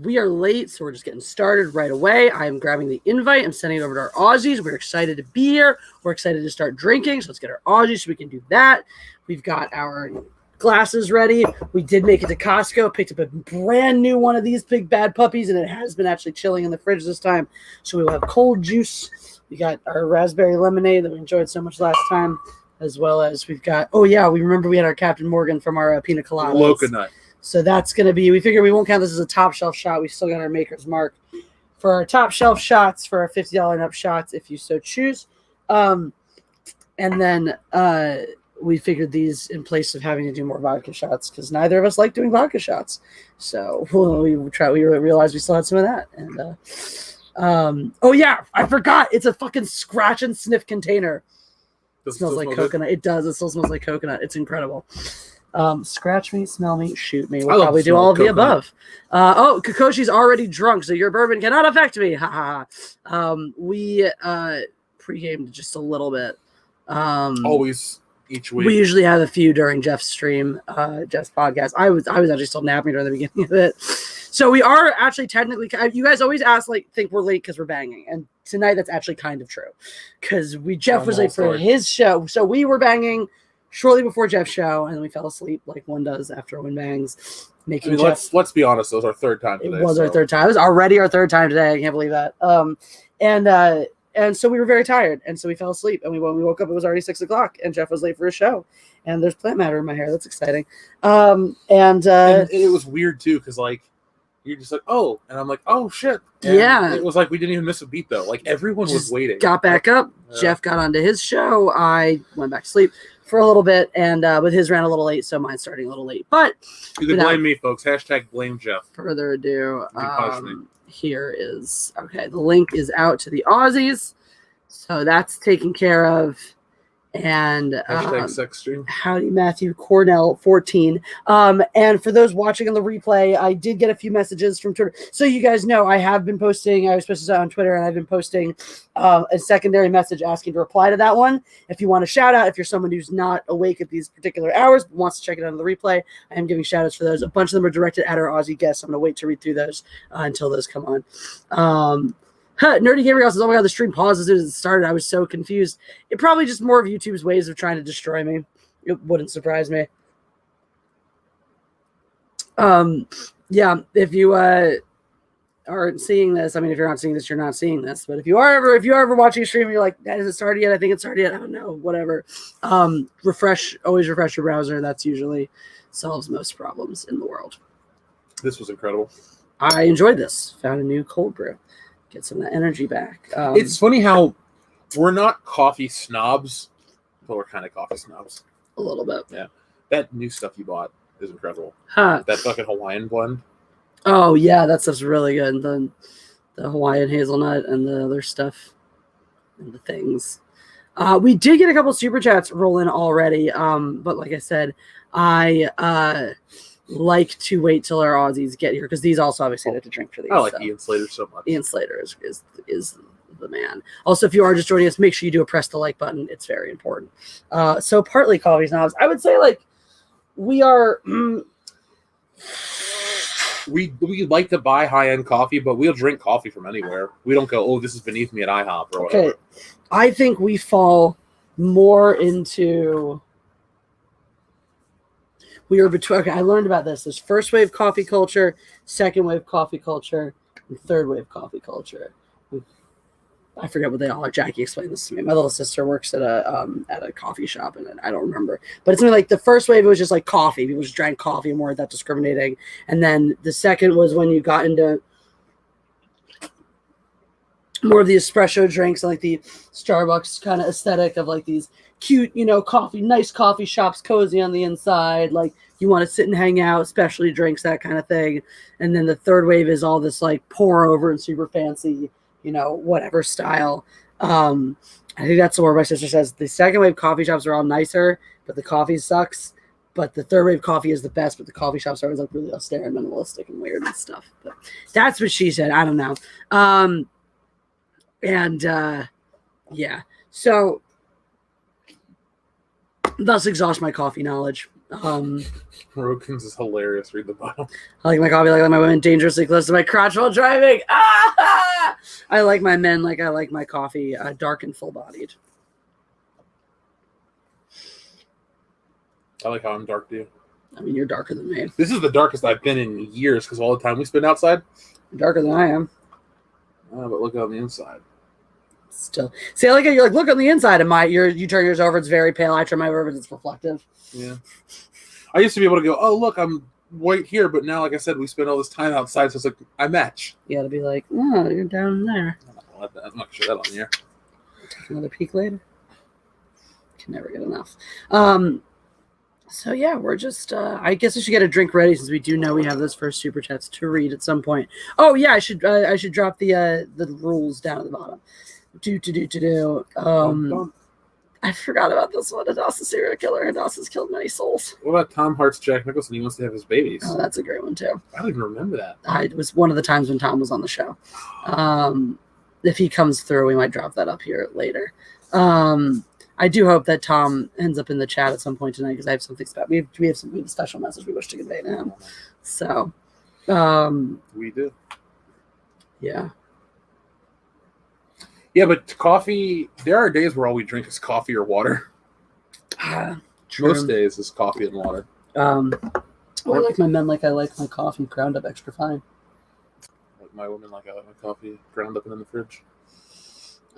we are late, so we're just getting started right away. I am grabbing the invite. I'm sending it over to our Aussies. We're excited to be here. We're excited to start drinking, so let's get our Aussies so we can do that. We've got our glasses ready. We did make it to Costco, picked up a brand new one of these big bad puppies, and it has been actually chilling in the fridge this time. So we will have cold juice. We got our raspberry lemonade that we enjoyed so much last time, as well as we've got, we remember we had our Captain Morgan from our pina colada. Coconut. So that's going to be, we figure we won't count this as a top shelf shot. We still got our maker's mark for our top shelf shots, for our $50 and up shots, if you so choose. And then we figured these in place of having to do more vodka shots because neither of us like doing vodka shots. So we realized we still had some of that. And I forgot. It's a fucking scratch and sniff container. It smells like coconut. It does. It still smells like coconut. It's incredible. Scratch me, smell me, shoot me. We'll probably do all of the above. Kakoshi's already drunk, so your bourbon cannot affect me. We pre-gamed just a little bit. Always each week. We usually have a few during Jeff's stream, Jeff's podcast. I was actually still napping during the beginning of it. So we are actually technically, you guys always think we're late because we're banging. And tonight that's actually kind of true. Because Jeff was late for his show. So we were banging shortly before Jeff's show, and then we fell asleep like one does after one bangs. Let's be honest, it was our third time today. It was our third time. It was already our third time today. I can't believe that. And so we were very tired, and so we fell asleep. And when we woke up, it was already 6 o'clock, and Jeff was late for his show. And there's plant matter in my hair. That's exciting. And it was weird too, because you're just like, oh, and I'm like, oh shit. And yeah. It was like we didn't even miss a beat though. Like everyone was waiting. Got back up. Yeah. Jeff got onto his show. I went back to sleep for a little bit, and with his ran a little late, so mine's starting a little late. But you can blame me, folks. # blame Jeff. Further ado, here is the link is out to the Aussies, so that's taken care of. And sex stream. Howdy Matthew Cornell 14. And for those watching on the replay, I did get a few messages from Twitter. So you guys know I have been posting, I was supposed to say on Twitter, and I've been posting a secondary message asking to reply to that one. If you want a shout out, if you're someone who's not awake at these particular hours but wants to check it out on the replay, I am giving shout outs for those. A bunch of them are directed at our Aussie guests. I'm going to wait to read through those until those come on. Nerdy Gamer says, oh my god, the stream paused as soon as it started. I was so confused. It probably just more of YouTube's ways of trying to destroy me. It wouldn't surprise me. If you aren't seeing this, I mean, if you're not seeing this, you're not seeing this. But if you are ever watching a stream and you're like, has it started yet? I think it started yet. I don't know, whatever. Always refresh your browser. That's usually solves most problems in the world. This was incredible. I enjoyed this. Found a new cold brew. Get some of the energy back. It's funny how we're not coffee snobs, but we're kind of coffee snobs. A little bit. Yeah. That new stuff you bought is incredible. Huh. That fucking Hawaiian blend. Oh, yeah. That stuff's really good. The Hawaiian hazelnut and the other stuff and the things. We did get a couple super chats roll in already. But like I said, I like to wait till our Aussies get here because these also obviously have to drink for these. I like Ian Slater so much. Ian Slater is the man. Also, if you are just joining us, make sure you do press the like button. It's very important. So partly coffee snobs. I would say we are. We like to buy high-end coffee, but we'll drink coffee from anywhere. We don't go, oh, this is beneath me at IHOP or whatever. I think we fall more into. We were between. Okay, I learned about this. There's first wave coffee culture, second wave coffee culture, and third wave coffee culture. I forget what they all are. Jackie explained this to me. My little sister works at a coffee shop, and I don't remember. But it's something like the first wave was just like coffee. People just drank coffee and weren't that discriminating. And then the second was when you got into more of the espresso drinks, like the Starbucks kind of aesthetic of like these cute, nice coffee shops, cozy on the inside. Like you want to sit and hang out, specialty drinks, that kind of thing. And then the third wave is all this like pour over and super fancy, whatever style. I think that's where my sister says the second wave coffee shops are all nicer, but the coffee sucks. But the third wave coffee is the best, but the coffee shops are always like really austere and minimalistic and weird and stuff. But that's what she said. I don't know. So thus exhaust my coffee knowledge. Rogan's is hilarious. Read the bottom. I like my coffee like my women dangerously close to my crotch while driving. Ah! I like my men like I like my coffee dark and full-bodied. I like how I'm dark to you. I mean, you're darker than me. This is the darkest I've been in years because all the time we spend outside. You're darker than I am. But look on the inside. Still, see, I like it. You're like, look on the inside of my. You turn yours over. It's very pale. I turn my over. It's reflective. Yeah. I used to be able to go, oh look, I'm white here, but now, like I said, we spend all this time outside, so it's like I match. You got to be like, oh, you're down there. I'm not gonna show that on here. Take another peek later. Can never get enough. So yeah, we're just. I guess we should get a drink ready since we do know we have those first super chats to read at some point. Oh yeah, I should drop the rules down at the bottom. I forgot about this one. Ados is a serial killer. Ados has killed many souls. What about Tom Hart's Jack Nicholson? He wants to have his babies. Oh, that's a great one too. I don't even remember that. It was one of the times when Tom was on the show. If he comes through, we might drop that up here later. I do hope that Tom ends up in the chat at some point tonight because I have something special. We have a special message we wish to convey to him. So, we do. Yeah. Yeah, but coffee, there are days where all we drink is coffee or water. Most days is coffee and water. I like my men like I like my coffee ground up extra fine. Like my women like I like my coffee ground up and in the fridge.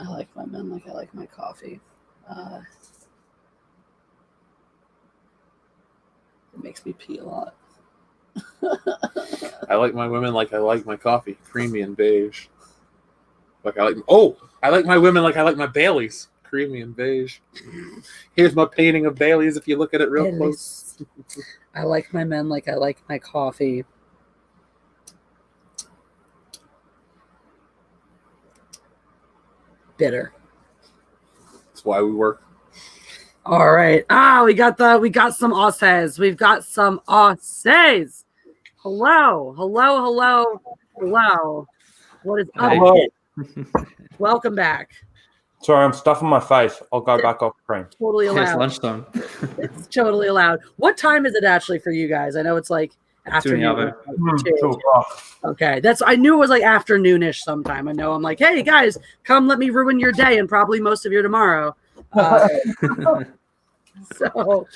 I like my men like I like my coffee. It makes me pee a lot. I like my women like I like my coffee, creamy and beige. I like my women like I like my Baileys, creamy and beige. Here's my painting of Baileys if you look at it real close. I like my men like I like my coffee. Bitter. That's why we work. All right. We got some Aussies. We've got some Aussies. Hello. What is up? Hello. Welcome back. Sorry, I'm stuffing my face. I'll go back off screen. Totally allowed. It's lunchtime. It's totally allowed. What time is it actually for you guys? I know it's like afternoon. Okay, I knew it was like afternoonish sometime. I know. I'm like, hey guys, come let me ruin your day and probably most of your tomorrow. So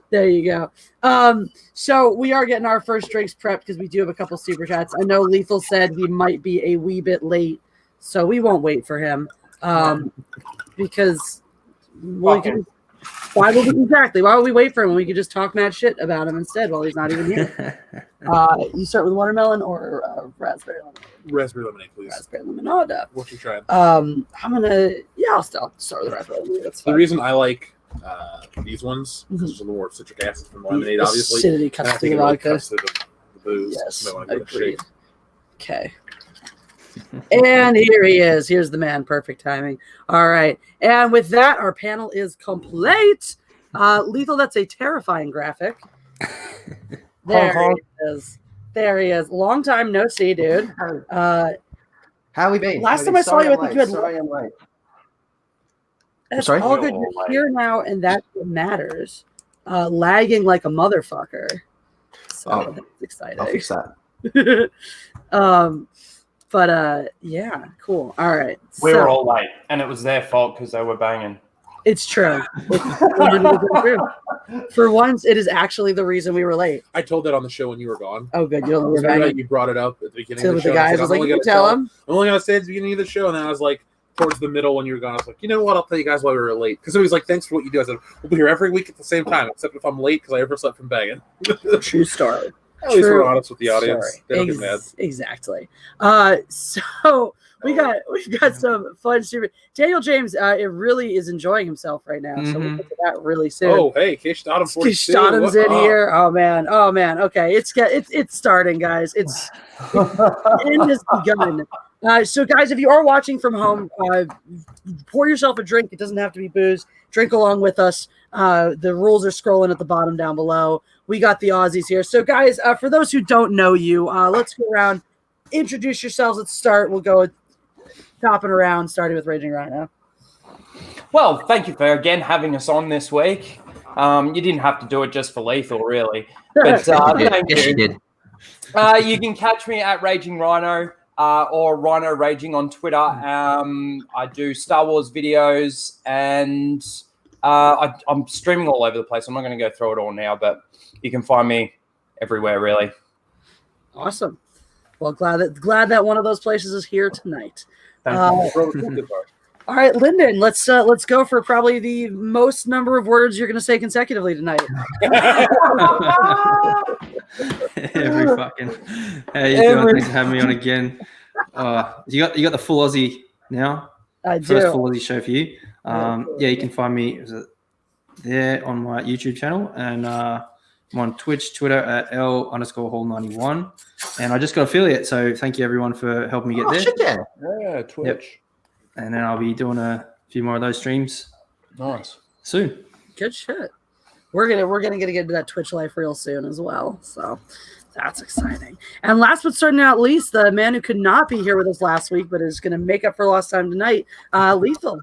there you go. So we are getting our first drinks prepped because we do have a couple super chats. I know Lethal said we might be a wee bit late, so we won't wait for him. Because why would we wait for him when we could just talk mad shit about him instead while he's not even here? You start with watermelon or raspberry lemonade? Raspberry lemonade, please. Raspberry lemonade. What you trying? I'll start with raspberry lemonade. That's fine. The reason I like these ones because there's a little more citric acid from the lemonade, obviously. Acidity cuts through the vodka. Cuts through the booze. Yes, agreed. Okay. And here he is. Here's the man. Perfect timing. All right. And with that, our panel is complete. Lethal, that's a terrifying graphic. There he is. There he is. Long time no see, dude. How we been? Last time I saw you, I think you had. Sorry, I'm late. That's Sorry? all good. You're here now, and that's what matters. Lagging like a motherfucker. So that's exciting. I'll fix that. But yeah, cool. All right. We were all late, and it was their fault because they were banging. It's true. For once, it is actually the reason we were late. I told that on the show when you were gone. Oh, good. You brought it up at the beginning of of the show. The guys, I was like, you tell them. I'm only going to say it at the beginning of the show, and then I was like, towards the middle when you were gone, I was like, you know what? I'll tell you guys why we were late. Because it was like, thanks for what you do. I said, we'll be here every week at the same time, except if I'm late because I overslept from banging. True story. At least we're honest with the audience. They don't get mad. Exactly. So we've got some fun super. Daniel James, it really is enjoying himself right now. So we'll get to that really soon. Oh, hey, Kish Stodham 42. Kish Stodham's in here. Oh man. Okay, it's starting, guys. It's it has begun. So guys, if you are watching from home, pour yourself a drink. It doesn't have to be booze. Drink along with us. The rules are scrolling at the bottom down below. We got the Aussies here. So guys, for those who don't know you, let's go around, introduce yourselves. Let's start. We'll go topping around, starting with Raging Ryno. Well, thank you for again having us on this week. You didn't have to do it just for Lethal, really. But thank Yes, you. you did. You can catch me at Raging Ryno or Ryno Raging on Twitter. I do Star Wars videos and I'm streaming all over the place. I'm not going to go through it all now, but you can find me everywhere, really. Awesome. Well, glad that one of those places is here tonight. Thank All right, Lyndon, let's go for probably the most number of words you're going to say consecutively tonight. Every fucking. How you doing? Thanks for having me on again. You got the full Aussie now. I do. First full Aussie show for you. Yeah, you can find me there on my YouTube channel, and I'm on Twitch, Twitter at L_Hall91, and I just got affiliate. So thank you everyone for helping me get there. Shit, yeah. Yeah, Twitch. Yep. And then I'll be doing a few more of those streams. Nice. Soon. Good shit. We're gonna get into that Twitch life real soon as well. So that's exciting. And last but certainly not least, the man who could not be here with us last week, but is gonna make up for lost time tonight, Lethal.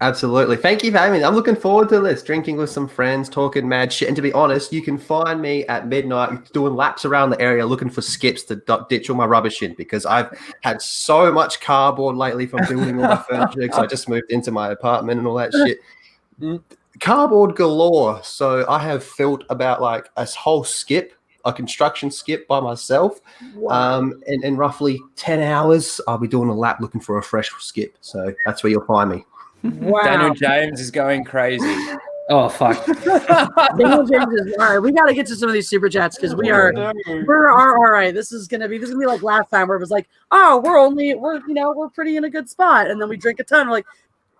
Absolutely. Thank you for having me. I'm looking forward to this. Drinking with some friends, talking mad shit. And to be honest, you can find me at midnight doing laps around the area looking for skips to ditch all my rubbish in, because I've had so much cardboard lately from building all my furniture, because I just moved into my apartment and all that shit. Cardboard galore. So I have filled about like a whole skip, a construction skip by myself. Wow. In roughly 10 hours, I'll be doing a lap looking for a fresh skip. So that's where you'll find me. Wow. Daniel James is going crazy. Oh fuck. Daniel James is all right. We got to get to some of these super chats because we're all right. This is gonna be like last time where it was like, oh, we're pretty in a good spot, and then we drink a ton. We're like,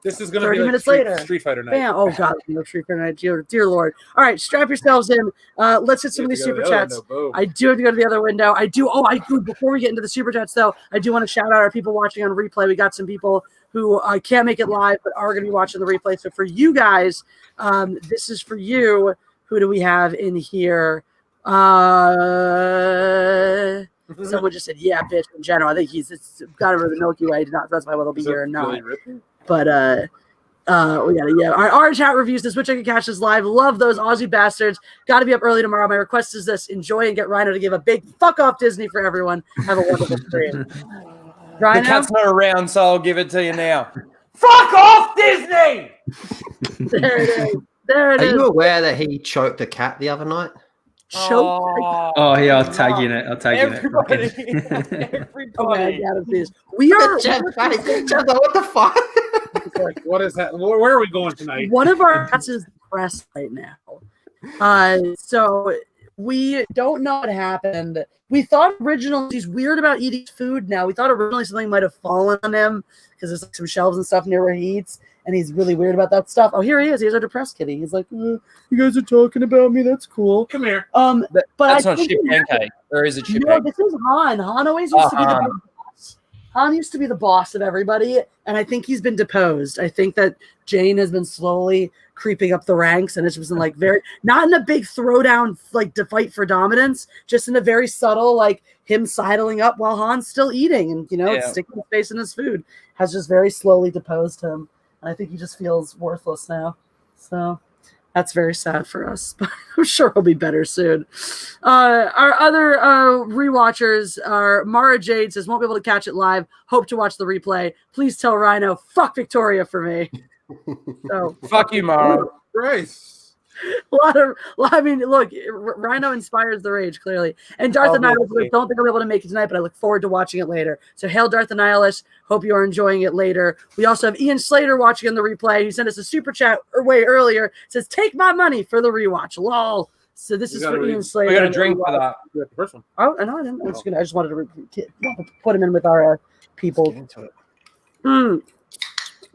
This is going to 30 be like minutes later. Street Fighter night. bam! Oh god, no Street Fighter night. Dear Lord. All right, strap yourselves in. Let's hit some of these super chats. I do have to go to the other window. I do. Before we get into the super chats, though, I do want to shout out our people watching on replay. We got some people who can't make it live, but are going to be watching the replay. So for you guys, this is for you. Who do we have in here? Someone just said, "Yeah, bitch." In general, I think it's got over the Milky Way. Did not specify whether they'll be here or not. But our chat reviews this, which I can catch this live. Love those Aussie bastards. Got to be up early tomorrow. My request is this: enjoy and get Ryno to give a big fuck off Disney for everyone. Have a wonderful stream. The cat's not around, so I'll give it to you now. Fuck off, Disney! There it is. There it is. Are you aware that he choked a cat the other night? Oh yeah, I'll tag you in it. Everybody. Okay, please. We are. What the fuck? What is that? Where are we going tonight? One of our cats is depressed right now. So we don't know what happened. We thought originally he's weird about eating food now. We thought originally something might have fallen on him because there's like some shelves and stuff near where he eats, and he's really weird about that stuff. Oh, here he is. He's a depressed kitty. He's like, you guys are talking about me. That's cool. Come here. But That's not Chip Pancake. Or is it Chip No, Pancake? this is Han. Han always used to be the boss. Han used to be the boss of everybody, and I think he's been deposed. I think that Jane has been slowly creeping up the ranks, and it's just been like not in a big throwdown, like to fight for dominance, just in a very subtle, like him sidling up while Han's still eating and, sticking his face in his food, has just very slowly deposed him. And I think he just feels worthless now. So that's very sad for us, but I'm sure he'll be better soon. Our other rewatchers are Mara Jade says, won't be able to catch it live. Hope to watch the replay. Please tell Ryno, fuck Victoria for me. So Fuck you, Mara. Christ. Look, Ryno inspires the rage, clearly. And Darth Annihilus, don't think I'll be able to make it tonight, but I look forward to watching it later. So hail Darth Annihilus. Hope you are enjoying it later. We also have Ian Slater watching on the replay. He sent us a super chat way earlier. Says, take my money for the rewatch. Lol. So this is for Ian Slater. We got a drink for that. The first one. Oh, no, I didn't. I just wanted to put him in with our people.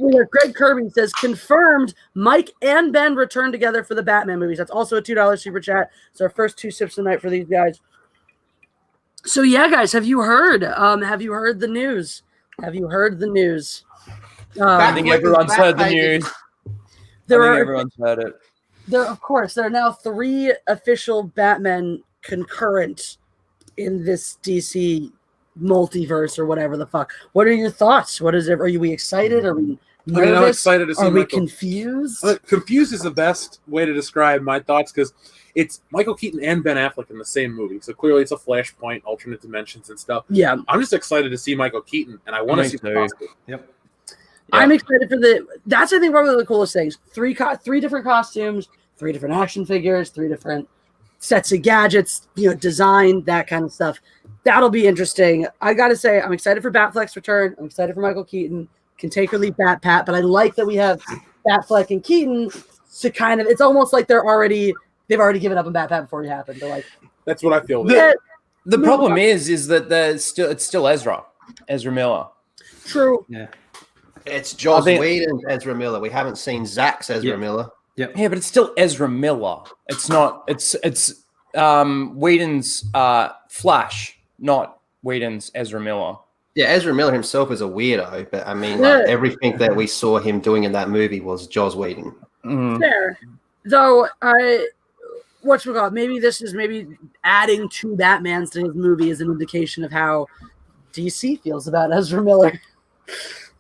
We have Greg Kirby says, confirmed Mike and Ben return together for the Batman movies. That's also a $2 super chat. It's our first 2 sips tonight for these guys. So yeah, guys, have you heard? Have you heard the news? I think everyone's heard the news. Everyone's heard it. There are now 3 official Batman concurrent in this DC multiverse or whatever the fuck. What are your thoughts? What is it? Are we excited? Are we I mean, I'm Nervous? excited to see Are we Michael. confused? Confused is the best way to describe my thoughts because it's Michael Keaton and Ben Affleck in the same movie. So clearly it's a flashpoint, alternate dimensions and stuff. Yeah. I'm just excited to see Michael Keaton, and I want to see the costume. Yep. I'm excited for that's, I think, one of the coolest things. Three different costumes, 3 different action figures, 3 different sets of gadgets, design, that kind of stuff. That'll be interesting. I got to say, I'm excited for Batfleck's return. I'm excited for Michael Keaton. Can take or leave Bat-Pat, but I like that we have Batfleck and Keaton to kind of, it's almost like they've already given up on Bat-Pat before it happened. They're like, that's what I feel. The problem is that it's still Ezra Miller. True. Yeah. It's Joss Whedon's Ezra Miller. We haven't seen Zach's Ezra Miller. Yeah, but it's still Ezra Miller. It's not. It's Whedon's Flash, not Whedon's Ezra Miller. Yeah, Ezra Miller himself is a weirdo, but I mean, like, everything that we saw him doing in that movie was Joss Whedon. Fair. Though, whatchamacallit, maybe adding 2 Batmans to his movie is an indication of how DC feels about Ezra Miller.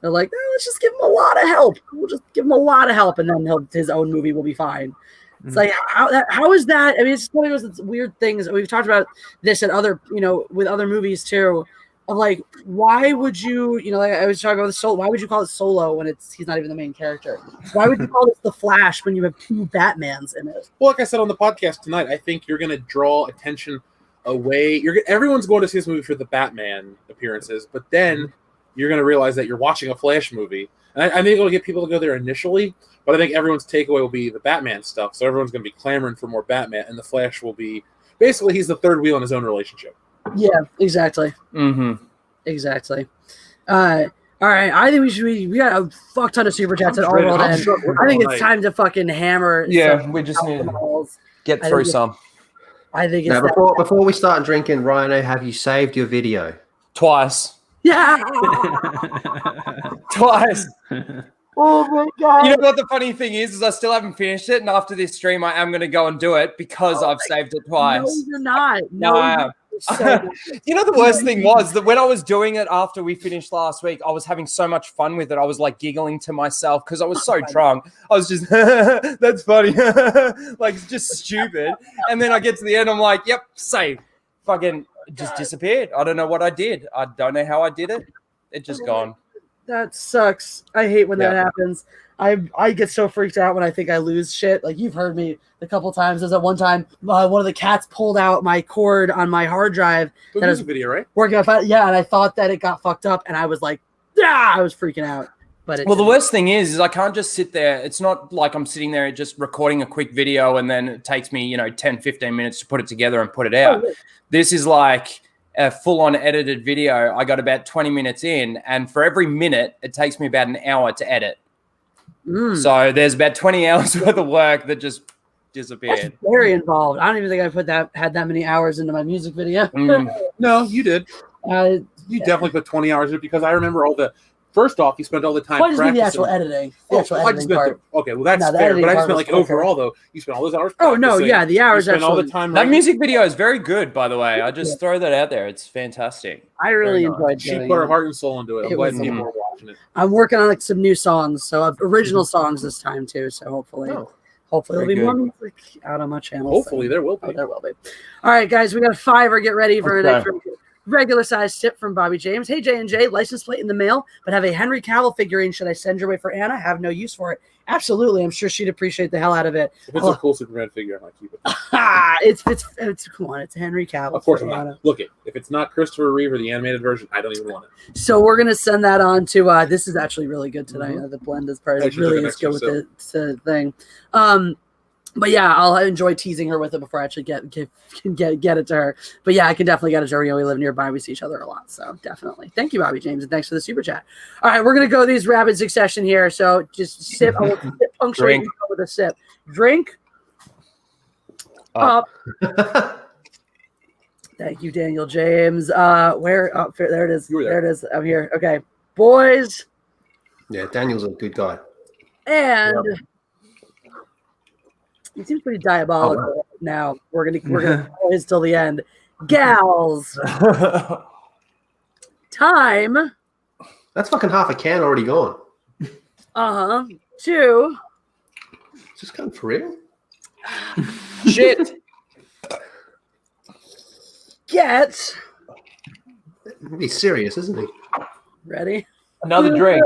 They're like, let's just give him a lot of help. We'll just give him a lot of help, and then his own movie will be fine. It's like, how is that? I mean, it's one of those weird things. We've talked about this at other, with other movies too. Of like, why would you, like I was talking about the Solo. Why would you call it Solo when he's not even the main character? Why would you call it The Flash when you have 2 Batmans in it? Well, like I said on the podcast tonight, I think you're going to draw attention away. Everyone's going to see this movie for the Batman appearances, but then you're going to realize that you're watching a Flash movie. And I think it'll get people to go there initially, but I think everyone's takeaway will be the Batman stuff. So everyone's going to be clamoring for more Batman, and the Flash will be basically he's the third wheel in his own relationship. Yeah, exactly. Exactly. All right, I think we got a fuck ton of super chats at all rolled in. I think it's time to fucking hammer. Yeah, we just need to get through some. I think it's now, before we start drinking, Ryno, have you saved your video? Twice. Yeah. Twice. Oh my god! You know what the funny thing is I still haven't finished it, and after this stream, I am going to go and do it because I've saved it twice. No, you're not. No, I am. You know, the worst thing was that when I was doing it after we finished last week, I was having so much fun with it. I was like giggling to myself because I was so drunk. I was just, that's funny, like it's just stupid. And then I get to the end, I'm like, yep, save. Fucking just disappeared. I don't know what I did. I don't know how I did it. It just gone. That sucks. I hate when that happens. I get so freaked out when I think I lose shit. Like, you've heard me a couple times. There's that one time one of the cats pulled out my cord on my hard drive. The music video, right? Working on, and I thought that it got fucked up, and I was like, I was freaking out. But the worst thing is I can't just sit there. It's not like I'm sitting there just recording a quick video and then it takes me, 10, 15 minutes to put it together and put it out. This is like a full-on edited video. I got about 20 minutes in, and for every minute, it takes me about an hour to edit. So there's about 20 hours worth of work that just disappeared. That's very involved. I don't even think I had that many hours into my music video. No, you did. You definitely put 20 hours in it because I remember all the. First off, you spent all the time practicing. The actual editing. Okay, well that's fair. But I just meant like overall though, you spent all those hours. Oh no, yeah, the hours. You spent all the time. That music video is very good, by the way. I just throw that out there. It's fantastic. I really enjoyed it. She put her heart and soul into it. I'm glad people are watching it. I'm working on like some new songs, so original songs this time too. So hopefully there'll be more music out on my channel. Hopefully there will be. Oh, there will be. All right, guys, we got a $5. Get ready for an regular size tip from Bobby James. Hey, J&J, license plate in the mail, but have a Henry Cavill figurine. Should I send your way for Anna? Have no use for it. Absolutely. I'm sure she'd appreciate the hell out of it. If it's a cool Superman figure, I might keep it. It's come on, it's Henry Cavill. Of course I'm not. Look, if it's not Christopher Reeve or the animated version, I don't even want it. So we're going to send that on to, this is actually really good tonight. The blend is part. It really is good with the thing. But yeah, I'll enjoy teasing her with it before I actually get it to her. But yeah, I can definitely get it to her. We live nearby. We see each other a lot. So definitely. Thank you, Bobby James. And thanks for the super chat. All right, we're going to go these rapid succession here. So just sip. I will sip punctuate with a sip. Drink. Up. Thank you, Daniel James. Where? Oh, there it is. There it is. I'm here. Okay. Boys. Yeah, Daniel's a good guy. And... He seems pretty diabolical now. We're gonna follow his till the end. Gals. Time. That's fucking half a can already gone. To Is this going for real? Shit. get He's serious, isn't he? ready. Another drink.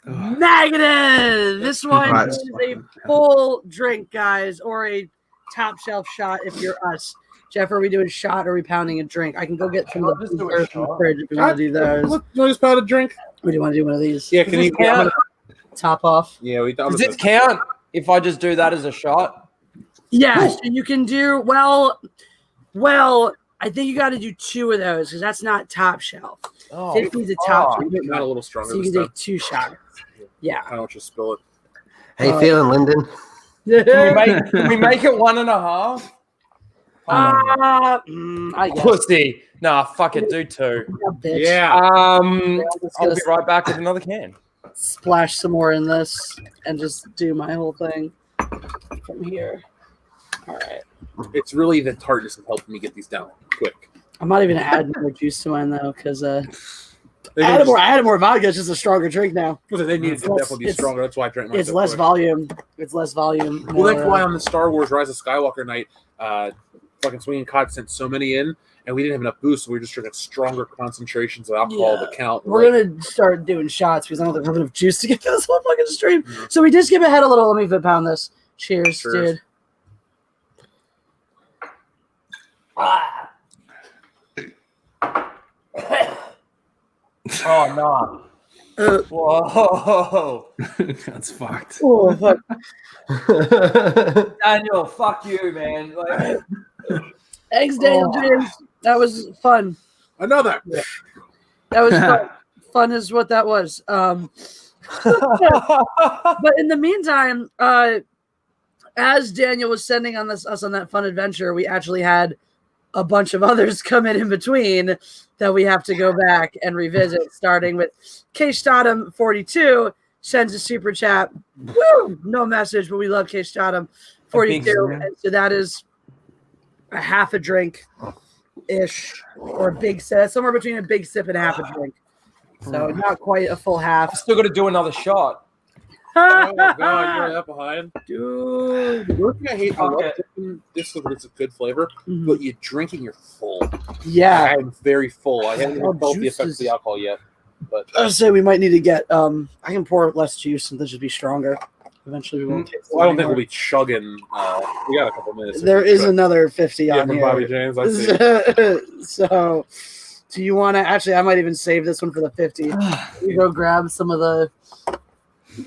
Negative. This one Right. is a full drink, guys, or a top shelf shot if you're us. Jeff, are we doing shot or are we pounding a drink? I can go get some of Let's the do a dessert from the shot. fridge if you want to do those. Look, you just about a drink. Or do you want to do one of these? Yeah, Does can this you? count? Top off. Yeah, we. Does this count if I just do that as a shot? Yeah, so you can do well. I think you got to do 2 of those because that's not top shelf. Oh, 50 is a top shelf. Not a little stronger. So you this can time. take 2 shots. Yeah. I don't just spill it. How you feeling, Lyndon? Can we make it 1.5? I guess. Pussy. Nah, fuck it. Do 2. Bitch. Yeah. I'll Just gonna be right back with another can. splash some more in this and just do my whole thing from here. All right. It's really the tartness of helping me get these down quick. I'm not even gonna add more juice to mine though, because I They added more vodka. It's just a stronger drink now. They needed to less- definitely be it's- stronger. That's why I drank mine. It's so less quick. volume. It's less volume. Well, that's more, why on the Star Wars Rise of Skywalker night, fucking Swinging Cod sent so many in, and we didn't have enough booze, so we were just drinking stronger concentrations of alcohol Yeah. to count. We're gonna start doing shots because I don't think we have enough juice to get through this whole fucking stream. So we did skip ahead a little. Let me pound this. Cheers, Cheers. dude. Oh, no. Whoa. That's fucked. Oh, fuck. Daniel, fuck you, man. Like, Thanks, Daniel James. That was fun. Another. That was fun. Fun is what that was. But in the meantime, as Daniel was sending us on that fun adventure, we actually had a bunch of others come in between that we have to go back and revisit, starting with K-Stodom 42 sends a super chat. Woo! No message, but we love K-Stodom 42. And so that is a half a drink ish or a big sip, somewhere between a big sip and a half a drink. So not quite a full I half. still got to do another shot. Oh god, you're that behind. Dude. The one thing I hate, I love Okay. drinking this because it's a good flavor, Mhm. but you drinking, you're full. Yeah. I'm very full. I haven't Oh, even felt the juice effects of is- the alcohol yet. But I say we might need to get I can pour less juice and this should be stronger. Eventually we won't taste it well, I don't think anymore. we'll be chugging. We got a couple minutes. There is another 50 yeah on from here. Bobby James. I see. So do you want to actually I might even save this one for the 50. You go grab some of the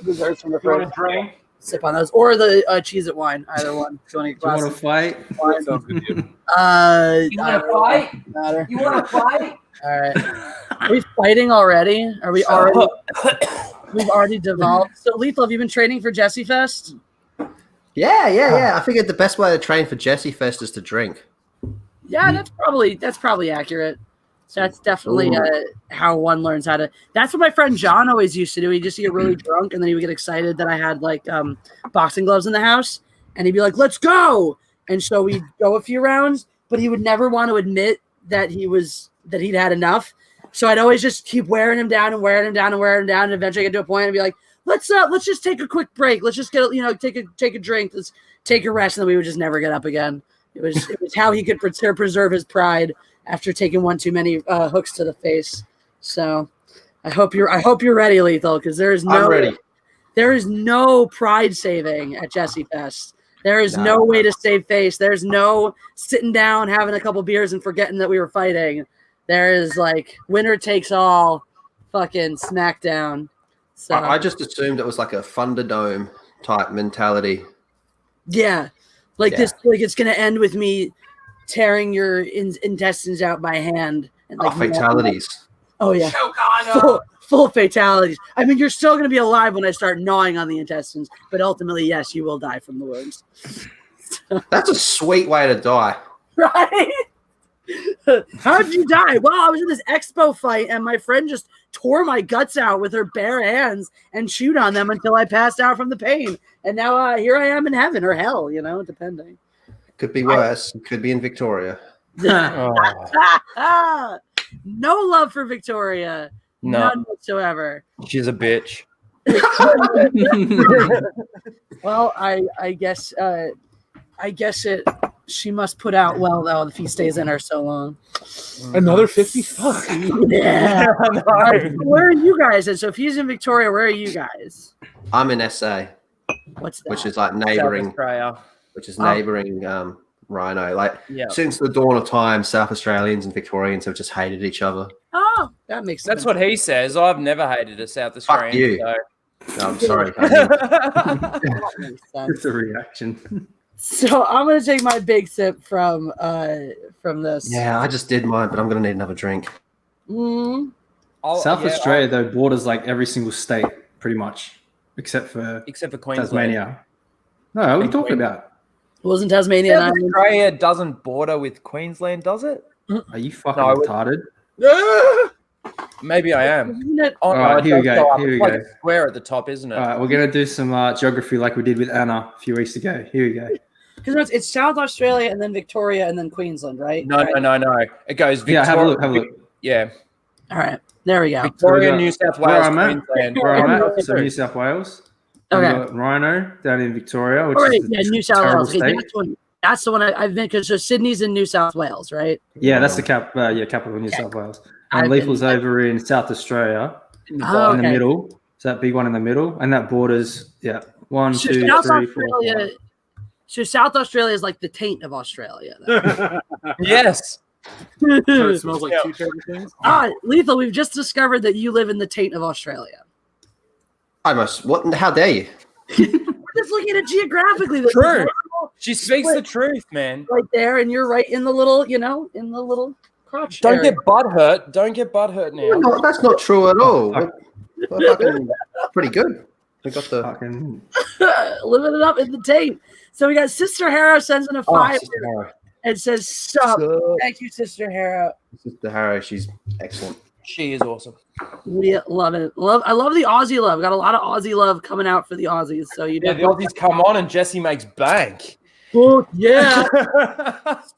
desserts from the You want fridge. a drink? Sip on those. Or the Cheez-It wine. Either one. If you want to Do you want to fight? That sounds good to you. You want to either fight? one matter. You want to fight? All right. Are we fighting already? Are we already? We've already devolved. So, Lethal, have you been training for Jesse Fest? Yeah. I figured the best way to train for Jesse Fest is to drink. Yeah, that's probably accurate. That's definitely how one learns how to. That's what my friend John always used to do. He'd just get really drunk, and then he would get excited that I had like boxing gloves in the house, and he'd be like, "Let's go!" And so we'd go a few rounds, but he would never want to admit that he'd had enough. So I'd always just keep wearing him down and wearing him down and wearing him down, and eventually I get to a point and be like, let's just take a quick break. Let's just get take a drink. Let's take a rest, and then we would just never get up again. It was how he could preserve his pride after taking one too many hooks to the face. So I hope you're ready, Lethal, because I'm ready. there is no pride saving at Jesse Fest. There is no way to save face. There's no sitting down, having a couple beers and forgetting that we were fighting. There is like winner takes all fucking smackdown. So I just assumed it was like a Thunderdome type mentality. yeah. This, like it's gonna end with me tearing your intestines out by hand. And like Fatalities. Oh yeah, Shogun! full fatalities. I mean, you're still gonna be alive when I start gnawing on the intestines, but ultimately, yes, you will die from the wounds. That's a sweet way to die. Right? How did you die? Well, I was in this expo fight, and my friend just tore my guts out with her bare hands and chewed on them until I passed out from the pain. And now here I am in heaven or hell, depending. Could be worse. Could be in Victoria. Oh, No love for Victoria. no, None whatsoever. she's a bitch. Well, I guess she must put out well though if he stays in her so long. Another 50? Fuck. Yeah. No. All right, where are you guys? And so if he's in Victoria, where are you guys? I'm in SA, What's that? which is like South neighboring, Australia. Rhino. Like Yeah. since the dawn of time, South Australians and Victorians have just hated each other. Oh, that makes sense. That's what he says. I've never hated a South Fuck Australian. you. So. No, I'm sorry. That makes sense. It's a reaction. So I'm gonna take my big sip from this. Yeah, I just did mine, but I'm gonna need another drink. Mm. South Australia though borders like every single state, pretty much, except for Queensland. Tasmania. No, what are we talking about? Wasn't Tasmania an South island? Australia doesn't border with Queensland, does it? Are you fucking No, retarded? Maybe I am. Isn't it? Oh, All right, it here we does go, up. here we It's like go. a square at the top, isn't it? All right, we're gonna do some geography like we did with Anna a few weeks ago. Here we go. Because it's South Australia and then Victoria and then Queensland, right? No. It goes Victoria. Yeah, have a look. Have a look. Yeah, All right, there we go. Victoria, So we got- New South where Wales, I'm at? Queensland. Where I'm Yeah. at, so New South Wales. Okay. We've got Rhino down in Victoria, which All right, is yeah, a New South terrible Wales. Okay, state. that's the one I've been because so Sydney's in New South Wales, right? Yeah, that's the capital of New Okay. South Wales. I've And been- Lethal's over in South Australia, Oh, in the okay. middle. So that big one in the middle, and that borders, one, So two, South three, four, Australia. five. So South Australia is like the taint of Australia. Then. Yes. So it smells like two terrible things. Lethal, we've just discovered that you live in the taint of Australia. I must. What? How dare you? We're just looking at it geographically. There's True. a She speaks the truth, man. right there, and you're right in the little, in the little crotch. Don't area. get butt hurt. Don't get butt hurt now. No, that's not true at all. fuck. We're fucking pretty good. We got the. Fucking living it up in the taint. So we got Sister Harrow sends in a Oh, fire Sister Harrow. and says, "Sup." Sup. Thank you, Sister Harrow. Sister Harrow, she's excellent. She is awesome. We love it. I love the Aussie love. Got a lot of Aussie love coming out for the Aussies. So you Yeah, the Aussies come on and Jesse makes bank. Oh, yeah.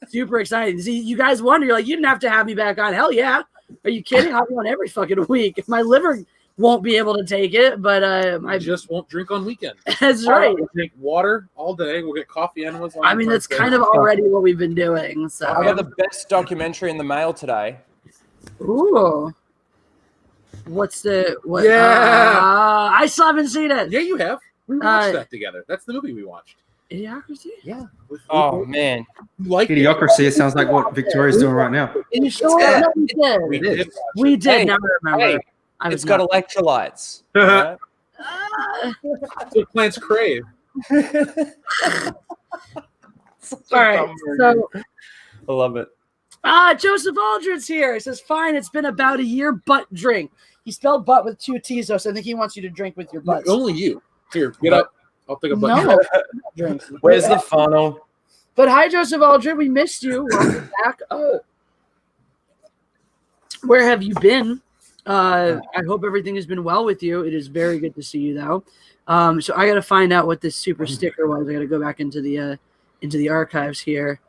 Super exciting. See, you guys wonder, you're like, you didn't have to have me back on. Hell yeah. Are you kidding? I'll be on every fucking week. My liver won't be able to take it, but I I just won't drink on weekends. that's right. We'll drink water all day. We'll get coffee enemas. On I mean, that's kind of already what we've been doing. I So, got the best documentary in the mail today. ooh. What's the what? Yeah. I still haven't seen it. Yeah, you have. We watched Uh, that together. That's the movie we watched. Idiocracy? Yeah. Oh man, You like it? idiocracy. It sounds like what Victoria's doing right now. You sure? Yeah. No, we did. We did. We did. Hey, now I remember. hey, I was it's got not- electrolytes. That's Ah. what plants crave. All right. So, I love it. Joseph Aldridge's here. He says, "Fine, it's been about a year, but drink." He spelled butt with two T's, though, so I think he wants you to drink with your butts. Only you. Here, get up. I'll take a butt. No, drinks. Where's the funnel? But hi, Joseph Aldridge. We missed you. Welcome back. Oh, where have you been? I hope everything has been well with you. It is very good to see you, though. So I got to find out what this super sticker was. I got to go back into the archives here.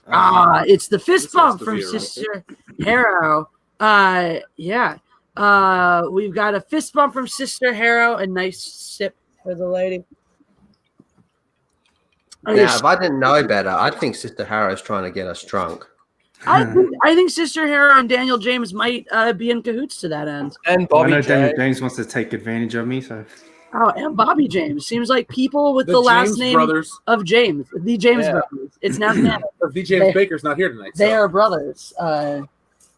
It's the fist This has bump to from be around Sister Harrow. Yeah. We've got a fist bump from Sister Harrow. A nice sip for the lady. Oh, Now, yeah, if I didn't know better, I'd think Sister Harrow's trying to get us drunk. I think Sister Harrow and Daniel James might be in cahoots to that end. And I Bobby know Daniel J. James wants to take advantage of me, so Oh, and Bobby James. Seems like people with the, The last James name brothers. of James, the James Yeah. brothers. It's now canon. V. James They- Baker's not here tonight. They so. are brothers.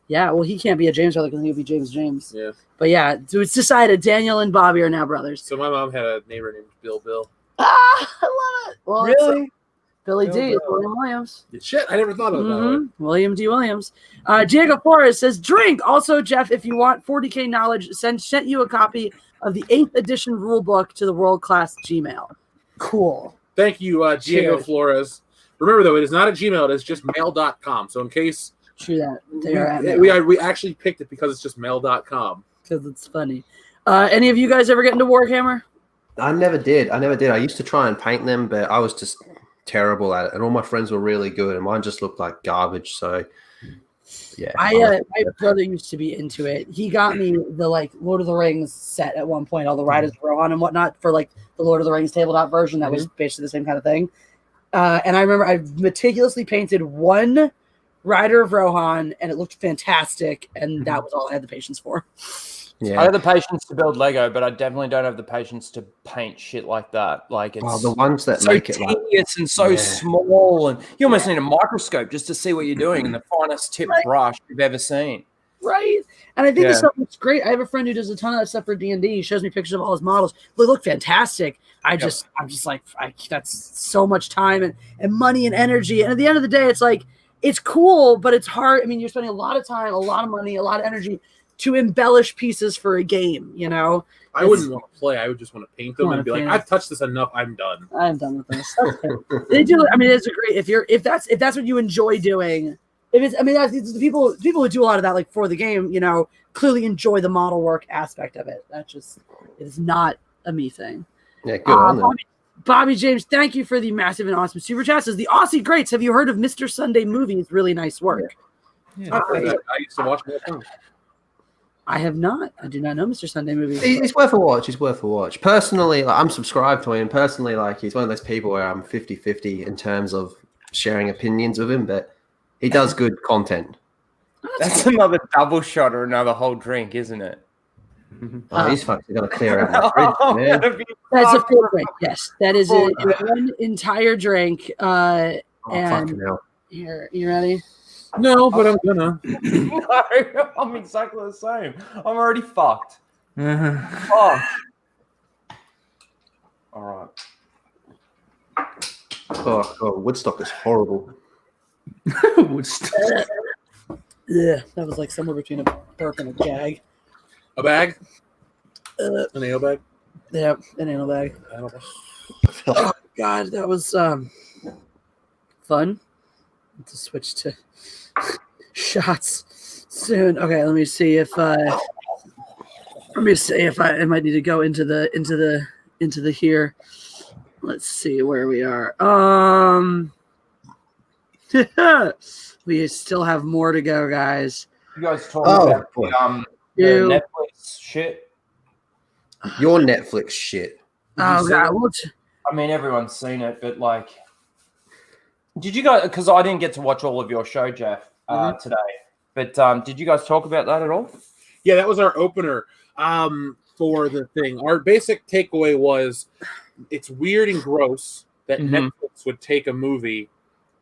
Yeah, well, he can't be a James brother because he'll be James. Yeah. But yeah, so it's decided Daniel and Bobby are now brothers. So my mom had a neighbor named Bill. I love it. Well, Really? Billy Bill D. is Bill. William Williams. Shit, I never thought of it that way. Mhm. William D. Williams. Diego Flores says, drink. Also, Jeff, if you want 40K knowledge, sent you a copy of the 8th edition rule book to the world class Gmail. Cool. Thank you, Diego Cheers. Flores. Remember, though, it is not a Gmail. It is just mail.com. So in case True that. They are at we actually picked it because it's just mail.com. because it's funny. Any of you guys ever get into Warhammer? I never did. I used to try and paint them, but I was just terrible at it. And all my friends were really good, and mine just looked like garbage. So Yeah. My brother used to be into it. He got me the like Lord of the Rings set at one point, all the Riders of Rohan and whatnot for like the Lord of the Rings tabletop version. That was basically the same kind of thing. And I remember I meticulously painted one Rider of Rohan, and it looked fantastic. And that was all I had the patience for. Yeah. I have the patience to build Lego, but I definitely don't have the patience to paint shit like that. Like it's the ones that so make it like tedious and so small, and you almost need a microscope just to see what you're doing and the finest tip brush you've ever seen. Right. And I think this stuff looks great. I have a friend who does a ton of that stuff for D&D. He shows me pictures of all his models. They look fantastic. I'm just like, that's so much time and money and energy. And at the end of the day, it's like, it's cool, but it's hard. I mean, you're spending a lot of time, a lot of money, a lot of energy to embellish pieces for a game, you know? I wouldn't want to play. I would just want to paint them and be like, I've touched this enough. I'm done. I'm done with this. They do. I mean, it's a great, if that's what you enjoy doing. If it's, I mean, it's the people who do a lot of that, like for the game, you know, clearly enjoy the model work aspect of it. That's just, it is not a me thing. Yeah, good on them. Bobby James, thank you for the massive and awesome super chats. As the Aussie greats, have you heard of Mr. Sunday Movies? Really nice work. Yeah. I used to watch more. I have not. I do not know Mr. Sunday Movies. He's worth a watch. He's worth a watch. Personally, like, I'm subscribed to him. Personally, like he's one of those people where I'm 50-50 in terms of sharing opinions with him, but he does good content. That's another double shot or another whole drink, isn't it? Oh, he's fucking gonna clear out my fridge, man. That's a full drink. Yes, that is one entire drink. And fucking hell. Here, you ready? No, but I'm gonna. No, I'm exactly the same. I'm already fucked. Fuck. All right. Oh, Woodstock is horrible. Woodstock. Yeah, that was like somewhere between a burp and a gag. A bag? An ale bag? Yeah, an anal bag. Oh God, that was fun. To switch to shots soon. Okay, let me see if I might need to go into the here. Let's see where we are. We still have more to go, guys. You guys talking about the Netflix shit? Your Netflix shit. Oh God, I mean, everyone's seen it, but like, did you guys? Because I didn't get to watch all of your show, Jeff, today. But did you guys talk about that at all? Yeah, that was our opener for the thing. Our basic takeaway was it's weird and gross that Netflix would take a movie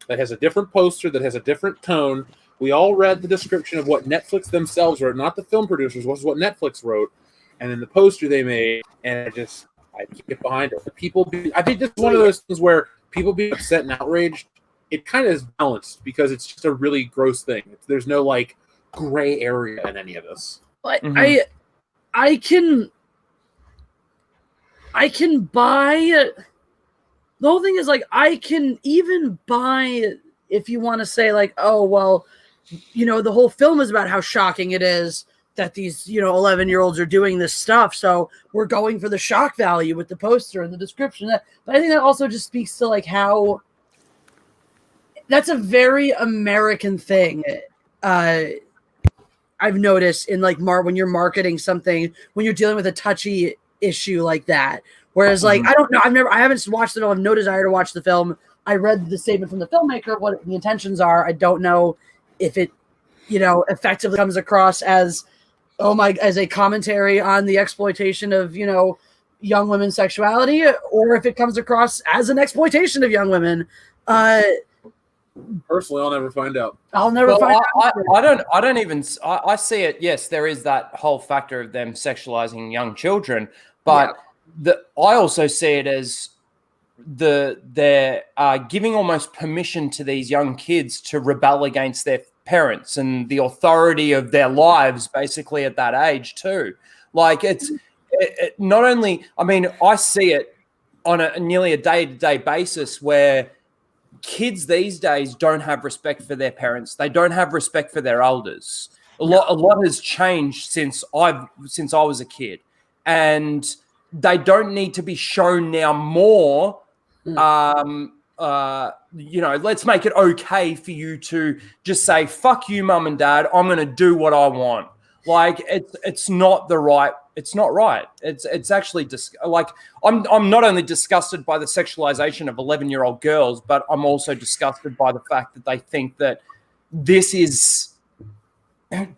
that has a different poster, that has a different tone. We all read the description of what Netflix themselves wrote, not the film producers, was what Netflix wrote, and then the poster they made, and I can't get behind it. I think this is one of those things where people be upset and outraged. It kind of is balanced because it's just a really gross thing. There's no like gray area in any of this. But I can buy. The whole thing is like I can even buy if you want to say like, oh well, you know, the whole film is about how shocking it is that these 11-year-olds are doing this stuff. So we're going for the shock value with the poster and the description. But I think that also just speaks to like how. That's a very American thing. I've noticed in like when you're marketing something, when you're dealing with a touchy issue like that. Whereas like, I don't know, I haven't watched the film. I have no desire to watch the film. I read the statement from the filmmaker of what the intentions are. I don't know if it, effectively comes across as a commentary on the exploitation of, young women's sexuality, or if it comes across as an exploitation of young women. Personally, I'll never find out. I'll never find out. I see it. Yes, there is that whole factor of them sexualizing young children, but I also see it as they're giving almost permission to these young kids to rebel against their parents and the authority of their lives, basically at that age too. Like it not only. I mean, I see it on nearly a day-to-day basis where kids these days don't have respect for their parents. They don't have respect for their elders. A lot has changed since I was a kid, and they don't need to be shown now more let's make it okay for you to just say, fuck you, mum and dad, I'm going to do what I want. Like, it's not the right, it's not right. It's actually, I'm not only disgusted by the sexualization of 11-year-old girls, but I'm also disgusted by the fact that they think that this is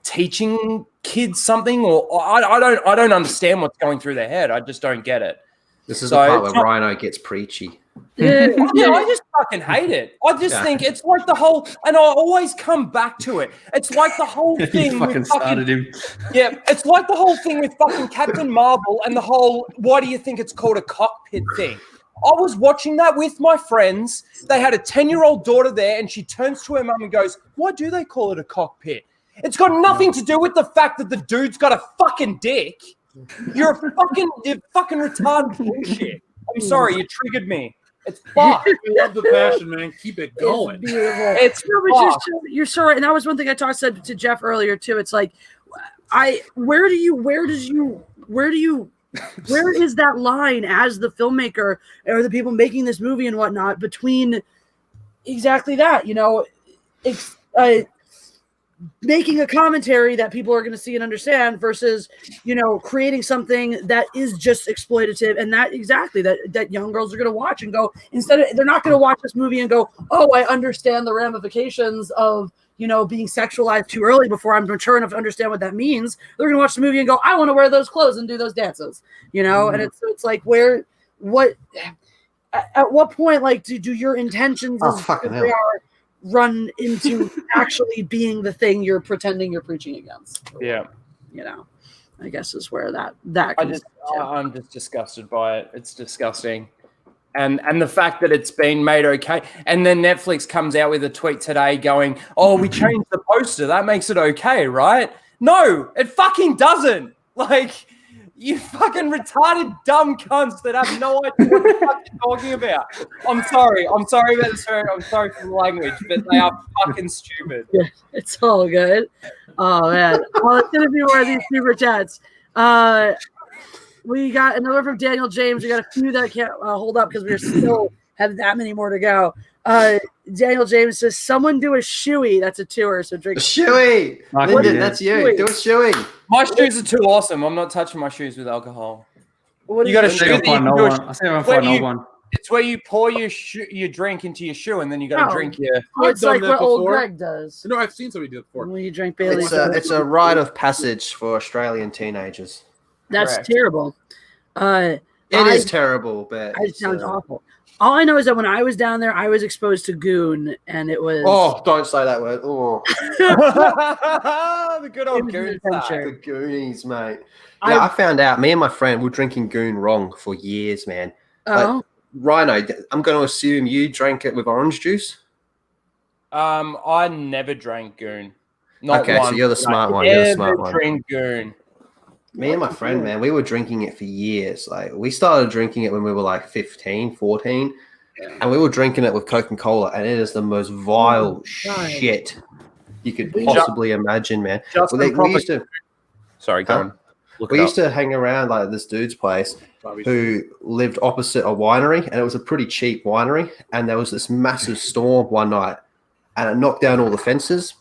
teaching kids something, or I don't understand what's going through their head. I just don't get it. This is the part where Ryno gets preachy. Yeah, I just fucking hate it. I just think it's like the whole, and I always come back to it. It's like the whole thing. You fucking started him. Yeah, it's like the whole thing with fucking Captain Marvel and the whole, why do you think it's called a cockpit thing? I was watching that with my friends. They had a 10-year-old daughter there, and she turns to her mum and goes, why do they call it a cockpit? It's got nothing to do with the fact that the dude's got a fucking dick. You're fucking retarded bullshit. I'm sorry, you triggered me. It's fucked. I love the passion, man. Keep it going. It's beautiful. It's You're so right, and that was one thing I said to Jeff earlier too. It's like, where is that line as the filmmaker or the people making this movie and whatnot between exactly that, making a commentary that people are going to see and understand versus, creating something that is just exploitative, and that young girls are going to watch and go, they're not going to watch this movie and go, oh, I understand the ramifications of, being sexualized too early before I'm mature enough to understand what that means. They're going to watch the movie and go, I want to wear those clothes and do those dances, and it's like, at what point, like, do your intentions run into actually being the thing you're pretending you're preaching against? Yeah. I guess is where that comes I'm just disgusted by it. It's disgusting. And the fact that it's been made okay. And then Netflix comes out with a tweet today going, oh, we changed the poster. That makes it okay, right? No, it fucking doesn't. Like, you fucking retarded dumb cunts that have no idea what the fuck you're talking about. I'm sorry about the swearing. I'm sorry for the language, but they are fucking stupid. Yeah, it's all good. Oh, man. Well, it's going to be one of these super chats. We got another from Daniel James. We got a few that I can't hold up because we still have that many more to go. Daniel James says, someone do a shoey. That's a tour, so drink. Shoey! Lyndon, that's you. Shoey. Do a shoey. My shoes are too awesome. I'm not touching my shoes with alcohol. You got a shoe that you can do. I think I'm find no one. It's where you pour your drink into your shoe, and then you got to drink your. It's like what old Greg does. No, I've seen somebody do it before. When you drink Bailey's. It's a rite of passage for Australian teenagers. That's Correct. terrible. It is terrible, but it sounds awful. All I know is that when I was down there, I was exposed to goon, and it was. Oh, don't say that word. Oh, the good old goon. the Goonies, mate. Yeah, I found out. Me and my friend were drinking goon wrong for years, man. Oh. Ryno, I'm going to assume you drank it with orange juice. I never drank goon. Not okay, once. so you're the smart one. Never You're the smart one. drink goon. Me and my friend, man, we were drinking it for years. Like, we started drinking it when we were like 15, 14, and we were drinking it with Coca-Cola, and it is the most vile shit you could possibly imagine, man. We used to. Sorry, go on. We used to hang around like this dude's place who lived opposite a winery, and it was a pretty cheap winery. And there was this massive storm one night, and it knocked down all the fences.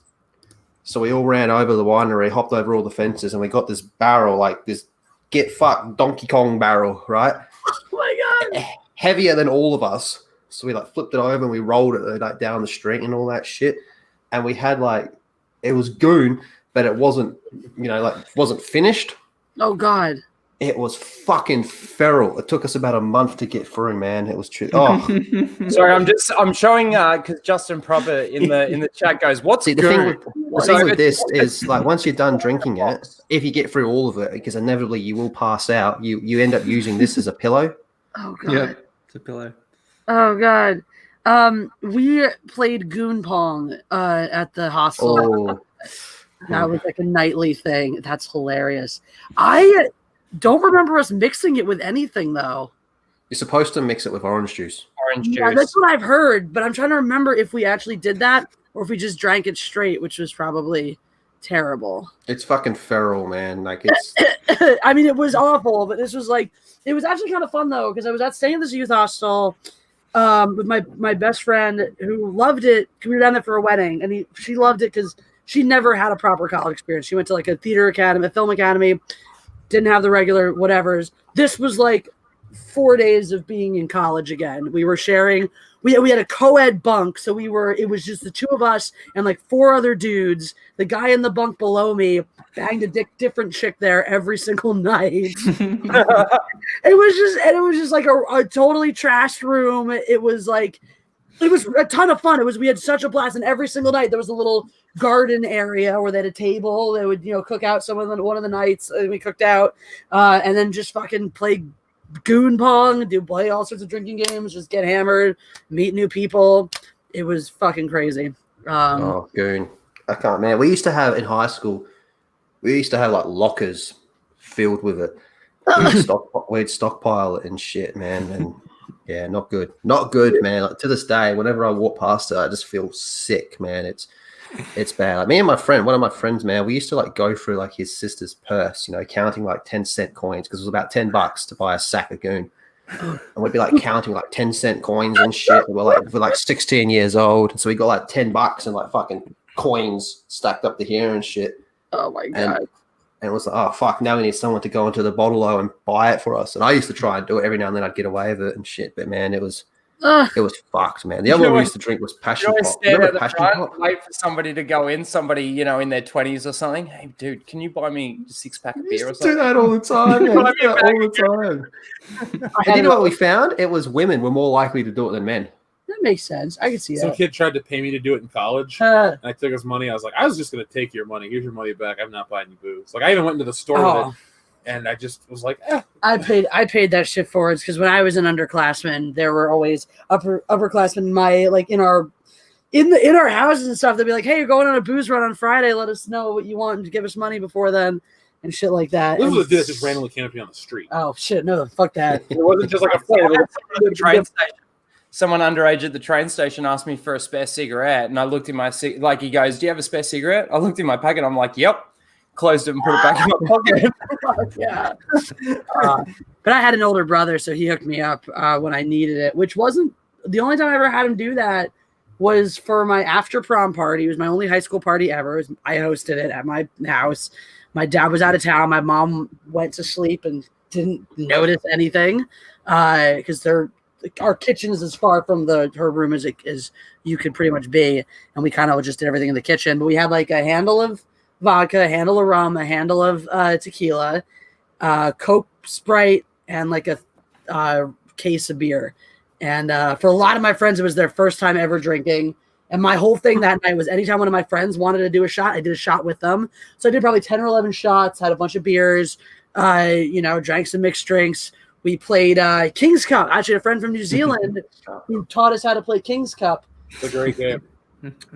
So we all ran over the winery, hopped over all the fences, and we got this barrel, like this get fucked Donkey Kong barrel, right? Oh my god! Heavier than all of us. So we like flipped it over and we rolled it like down the street and all that shit. And we had like, it was goon, but it wasn't, wasn't finished. Oh god! It was fucking feral. It took us about a month to get through, man. It was true. Oh, sorry, I'm showing because Justin Proper in the chat goes, "What's the thing with this is like once you're done drinking it, if you get through all of it, because inevitably you will pass out, you end up using this as a pillow. Oh god! Yeah, it's a pillow. Oh god! We played Goon Pong at the hostel. Oh. That was like a nightly thing. That's hilarious. I don't remember us mixing it with anything, though. You're supposed to mix it with orange juice. Orange juice. Yeah, that's what I've heard, but I'm trying to remember if we actually did that or if we just drank it straight, which was probably terrible. It's fucking feral, man. Like it's. I mean, it was awful, but this was like, it was actually kind of fun, though, because I was staying at this youth hostel, with my best friend who loved it. We were down there for a wedding, and she loved it because she never had a proper college experience. She went to like a theater academy, a film academy, didn't have the regular whatevers. This was like 4 days of being in college again. We were sharing. We had a co-ed bunk, so it was just the two of us and like 4 other dudes. The guy in the bunk below me banged a different chick there every single night. It was just like a totally trashed room. It was a ton of fun. We had such a blast, and every single night there was a little garden area where they had a table. They would cook out one of the nights. We cooked out, and then just fucking play goon pong, play all sorts of drinking games, just get hammered, meet new people. It was fucking crazy. Goon. I can't, man. We used to have in high school, like lockers filled with it. We'd stockpile it and shit, man. And yeah, not good. Not good, man. Like, to this day, whenever I walk past it, I just feel sick, man. It's bad. Like, me and one of my friends, man, we used to like go through like his sister's purse, counting like 10-cent coins because it was about $10 to buy a sack of goon. And we'd be like counting like 10-cent coins and shit. We're like 16 years old. So we got like $10 and like fucking coins stacked up to here and shit. Oh my God. And it was like, oh fuck, now we need someone to go into the bottle-o and buy it for us. And I used to try and do it every now and then. I'd get away with it and shit. But man, it was fucked, man. The other one we used to drink was passion pop. Stand at the front, wait for somebody to go in, somebody in their 20s or something. Hey, dude, can you buy me a 6-pack of beer or something? Do that all the time, man. Do that all the time. And you know what we found? It was women were more likely to do it than men. That makes sense. I can see that. Some kid tried to pay me to do it in college. And I took his money. I was like, I was just going to take your money. Here's your money back. I'm not buying you booze. Like, I even went into the store with it. And I just was like, I paid that shit forwards because when I was an underclassman, there were always upperclassmen in our houses and stuff. They'd be like, hey, you're going on a booze run on Friday. Let us know what you want and give us money before then and shit like that. This was a dude that just randomly came up to me on the street. Oh shit, no, fuck that. It wasn't just like a train station. Someone underage at the train station asked me for a spare cigarette, and I looked in my he goes, "Do you have a spare cigarette?" I looked in my pocket. I'm like, "Yep." Closed it and put it back in my pocket. Yeah. But I had an older brother, so he hooked me up when I needed it, which wasn't the only time I ever had him do that. Was for my after prom party. It was my only high school party ever. I hosted it at my house. My dad was out of town. My mom went to sleep and didn't notice anything because our kitchen is as far from her room as you could pretty much be, and we kind of just did everything in the kitchen. But we had like a handle of vodka, a handle of rum, a handle of tequila, Coke, Sprite, and like a case of beer. And for a lot of my friends, it was their first time ever drinking. And my whole thing that night was anytime one of my friends wanted to do a shot, I did a shot with them. So I did probably 10 or 11 shots, had a bunch of beers, drank some mixed drinks. We played King's Cup. Actually, a friend from New Zealand who taught us how to play King's Cup. It's a great game.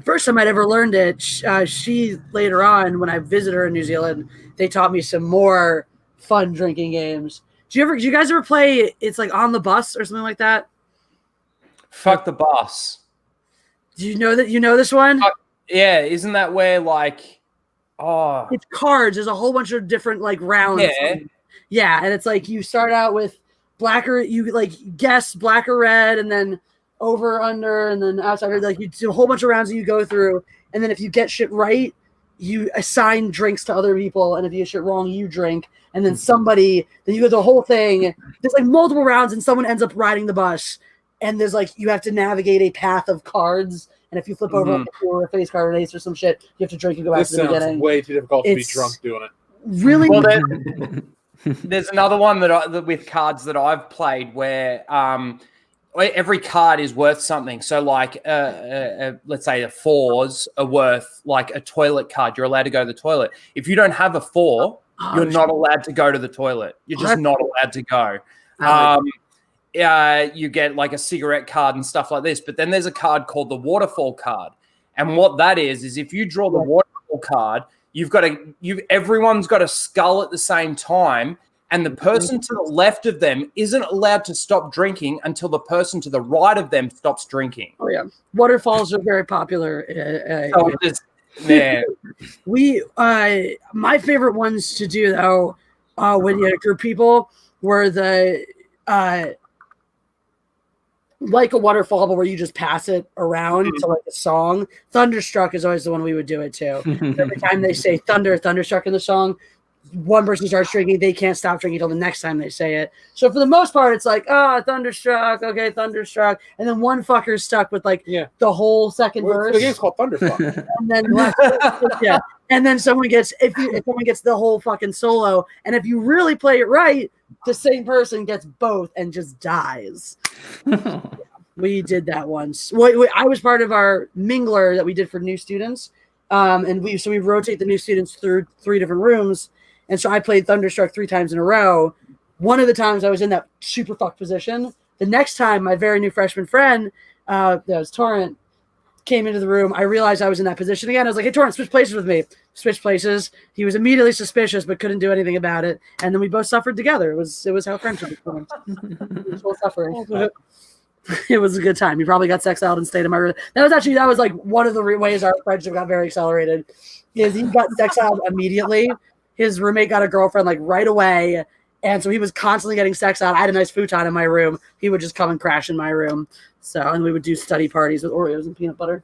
First time I'd ever learned it. She later on, when I visited her in New Zealand, they taught me some more fun drinking games. Do you guys ever play? It's like On the Bus or something like that. Fuck the Bus. Do you know that? You know this one? Yeah, isn't that where like? Oh, it's cards. There's a whole bunch of different like rounds. Yeah, and it's like you start out with black or you like guess black or red, and then over, under, and then outside. Like you do a whole bunch of rounds that you go through, and then if you get shit right, you assign drinks to other people, and if you get shit wrong, you drink, and then then you go the whole thing. There's like multiple rounds, and someone ends up riding the bus, and there's like you have to navigate a path of cards, and if you flip over a face card or an ace or some shit, you have to drink and go back to the beginning. Sounds way too difficult to be drunk doing it. Really? Well, there's another one that with cards that I've played where every card is worth something. So like, let's say the 4s are worth like a toilet card. You're allowed to go to the toilet. If you don't have a 4, you're not allowed to go to the toilet. You're just not allowed to go. You get like a cigarette card and stuff like this. But then there's a card called the waterfall card. And what that is if you draw the waterfall card, everyone's got a skull at the same time, and the person to the left of them isn't allowed to stop drinking until the person to the right of them stops drinking. Oh yeah, waterfalls are very popular. My favorite ones to do though, when you had a group of people, were the like a waterfall, but where you just pass it around to like a song. Thunderstruck is always the one we would do it to. Every time they say thunderstruck in the song, one person starts drinking, they can't stop drinking until the next time they say it. So for the most part, it's like, thunderstruck, okay, thunderstruck, and then one fucker's stuck with like the whole second verse. The game's called Thunderfuck. And then and then someone gets if someone gets the whole fucking solo, and if you really play it right, the same person gets both and just dies. We did that once. I was part of our mingler that we did for new students, and we rotate the new students through 3 different rooms. And so I played Thunderstruck 3 times in a row. One of the times I was in that super fucked position. The next time, my very new freshman friend, that was Torrent, came into the room. I realized I was in that position again. I was like, hey, Torrent, switch places with me. Switch places. He was immediately suspicious, but couldn't do anything about it. And then we both suffered together. It was how friendship was formed. We was both suffering. It was a good time. He probably got sex out and stayed in my room. That was like one of the ways our friendship got very accelerated. Is he got sex out immediately. His roommate got a girlfriend like right away, and so he was constantly getting sex out. I had a nice futon in my room. He would just come and crash in my room. And we would do study parties with Oreos and peanut butter.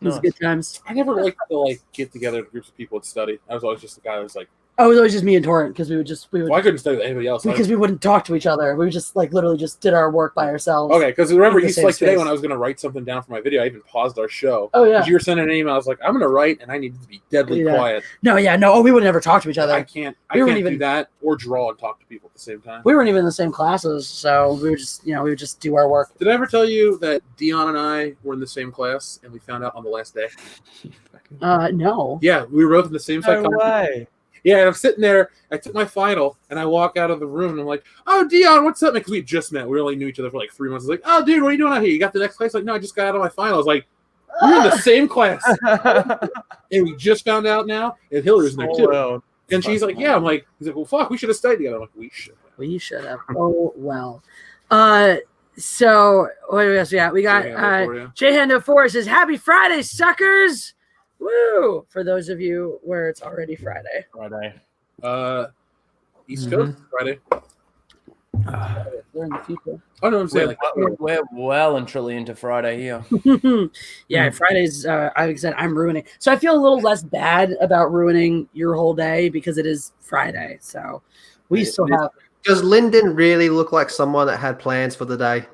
It was good times. I never liked to get together groups of people and study. I was always just the guy that was like, oh, it was always just me and Torrent because we would. Well, I couldn't study with anybody else because we wouldn't talk to each other. We just literally just did our work by ourselves. Okay, because remember, today today when I was going to write something down for my video, I even paused our show. Oh yeah, because you were sending an email. I was like, I'm going to write, and I need to be deadly quiet. No. Oh, we would never talk to each other. I can't do that or draw and talk to people at the same time. We weren't even in the same classes, so we would just do our work. Did I ever tell you that Dion and I were in the same class, and we found out on the last day? No. Yeah, we were both in the same psychology. No way. Yeah, and I'm sitting there. I took my final, and I walk out of the room, and I'm like, "Oh, Dion, what's up?" Because we just met. We only knew each other for like 3 months. I was like, "Oh, dude, what are you doing out here? You got the next class?" Like, no, I just got out of my final. I was like, "We're in the same class," and we just found out now. And Hillary's in there too. Well. And she's like, "Yeah." I'm like, "He's like, well, fuck, we should have stayed together." I'm like, "We should." We should have. Oh well. So what else? Yeah, we got Jhando4 says, "Happy Friday, suckers!" Woo! For those of you where it's already Friday. East Coast Friday. They're in the future. Oh no, I'm saying We're well and truly into Friday here. Yeah, Fridays. Like I said, I'm ruining. So I feel a little less bad about ruining your whole day because it is Friday. So we still have. Does Lyndon really look like someone that had plans for the day?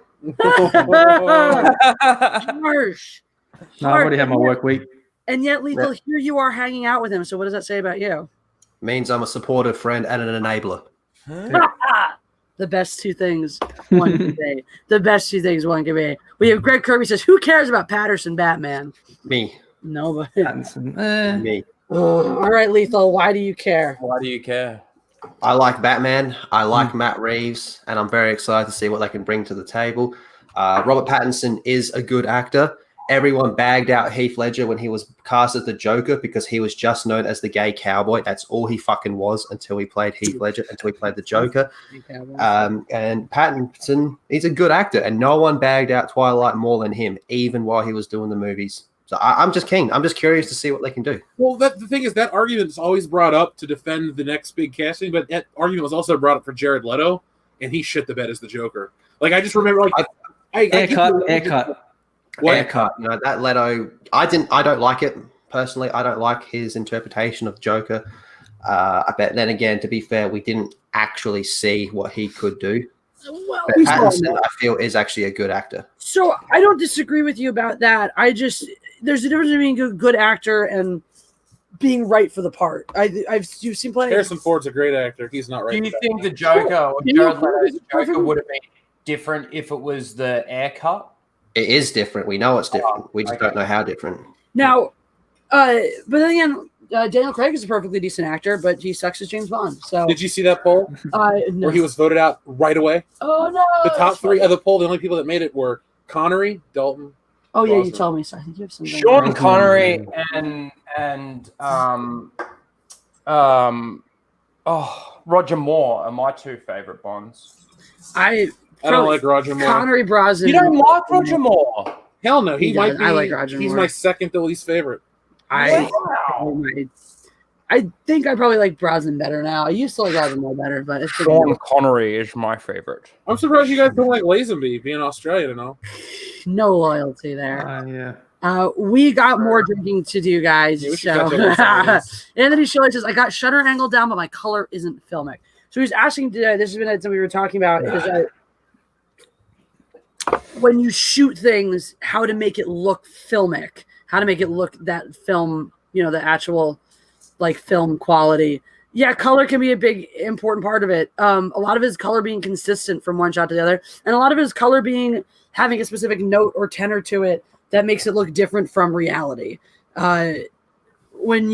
Harsh. No, I've already had my work week. And yet, Lethal, here you are hanging out with him. So what does that say about you? Means I'm a supportive friend and an enabler. The best 2 things one can be. The best 2 things one can be. We have Greg Kirby says, "Who cares about Patterson Batman?" Me. Nobody. Me. All right, Lethal. Why do you care? Why do you care? I like Batman. I like Matt Reeves, and I'm very excited to see what they can bring to the table. Robert Pattinson is a good actor. Everyone bagged out Heath Ledger when he was cast as the Joker because he was just known as the gay cowboy. That's all he fucking was until he played Heath Ledger, until he played the Joker. And Pattinson, he's a good actor, and no one bagged out Twilight more than him, even while he was doing the movies. So I'm just keen. I'm just curious to see what they can do. Well, the thing is, that argument is always brought up to defend the next big casting, but that argument was also brought up for Jared Leto, and he shit the bed as the Joker. Like, I just remember, like, haircut. Haircut. You know, that Leto, I don't like it personally. I don't like his interpretation of Joker. But then again, to be fair, we didn't actually see what he could do. Well, but Pattinson, I feel, is actually a good actor. So I don't disagree with you about that. There's a difference between being a good actor and being right for the part. You've seen plenty. Harrison Ford's a great actor. He's not right. Do you think the Joker or Jared Leto's Joker would have been different if it was the haircut? It is different. We know it's different. We just don't know how different. Now, but then again, Daniel Craig is a perfectly decent actor, but he sucks as James Bond. So did you see that poll? No. Where he was voted out right away? Oh no! The top 3 of the poll, the only people that made it were Connery, Dalton. Oh yeah, you told me. So I think you have something. Sean Connery and Roger Moore are my 2 favorite Bonds. I don't like Roger Moore. Connery, Brosnan. You don't like Roger Moore? Hell no. He might be. I like Roger He's Moore. my second to least favorite. I I think I probably like Brosnan better now. I used to like Roger Moore better, but it's Sean Connery is my favorite. I'm surprised you guys don't like Lazenby, being Australian and all. no loyalty there. Yeah. We got more drinking to do, guys. Yeah, we should so catch up on some of these. Anthony Shirley says, I got shutter angle down, but my color isn't filmic. So he's asking today, this has been something we were talking about, is that when you shoot things, how to make it look filmic, how to make it look that film, the actual like film quality. Yeah, color can be a big important part of it. A lot of his color being consistent from one shot to the other, and a lot of his color being having a specific note or tenor to it that makes it look different from reality. When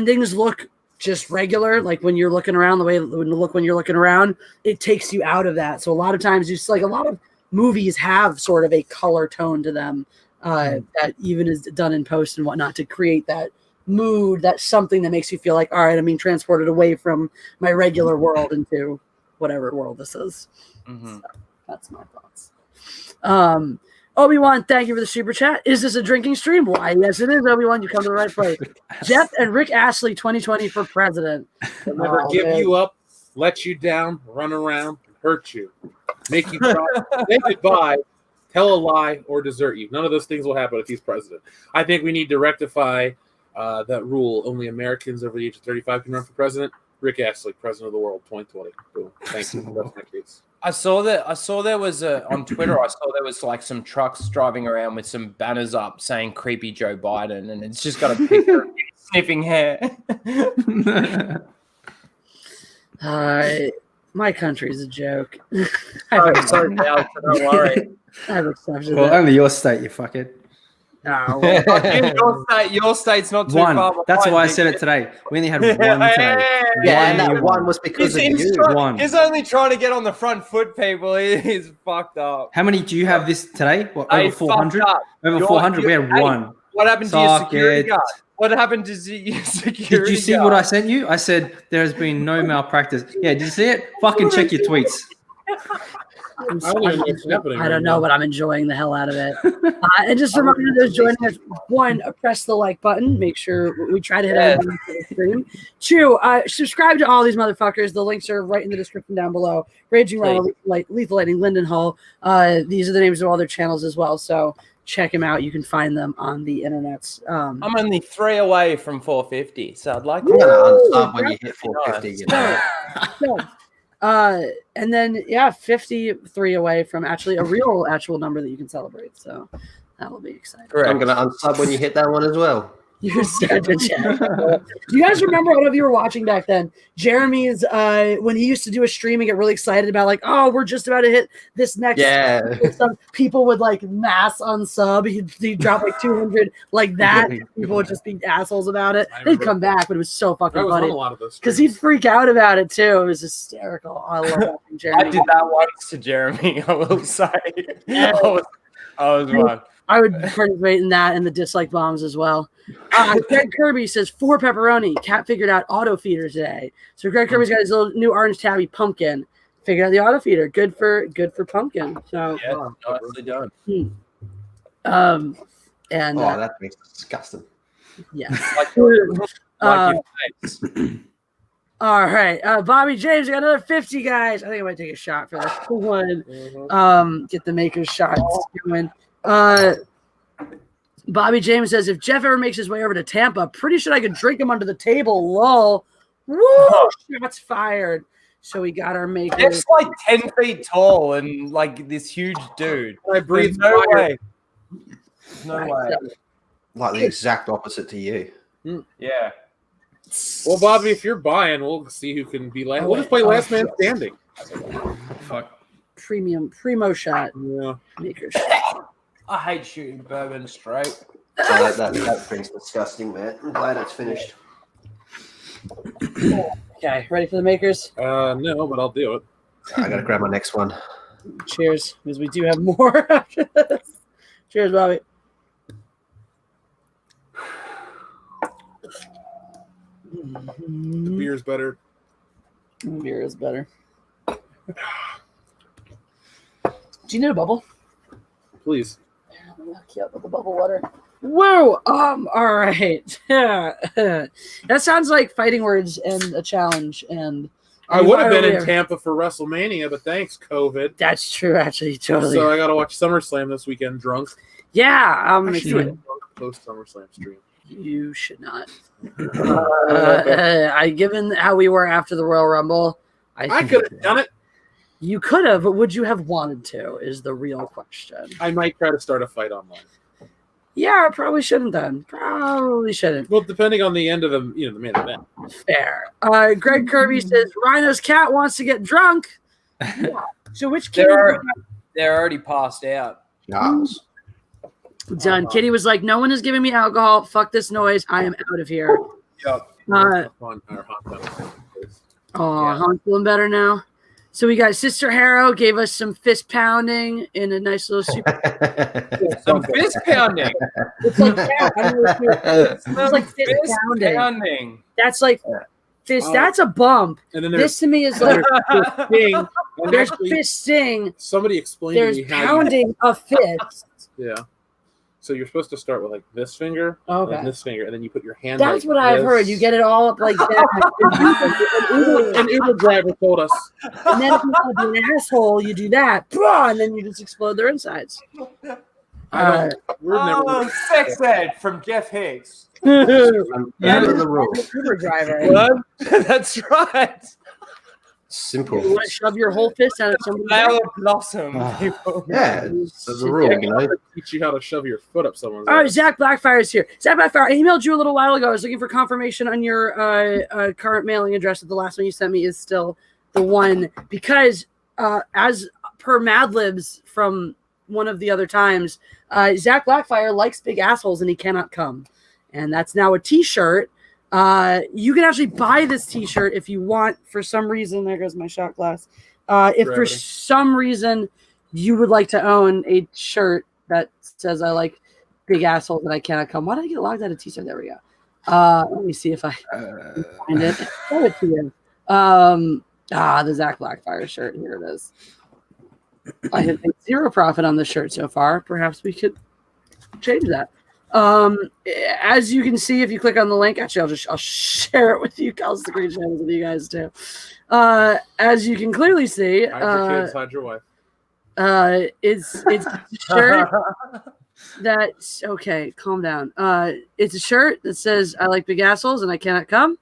things look just regular, like when you're looking around the way when you're looking around, it takes you out of that. So a lot of times you see, like, a lot of movies have sort of a color tone to them that even is done in post and whatnot to create that mood, that's something that makes you feel like, all right, I'm being transported away from my regular world into whatever world this is. Mm-hmm. So that's my thoughts. Obi-Wan, thank you for the super chat. Is this a drinking stream? Why, yes, it is, Obi-Wan. You come to the right place. Jeff and Rick Astley, 2020 for president. They'll never give you up, let you down, run around, hurt you, make you cry, say goodbye, tell a lie, or desert you. None of those things will happen if he's president. I think we need to rectify that rule. Only Americans over the age of 35 can run for president. Rick Astley, president of the world, 2020. Boom. Thank you. That's my case. I saw there was on Twitter. I saw there was like some trucks driving around with some banners up saying "Creepy Joe Biden," and it's just got a picture of him sniffing hair. My country's a joke. Sorry, Alex, don't worry. I have exceptions. Well, only your state, you fuckhead. No. Your state's not too One. far behind. That's why I said it today. We only had one today. Yeah, and One. that one was because of you. One. He's only trying to get on the front foot, people. He's fucked up. How many do you have this today? What, Hey, over 400? fucked up. Over 400? We had one. What happened to your Suck security it. guard? What happened to your security Did you see guard? what I sent you? I said there has been no malpractice. Yeah, did you see it? Fucking check your tweets. I don't even know what's happening. I don't know, but I'm enjoying the hell out of it. And just a reminder to those joining us: 1, press the like button. Make sure we try to hit everyone to the stream. 2, subscribe to all these motherfuckers. The links are right in the description down below. Raging Ryno, Lethal Lightning, Lyndon Hall. These are the names of all their channels as well. So check them out. You can find them on the internets. I'm only 3 away from 450, so I'd like to. I'm going to unsub when you hit 450. You know? And then 53 away from actually a actual number that you can celebrate. So that will be exciting. Correct. I'm going to unsub when you hit that one as well. You're such a chat. Do you guys remember, I don't know if you were watching back then, Jeremy's when he used to do a stream and get really excited about, like, oh, we're just about to hit this next stuff. People would like mass unsub. He'd drop like 200 like that. People would just be assholes about it. They'd come back, but it was so fucking funny. A lot of those because he'd freak out about it too. It was hysterical. I love watching Jeremy. I did that once to Jeremy, I will say. I was one. I would participate in that and the dislike bombs as well. Greg Kirby says 4 pepperoni. Cat figured out auto feeder today. So Greg Kirby's got his little new orange tabby pumpkin. Figured out the auto feeder. Good for pumpkin. So Yeah, nicely done. And that makes it disgusting. yeah. Like your face. All right. Bobby James, got another 50, guys. I think I might take a shot for this one. Get the maker's shots going. Bobby James says, if Jeff ever makes his way over to Tampa, pretty sure I could drink him under the table. Lol. Woo! Shots fired. So we got our maker. Jeff's like 10 feet tall and like this huge dude. I breathe no fire. way. No way. Like the exact opposite to you. Yeah. Well, Bobby, if you're buying, we'll see who can be last. We'll just play last man standing. Fuck. Primo shot. Yeah. Maker. I hate shooting bourbon straight. So that drink's disgusting, man. I'm glad it's finished. Okay, ready for the makers? No, but I'll do it. I got to grab my next one. Cheers, because we do have more after this. Cheers, Bobby. The beer's better. Beer is better. Do you need a bubble? Please. I'll hook you up with the bubble water. Whoa. All right. That sounds like fighting words and a challenge. And I would have been in there. Tampa for WrestleMania, but thanks, COVID. That's true, actually. Totally. So I got to watch SummerSlam this weekend drunk. Yeah. Actually, drunk post SummerSlam stream. You should not. Given how we were after the Royal Rumble, I could have done it. You could have, but would you have wanted to? Is the real question. I might try to start a fight online. Yeah, I probably shouldn't then. Probably shouldn't. Well, depending on the end of the main event. Fair. Greg Kirby says Rhino's cat wants to get drunk. Yeah. So which kid? They're already passed out. Charles. Done. Kitty was like, no one is giving me alcohol. Fuck this noise. I am out of here. Yep. Hunt's feeling better now. So we got Sister Harrow gave us some fist pounding in a nice little super. Some fist pounding. It's like that. I don't know if it's like fist pounding. That's like fist. That's a bump. And then this to me is like fisting. there's fisting. Somebody explained there's to me how pounding a fist. Yeah. So you're supposed to start with like this finger, and this finger, and then you put your hand. That's like what I've this. heard. You get it all up like that. An Uber driver told us. And then if you want to be an asshole, you do that, and then you just explode their insides. Sex ed from Jeff Higgs. The rule. Uber driver. That's right. Simple. You want to shove your whole fist out of somebody's Flower blossom. Yeah, it's the rule. You know? Teach you how to shove your foot up someone's. All right, Zach Blackfire is here. Zach Blackfire, I emailed you a little while ago. I was looking for confirmation on your current mailing address that the last one you sent me is still the one, because as per Mad Libs from one of the other times, Zach Blackfire likes big assholes and he cannot come. And that's now a t-shirt. You can actually buy this t-shirt if you want. For some reason, there goes my shot glass. If for some reason you would like to own a shirt that says I like big assholes and I cannot come. Why did I get logged out of t-shirt? There we go. Let me see if I can find it. Show it to you. The Zach Blackfire shirt. Here it is. I have made zero profit on this shirt so far. Perhaps we could change that. As you can see, if you click on the link, actually, I'll share it with you. I'll screen share it with you guys too. As you can clearly see, hide your kids, hide your wife. It's a shirt that's okay. Calm down. It's a shirt that says "I like big assholes and I cannot come."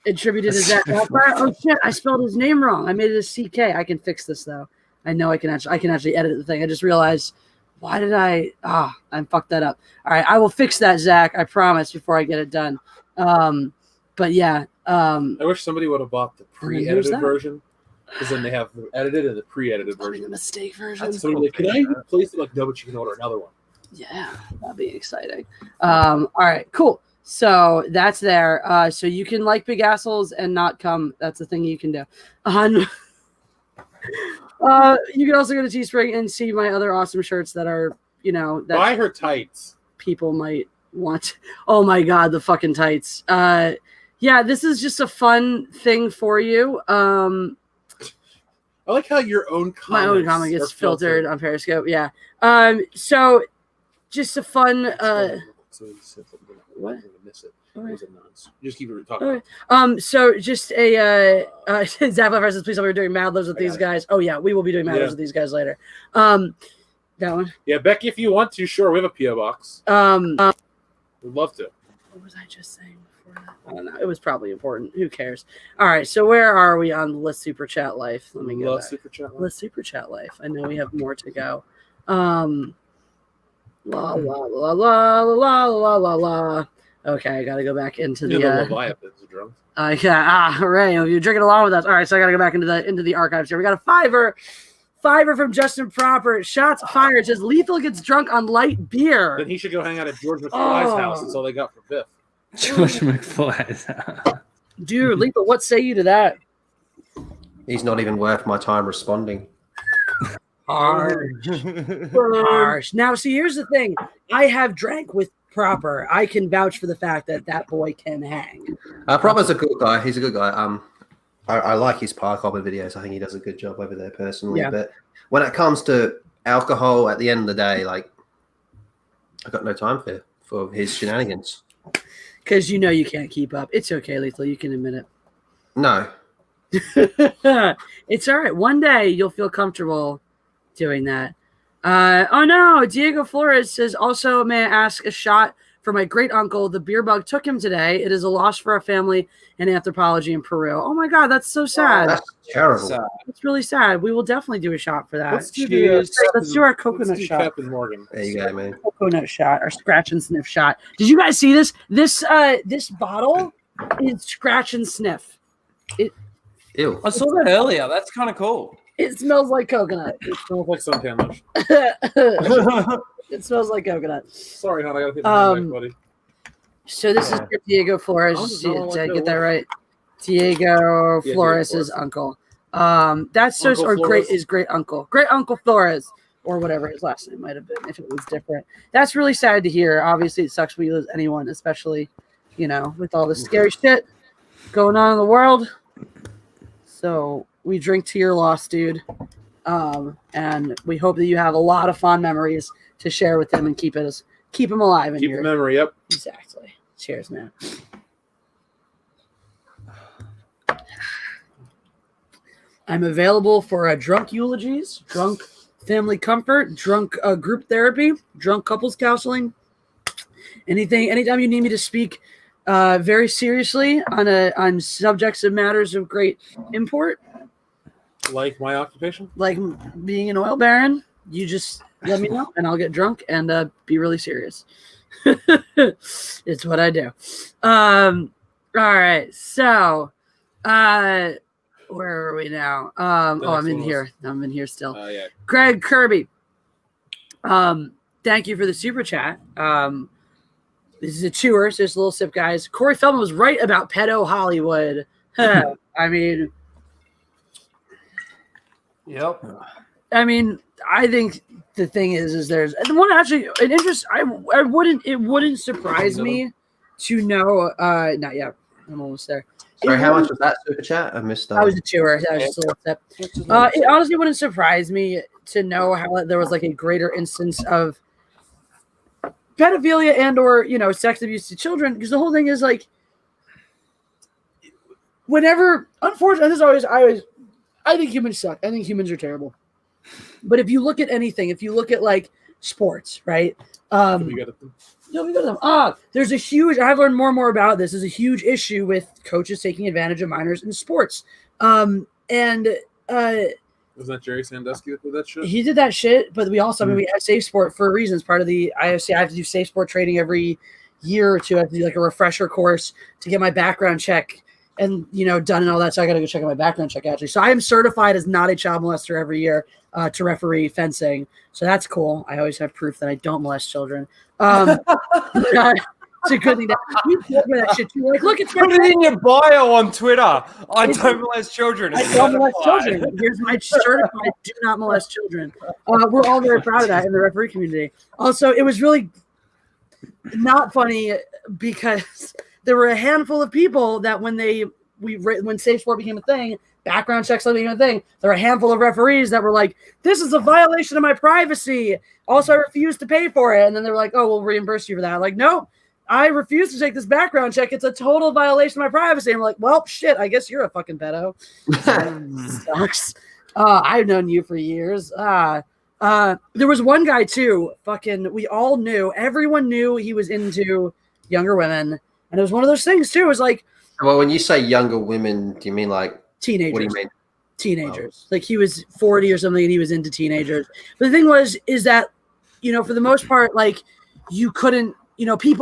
Attributed to Zach Blackfire. Oh shit! I spelled his name wrong. I made it a CK. I can fix this though. I know I can actually edit the thing. I just realized. Why did I fucked that up. All right, I will fix that, Zach. I promise before I get it done. But yeah. I wish somebody would have bought the pre-edited version, because then they have the edited and the pre-edited version. The mistake version. So like, can I place it? Like, no, but you can order another one. Yeah, that'd be exciting. All right, cool. So that's there. So you can like big assholes and not come. That's the thing you can do. You can also go to Teespring and see my other awesome shirts that are, that buy her tights. People might want. Oh my god, the fucking tights. Yeah, this is just a fun thing for you. I like how your own my own comic gets filtered on Periscope. Yeah. So just a fun. What? Miss it. It was a nonce. Just keep it talking. Okay. So just a Zach versus please, we're doing Mad Libs with these guys. Oh yeah, we will be doing Mad Libs with these guys later. That one. Yeah, Becky, if you want to, sure, we have a PO box. We'd love to. What was I just saying before that? I don't know. It was probably important. Who cares? All right. So where are we on Let's Super Chat Life? Let me go. Let's Super Chat Life. I know we have more to go. La la la la la la la la. Okay, I gotta go back into the Leviathans drunk. Hooray! You're drinking along with us. All right, so I gotta go back into the archives here. We got a fiver from Justin Proper. Shots fired. Says Lethal gets drunk on light beer. Then he should go hang out at George McFly's house. That's all they got for Biff. George McFly's house. Dude, Lethal, what say you to that? He's not even worth my time responding. Harsh. Now, see, here's the thing. I have drank with Proper. I can vouch for the fact that boy can hang. Proper's a good guy. He's a good guy. I like his park hopper videos. I think he does a good job over there personally. Yeah. But when it comes to alcohol, at the end of the day, like I got no time for his shenanigans. Because you know you can't keep up. It's okay, Lethal. You can admit it. No. It's all right. One day you'll feel comfortable doing that. Oh no, Diego Flores says, also, may I ask a shot for my great uncle? The beer bug took him today. It is a loss for our family and anthropology in Peru. Oh my God, that's so sad. That's terrible. It's really sad. We will definitely do a shot for that. Let's do Let's do our coconut shot. Captain Morgan. There you go, man. Coconut shot or scratch and sniff shot. Did you guys see this? This bottle is scratch and sniff. Ew. I saw that earlier. That's kind of cool. It smells like coconut. It smells like suntan lotion. It smells like coconut. Sorry, hon. I gotta hit my hand back, buddy. So this is for Diego Flores. Did I get that right? Diego Flores' uncle. That's so Uncle or Flores. great is great uncle. Great Uncle Flores, or whatever his last name might have been if it was different. That's really sad to hear. Obviously, it sucks when you lose anyone, especially, with all the scary shit going on in the world. So we drink to your loss, dude. And we hope that you have a lot of fond memories to share with him and keep him alive in Keep your the memory. Yep. Exactly. Cheers, man. I'm available for drunk eulogies, drunk family comfort, drunk group therapy, drunk couples counseling. Anytime you need me to speak very seriously on subjects and matters of great import, Like my occupation. like being an oil baron, you just let me know and I'll get drunk and be really serious. It's what I do. All right. So, where are we now? I'm in here. I'm in here still. Yeah. Greg Kirby. Thank you for the super chat. This is a tour, so just a little sip, guys. Corey Feldman was right about pedo Hollywood. I mean, Yep. I think the thing is there's one actually an interest. It wouldn't surprise me to know. Not yet. I'm almost there. Sorry, how much was that super chat? I missed that. I was a tour. That was just a little step. It honestly wouldn't surprise me to know how there was like a greater instance of pedophilia and or sex abuse to children, because the whole thing is like whenever, unfortunately, this is always I think humans suck. I think humans are terrible. But if you look at anything, if you look at like sports, right? There's a huge. I've learned more and more about this. There's a huge issue with coaches taking advantage of minors in sports. Was that Jerry Sandusky that did that shit? He did that shit, but we also, we have Safe Sport for a reason. It's part of the IFC. I have to do Safe Sport training every year or two. I have to do like a refresher course to get my background check and, done and all that. So I got to go check out my background check actually. So I am certified as not a child molester every year to referee fencing. So that's cool. I always have proof that I don't molest children. It's a good thing we talk about that shit too. Like, look, it's Put it in your bio on Twitter. I don't molest children. I don't molest children. Here's my certified do not molest children. We're all very proud of that in the referee community. Also, it was really not funny because there were a handful of people that when Safe Sport became a thing, background checks became a thing, there were a handful of referees that were like, this is a violation of my privacy. Also, I refuse to pay for it. And then they were like, oh, we'll reimburse you for that. I'm like, nope. I refuse to take this background check. It's a total violation of my privacy. I'm like, well, shit, I guess you're a fucking pedo. Sucks. I've known you for years. There was one guy too, we all knew, everyone knew he was into younger women. And it was one of those things too. It was like, well, when you say younger women, do you mean like teenagers? What do you mean? Teenagers. Oh. Like he was 40 or something and he was into teenagers. But the thing is that, for the most part, like you couldn't,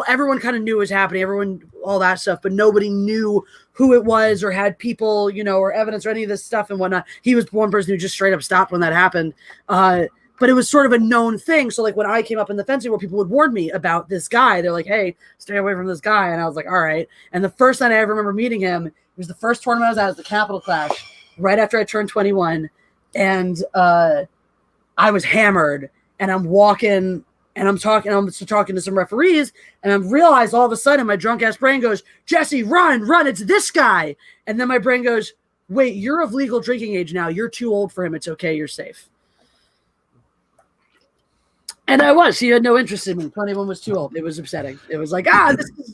everyone kind of knew what was happening, all that stuff, but nobody knew who it was or had people, or evidence or any of this stuff and whatnot. He was one person who just straight up stopped when that happened. But it was sort of a known thing. So like when I came up in the fencing where people would warn me about this guy, they're like, hey, stay away from this guy. And I was like, all right. And the first time I ever remember meeting him, it was the first tournament I was at, was the Capital Clash, right after I turned 21. And I was hammered and I'm walking and I'm talking to some referees, and I realized all of a sudden my drunk ass brain goes, Jesse, run, it's this guy. And then my brain goes, wait, you're of legal drinking age now. You're too old for him. It's okay. You're safe. And I was. He had no interest in me. 21 was too old. It was upsetting. It was like,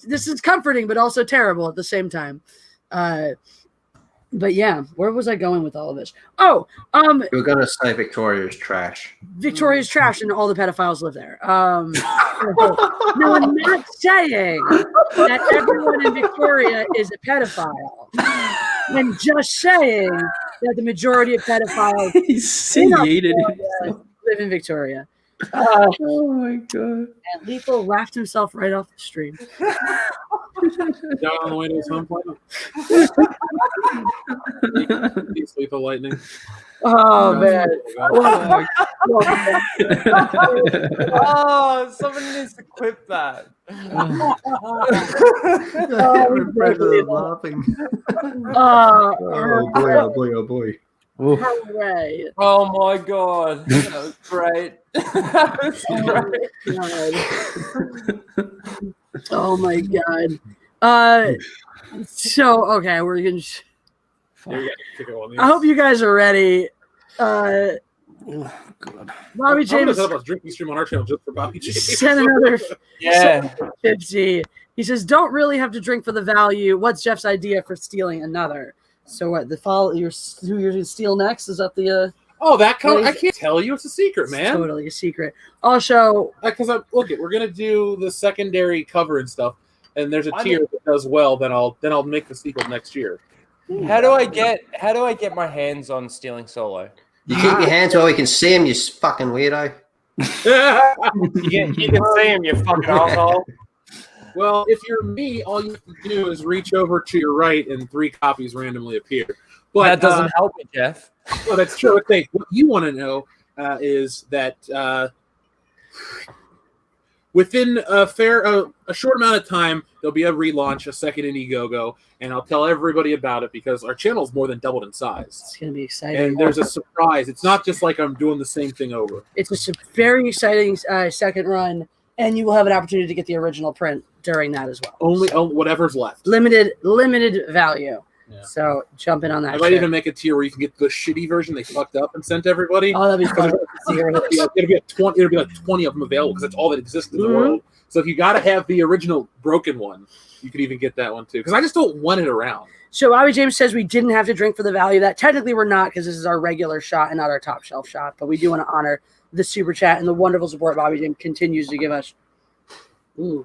this is comforting, but also terrible at the same time. But yeah, where was I going with all of this? Oh, You're gonna say Victoria's trash. Victoria's trash and all the pedophiles live there. No, I'm not saying that everyone in Victoria is a pedophile. I'm just saying that the majority of pedophiles live in Victoria. Oh my god! And Lethal laughed himself right off the stream. Down on the way to his home planet. Lethal lightning. Oh man! Oh, someone needs to clip that. President laughing. Oh boy! Oh boy! Oh boy! Hooray. Oh my god, that was great. That was great. Oh my god. So okay, we're gonna. I hope you guys are ready. Bobby I'm James gonna set up a drinking stream on our channel just for Bobby James. sent another Yeah. 50. He says, "Don't really have to drink for the value. What's Jeff's idea for stealing another?" So what? Who you're gonna steal next? Is that the? Oh, that kind I can't tell you. It's a secret, man. Totally a secret. Also, Because we're gonna do the secondary cover and stuff, and there's a tier that does well. Then I'll make the sequel next year. How do I get my hands on Stealing Solo? You keep your hands where we can see him, you fucking weirdo. You can see him, you fucking asshole. Well, if you're me, all you have to do is reach over to your right, and 3 copies randomly appear. But That doesn't help me, Jeff. Well, that's true. Okay, what you want to know is that within a short amount of time, there'll be a relaunch, a second Indiegogo, and I'll tell everybody about it because our channel's more than doubled in size. it's gonna be exciting. And there's a surprise. It's not just like I'm doing the same thing over. It's a very exciting second run, and you will have an opportunity to get the original print during that as well. Only whatever's left. Limited value. Yeah. So jump in on that. I might even make a tier where you can get the shitty version they fucked up and sent to everybody. Oh, that'd be fun. It'll be like 20 of them available because that's all that exists in the world. So if you got to have the original broken one, you could even get that one too. Because I just don't want it around. So Bobby James says we didn't have to drink for the value. That technically we're not, because this is our regular shot and not our top shelf shot. But we do want to honor the super chat and the wonderful support Bobby James continues to give us. Ooh,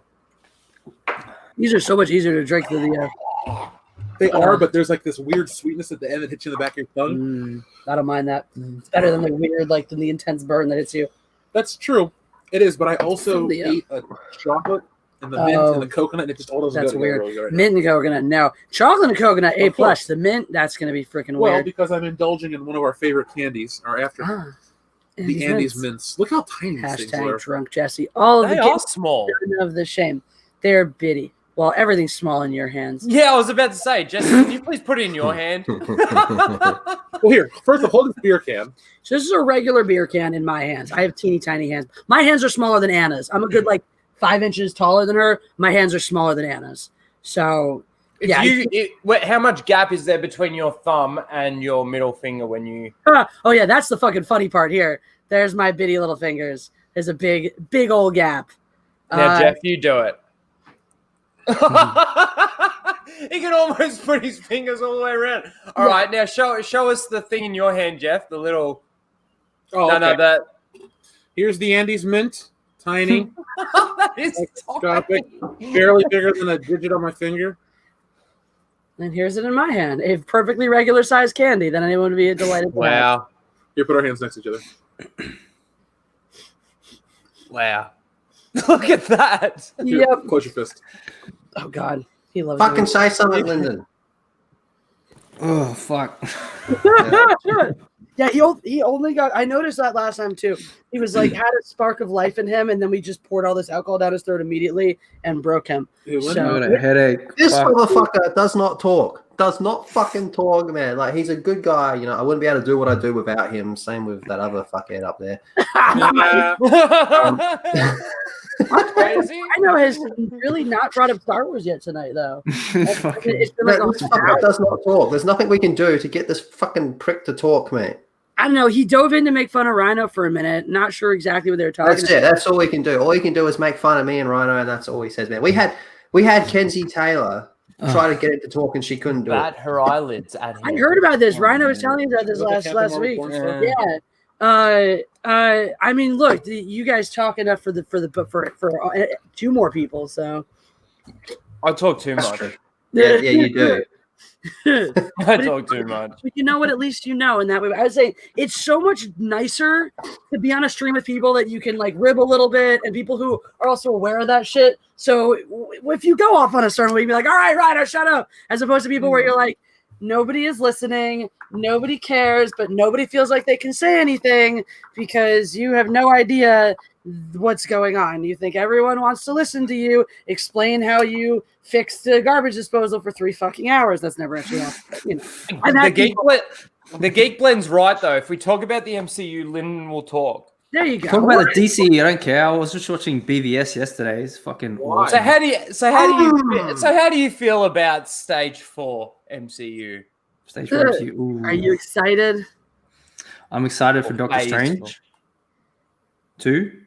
these are so much easier to drink than the. They are, but there's like this weird sweetness at the end that hits you in the back of your tongue. I don't mind that. It's better than the weird, than the intense burn that hits you. That's true. It is, but I also ate a chocolate and the mint and the coconut, and it just all doesn't That's go weird. really right Mint and coconut, no. Chocolate and coconut, A+. The mint, that's going to be freaking well, weird. because I'm indulging in one of our favorite candies, the Andes mints. Look how tiny these things are. Drunk Jesse. All of They the are small. of the shame. They're bitty. Well, everything's small in your hands. Yeah, I was about to say, Jesse, can you please put it in your hand? Well, here, first of all, hold this beer can. So this is a regular beer can in my hands. I have teeny tiny hands. My hands are smaller than Anna's. I'm a good 5 inches taller than her. My hands are smaller than Anna's. So how much gap is there between your thumb and your middle finger when you? Oh yeah, that's the fucking funny part here. There's my bitty little fingers. There's a big old gap. Now, Jeff, you do it. He can almost put his fingers all the way around. All right, now show us the thing in your hand, Jeff. The little. Oh, no, that. Here's the Andes mint, tiny, That is microscopic, barely bigger than a digit on my finger. And here's it in my hand. A perfectly regular sized candy that anyone would be delighted to have. Wow. Here, put our hands next to each other. Wow. Look at that. Here, close your fist. Oh God, he loves Fucking it. say something, Lyndon. Oh fuck! Yeah, he only got. I noticed that last time too. He was had a spark of life in him, and then we just poured all this alcohol down his throat immediately and broke him. Dude, I got a headache. This Fuck. motherfucker does not talk. Does not fucking talk, man. He's a good guy. I wouldn't be able to do what I do without him. Same with that other fuckhead up there. Crazy. I know has really not brought up Star Wars yet tonight, though. Fucking- It's been This fucker does not talk. There's nothing we can do to get this fucking prick to talk, mate. I don't know. He dove in to make fun of Rhino for a minute. Not sure exactly what they were talking That's it. That's all we can do. All he can do is make fun of me and Rhino, and that's all he says, man. We had Kenzie Taylor try to get it to talk, and she couldn't do Bat it. her eyelids at him. I heard about this. Rhino was telling me about this last week. Yeah. I mean, look, you guys talk enough for two more people. So I talk too That's much. true. Yeah, you do. I talk too much. But you know what? At least you know in that way. I would say it's so much nicer to be on a stream with people that you can like rib a little bit and people who are also aware of that shit. So if you go off on a certain way, you'd be like, all right, Ryder, shut up. As opposed to people where you're like, nobody is listening, nobody cares, but nobody feels like they can say anything because you have no idea what's going on. You think everyone wants to listen to you explain how you fixed the garbage disposal for 3 fucking hours. That's never actually happened. You know, The Geek Blend's right though. If we talk about the MCU, Lyndon will talk. there you go. Talk about the DC. I don't care. I was just watching BVS yesterday. It's fucking awesome. So how do you feel about Stage 4 MCU? Stage 4 MCU. Ooh. Are you excited? I'm excited for Doctor Phase Strange 2,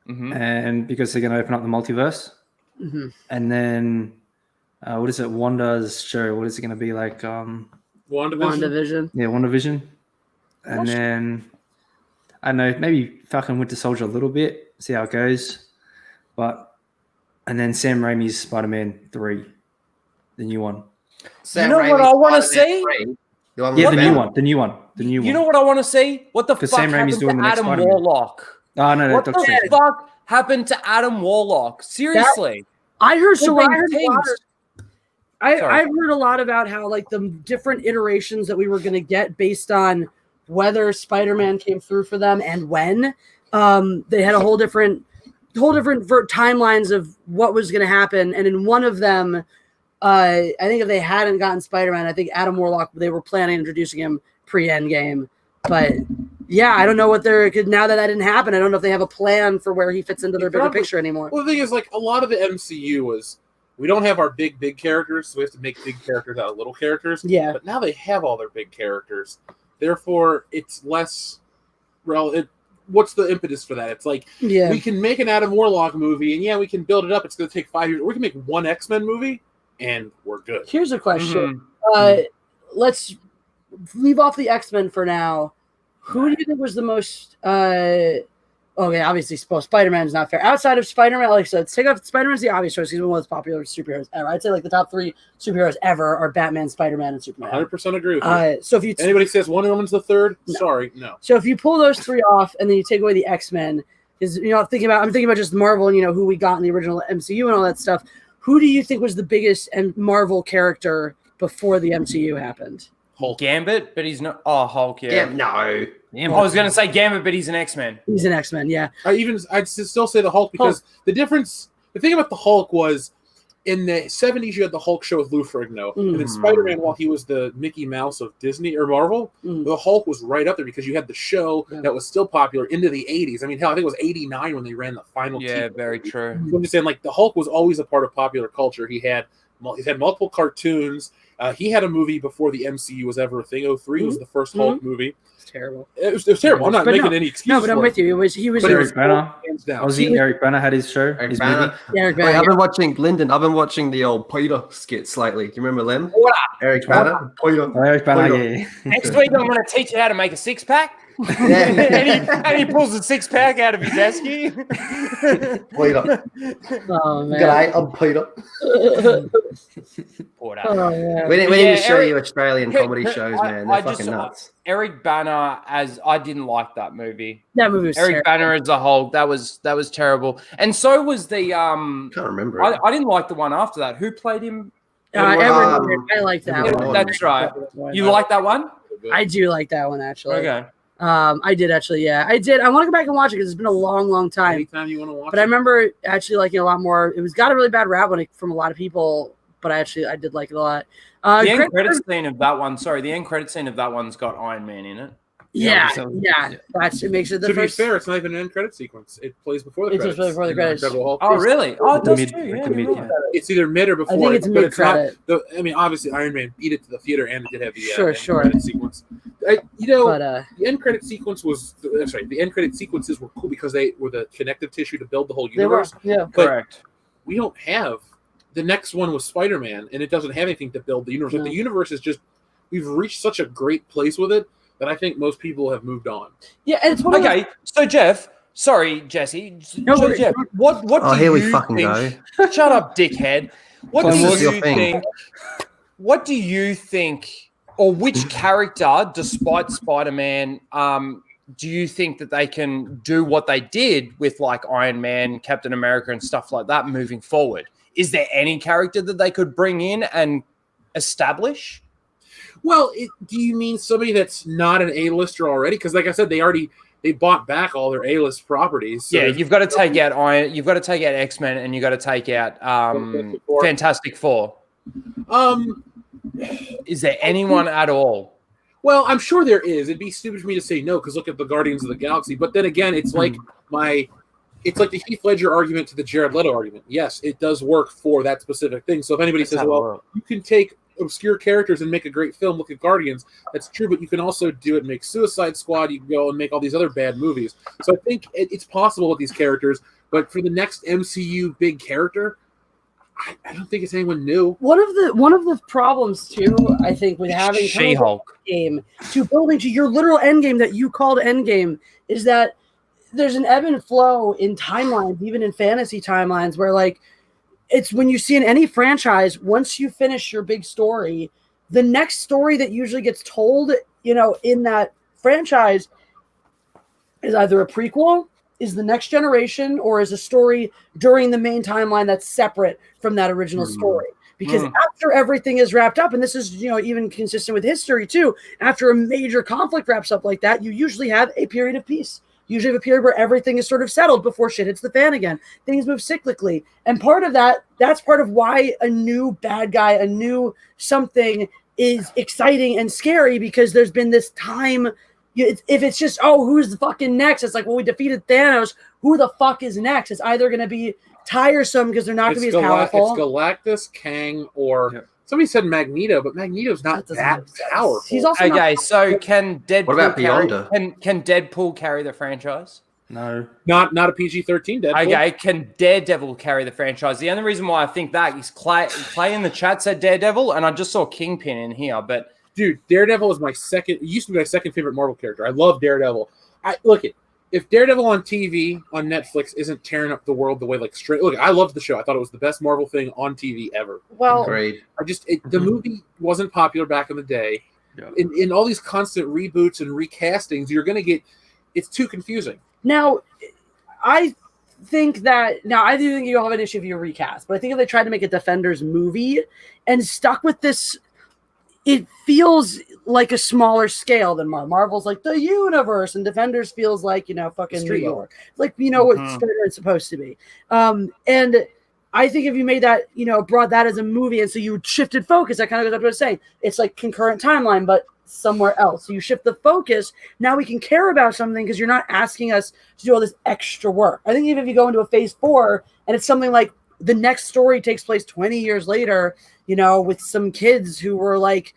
Mm-hmm. and because they're going to open up the multiverse. Mm-hmm. And then, what is it? Wanda's show. What is it going to be like? WandaVision. Yeah, WandaVision. And then, I don't know, maybe fucking Winter Soldier a little bit, see how it goes. And then Sam Raimi's Spider-Man 3, the new one. You know what I want to see? Yeah, the new one. You know what I want to see? What the fuck Sam happened Raimi's doing to the next Adam Spider-Man. Warlock? Oh, no, What Doctor the Strange. fuck happened to Adam Warlock? Seriously. I heard so. They've I been heard a lot teased. I've heard a lot about how like the different iterations that we were going to get based on whether Spider-Man came through for them and when. They had a whole different timelines of what was going to happen, and in one of them, I think if they hadn't gotten Spider-Man, I think Adam Warlock, they were planning on introducing him pre-Endgame, but. Yeah, I don't know what they're now that didn't happen. I don't know if they have a plan for where he fits into their bigger picture anymore. Well, the thing is, like a lot of the MCU was we don't have our big characters, so we have to make big characters out of little characters. Yeah. But now they have all their big characters, therefore it's less relevant. What's the impetus for that? It's like we can make an Adam Warlock movie, and we can build it up. It's going to take 5 years. Or we can make one X-Men movie, and we're good. Here's a question. Let's leave off the X-Men for now. Who do you think was the most? Obviously, Spider-Man is not fair. Outside of Spider-Man, like so, let's take off Spider-Man's the obvious choice. He's one of the most popular superheroes ever. I'd say like the top 3 superheroes ever are Batman, Spider-Man, and Superman. 100% agree with you. So if anybody says Wonder Woman's the third, no. Sorry, no. So if you pull those 3 off and then you take away the X-Men, because I'm thinking about just Marvel and who we got in the original MCU and all that stuff. Who do you think was the biggest Marvel character before the MCU happened? Hulk. Gambit, but he's not. Oh, Hulk, yeah. No. I was going to say Gambit, but he's an X-Men. He's an X-Men, yeah. I'd still say the Hulk because the thing about the Hulk was in the 70s you had the Hulk show with Lou Ferrigno, and then Spider-Man, while he was the Mickey Mouse of Disney or Marvel, the Hulk was right up there because you had the show that was still popular into the 80s. I mean, hell, I think it was 89 when they ran the final. Yeah, very true. So I'm just saying, like the Hulk was always a part of popular culture. He had multiple cartoons. He had a movie before the MCU was ever a thing. 03 was the first Hulk movie. It's terrible. It was terrible. I'm not making any excuses. No, but I'm with you. He was Eric Bana. Eric Bana had his show. Eric his Bana. movie. Yeah, Eric Bana. Wait, I've been watching Lyndon. I've been watching the old Peter skits lately. Do you remember them? Eric Bana. Peter. Eric Bana, yeah. Next week, I'm going to teach you how to make a 6-pack. Yeah. and he pulls a 6-pack out of his esky. Peter. Oh man. G'day, I'm Peter. Oh, yeah. We need to show you Australian comedy shows, man. They're fucking nuts. Eric Bana, I didn't like that movie. That movie was Eric terrible. Bana as a Hulk. That was terrible. And so was the Can't remember it. I didn't like the one after that. Who played him? I like that one. That's right. You like that one? I do like that one actually. Okay. I did actually. Yeah, I did. I want to go back and watch it because it's been a long time. Anytime you want to watch But I remember actually liking it a lot more. It got a really bad rap from a lot of people, but I did like it a lot. The end credit scene of that one. Sorry, the end credit scene of that one's got Iron Man in it. Yeah, So- it makes it the To be first. fair, it's not even an end credit sequence. It plays before the It's just credits. before the in credits. Incredible Hulk. Oh, really? Oh, it does Mid- too. like Yeah, the mid, you're yeah. right. It's either mid or before. I think it's but it's not. mid-credit. I mean, obviously, Iron Man beat it to the theater, and it did have the Sure, end sure. credit sequence. But The end credit sequence was. I'm sorry. The end credit sequences were cool because they were the connective tissue to build the whole they were, universe. yeah. But Correct. we don't have. The next one was Spider-Man, and it doesn't have anything to build the universe. Like, No. the universe is just. We've reached such a great place with it that I think most people have moved on. Yeah, and it's one of those- Okay, so Jeff, sorry, Jesse. No, so we're- Jeff, what Oh, do here we you fucking think? Shut up, dickhead. What Clone do Wars. you Your thing. think? What do you think, or which character, despite Spider-Man, do you think that they can do what they did with like Iron Man, Captain America, and stuff like that moving forward? Is there any character that they could bring in and establish? Well, do you mean somebody that's not an A-lister already? Because, like I said, they bought back all their A-list properties. So Yeah, you've got to take out you've got to take out X-Men, and you've got to take out Fantastic Four. Is there anyone at all? Well, I'm sure there is. It'd be stupid for me to say no because look at the Guardians of the Galaxy. But then again, it's like it's like the Heath Ledger argument to the Jared Leto argument. Yes, it does work for that specific thing. So if anybody says, well, you can take obscure characters and make a great film, look at Guardians, that's true, but you can also do it and make Suicide Squad, you can go and make all these other bad movies. So I think it's possible with these characters, but for the next MCU big character, I don't think it's anyone new. one of the problems too, I think, with having She-Hulk. game to building to your literal end game that you called end game is that there's an ebb and flow in timelines, even in fantasy timelines, where like it's when you see in any franchise, once you finish your big story, the next story that usually gets told, in that franchise is either a prequel, is the next generation, or is a story during the main timeline that's separate from that original story. Because after everything is wrapped up, and this is, even consistent with history too, after a major conflict wraps up like that, you usually have a period of peace. Usually have a period where everything is sort of settled before shit hits the fan again. Things move cyclically. And part of that's part of why a new bad guy, a new something is exciting and scary, because there's been this time. If it's just, who's the fucking next? It's like, well, we defeated Thanos. Who the fuck is next? It's either going to be tiresome because they're not going to be as powerful. It's Galactus, Kang, or somebody said Magneto, but Magneto's not that powerful. He's also Okay, so can Deadpool What about carry, Beyonder? can Deadpool carry the franchise? No. not a PG-13 Deadpool. Okay, can Daredevil carry the franchise? The only reason why I think that is Clay in the chat said Daredevil, and I just saw Kingpin in here, but Dude, Daredevil is it used to be my second favorite Marvel character. I love Daredevil. If Daredevil on TV, on Netflix, isn't tearing up the world the way I loved the show. I thought it was the best Marvel thing on TV ever. well, Agreed. The movie wasn't popular back in the day. Yeah. In all these constant reboots and recastings, you're going to get, it's too confusing. Now, I do think you'll have an issue if you recast, but I think if they tried to make a Defenders movie and stuck with this, it feels like a smaller scale than Marvel. Marvel's like the universe, and Defenders feels like, fucking New Street York. Like, what it's supposed to be. And I think if you made that, brought that as a movie, and so you shifted focus, that kind of goes up to what I was saying. It's like concurrent timeline, but somewhere else. So you shift the focus. Now we can care about something because you're not asking us to do all this extra work. I think even if you go into a phase 4 and it's something like the next story takes place 20 years later, with some kids who were like,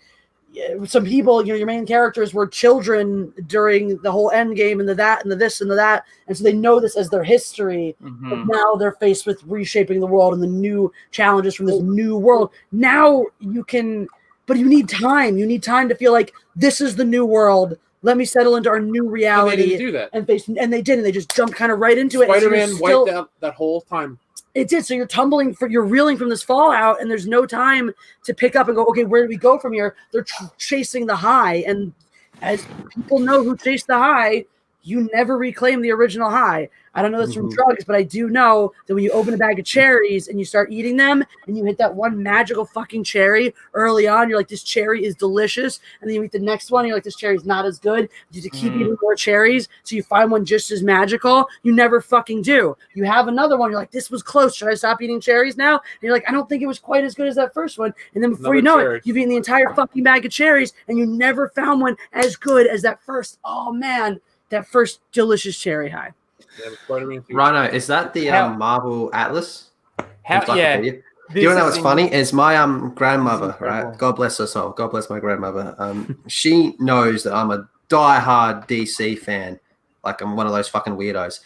some people, your main characters were children during the whole end game and the that and the this and the that. And so they know this as their history. But now they're faced with reshaping the world and the new challenges from this new world. Now you can, but you need time. You need time to feel like this is the new world. Let me settle into our new reality. And they didn't do that. And they didn't. They just jumped kind of right into it. Spider-Man wiped out that whole time. It did. So you're reeling from this fallout, and there's no time to pick up and go, okay, where do we go from here? They're chasing the high. And as people know who chase the high, you never reclaim the original high. I don't know this from Mhm. drugs, but I do know that when you open a bag of cherries and you start eating them and you hit that one magical fucking cherry early on, you're like, this cherry is delicious. And then you eat the next one, and you're like, this cherry is not as good. You have to keep eating more cherries. So you find one just as magical. You never fucking do. You have another one. You're like, this was close. Should I stop eating cherries now? And you're like, I don't think it was quite as good as that first one. And then before Another you know cherry. it, you've eaten the entire fucking bag of cherries and you never found one as good as that first. Oh man, that first delicious cherry high. Yeah, Spider-Man 3. Rhino, is that the How- Marvel Atlas? How? Yeah. Encyclopedia? Do you know what's funny? Is my grandmother, right? God bless her soul. God bless my grandmother. She knows that I'm a diehard DC fan. Like I'm one of those fucking weirdos.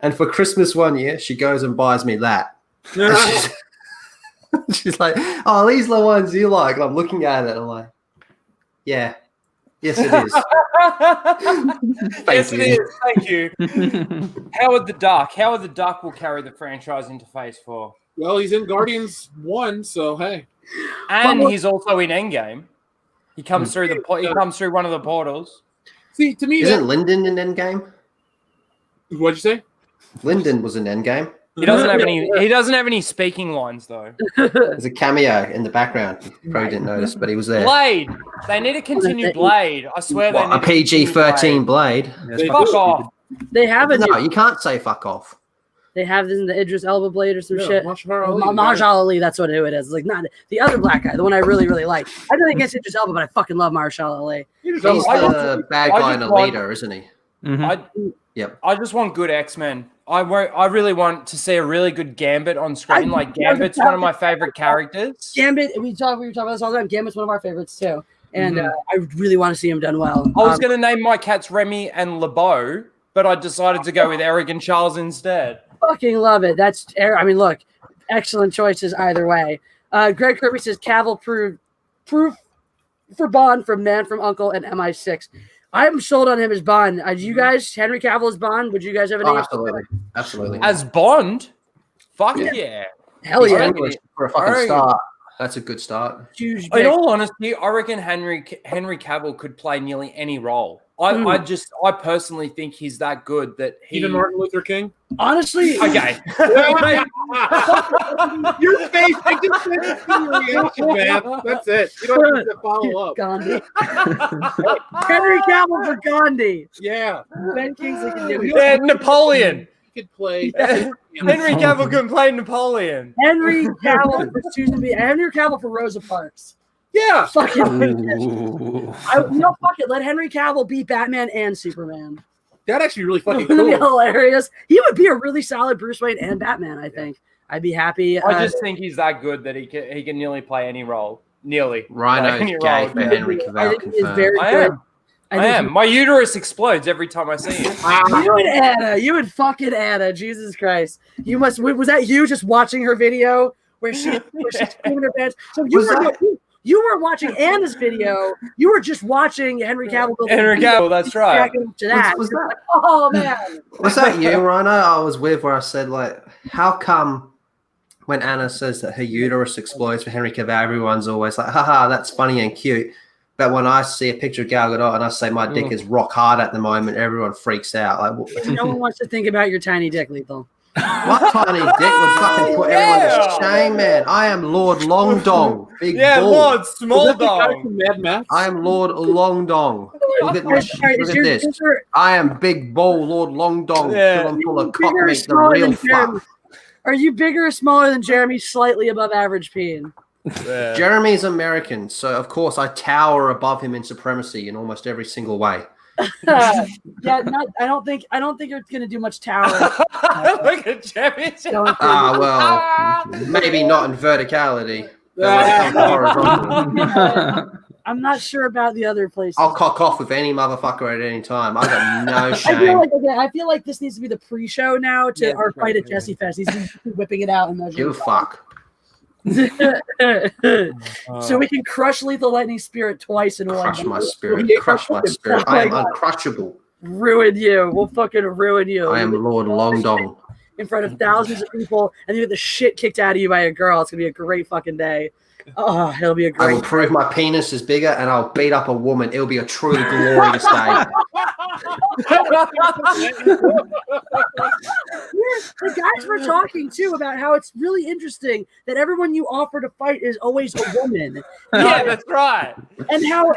And for Christmas one year, she goes and buys me that. And she's like, "Oh, these are the ones you like." And I'm looking at it, and I'm like, "Yeah, yes, it is." Yes, you. it is. Thank you. Howard the Duck. Howard the Duck will carry the franchise into Phase 4. Well, he's in Guardians 1, so hey. And he's also in Endgame. He comes through he comes through one of the portals. See, to me, Isn't Lyndon in Endgame? what'd you say? Lyndon was in Endgame. He doesn't have any speaking lines though. There's a cameo in the background. You probably didn't notice, but he was there. Blade. They need to continue Blade. I swear they What, need a to continue PG-13 Blade? Yeah, They Fuck do. off. They have a No, you can't say fuck off. They have this in the Idris Elba Blade or some Yeah, shit. Mahershala Ali, Mahershala Ali, that's what it is. Like not the other black guy, the one I really, really like. I don't think it's Idris Elba, but I fucking love Mahershala Ali. He's I the bad I guy and just a want- leader, isn't he? Mhm. I just want good X-Men. I really want to see a really good Gambit on screen. Like Gambit's one of my favorite characters. Gambit, we were talking about this all the time. Gambit's one of our favorites too, and I really want to see him done well. I was going to name my cats Remy and LeBeau, but I decided to go with Eric and Charles instead. Fucking love it. I mean, look, excellent choices either way. Greg Kirby says Cavill proof for Bond from Man from Uncle and MI6. I'm sold on him as Bond. You guys, Henry Cavill as Bond. Would you guys have any? Oh, absolutely. As Bond? Fuck Yeah. yeah. Hell yeah. English for a fucking Alright. start. That's a good start. Huge. In pick. all honesty, I reckon Henry Cavill could play nearly any role. I personally think he's that good that he. Even Martin Luther King. Honestly, Okay. Your face, I just said it to your reaction, man. That's it. You don't have to follow up. Gandhi. Henry Cavill for Gandhi. Yeah. Ben Kingsley can do it. Yeah, Napoleon. You could play. Henry Cavill can play Napoleon. Henry Cavill for Susan B. Henry Cavill for Rosa Parks. Yeah. Fucking. Ooh. Fuck it. Let Henry Cavill be Batman and Superman. That'd actually be really fucking That'd be cool. hilarious. He would be a really solid Bruce Wayne and Batman. I think. I'd be happy. I just think he's that good that he can nearly play any role. Nearly. Rhino's Any gay role. for Henry I Cavill think he is confirmed. very I good. am. I I think am. My uterus explodes every time I see him. You and Anna, you and fucking Anna, Jesus Christ! You must. Was that you just watching her video where she's screaming her pants? So you were watching Anna's video. You were just watching Henry Cavill. Henry Cavill, that's right. To that. Was that- Oh man! Was that you, Rhino? I was with where I said, like, how come when Anna says that her uterus explodes for Henry Cavill, everyone's always like, haha, that's funny and cute. But when I see a picture of Gal Gadot and I say my dick is rock hard at the moment, everyone freaks out. Like, No one wants to think about your tiny dick, Lethal. what tiny dick would fucking put everyone to shame, man? I am Lord Long Dong. Big Yeah, bull. Lord Was Small that the guy Dong. from Mad Max? I am Lord Long Dong. Look at this. Alright, Look is at your this. sister- I am Big Bull Lord Long Dong. Yeah. Full on full of Bigger cock or meat, the smaller real than Jeremy? fuck. Are you bigger or smaller than Jeremy? Slightly above average peen. Yeah. Jeremy's American, so of course I tower above him in supremacy in almost every single way. I don't think you're gonna do much tower. Look at Jeremy. Well, maybe not in verticality. But when it comes to horizontal, I'm not sure about the other places. I'll cock off with any motherfucker at any time. I got no I feel shame. like this needs to be the pre-show now to Yeah, our fight at yeah. Jesse Fest. He's whipping it out and Give a fuck. so we can crush Lethal Lightning Spirit twice in one. Crush my spirit. Yeah. Crush my spirit. I am uncrushable. Ruin you. We'll fucking ruin you. I am Lord Long Dong. In front of thousands of people, and you get the shit kicked out of you by a girl. It's gonna be a great fucking day. Oh, it'll be a I will great. prove my penis is bigger and I'll beat up a woman. It'll be a truly glorious day. The guys were talking too about how it's really interesting that everyone you offer to fight is always a woman. Yeah, that's right. And how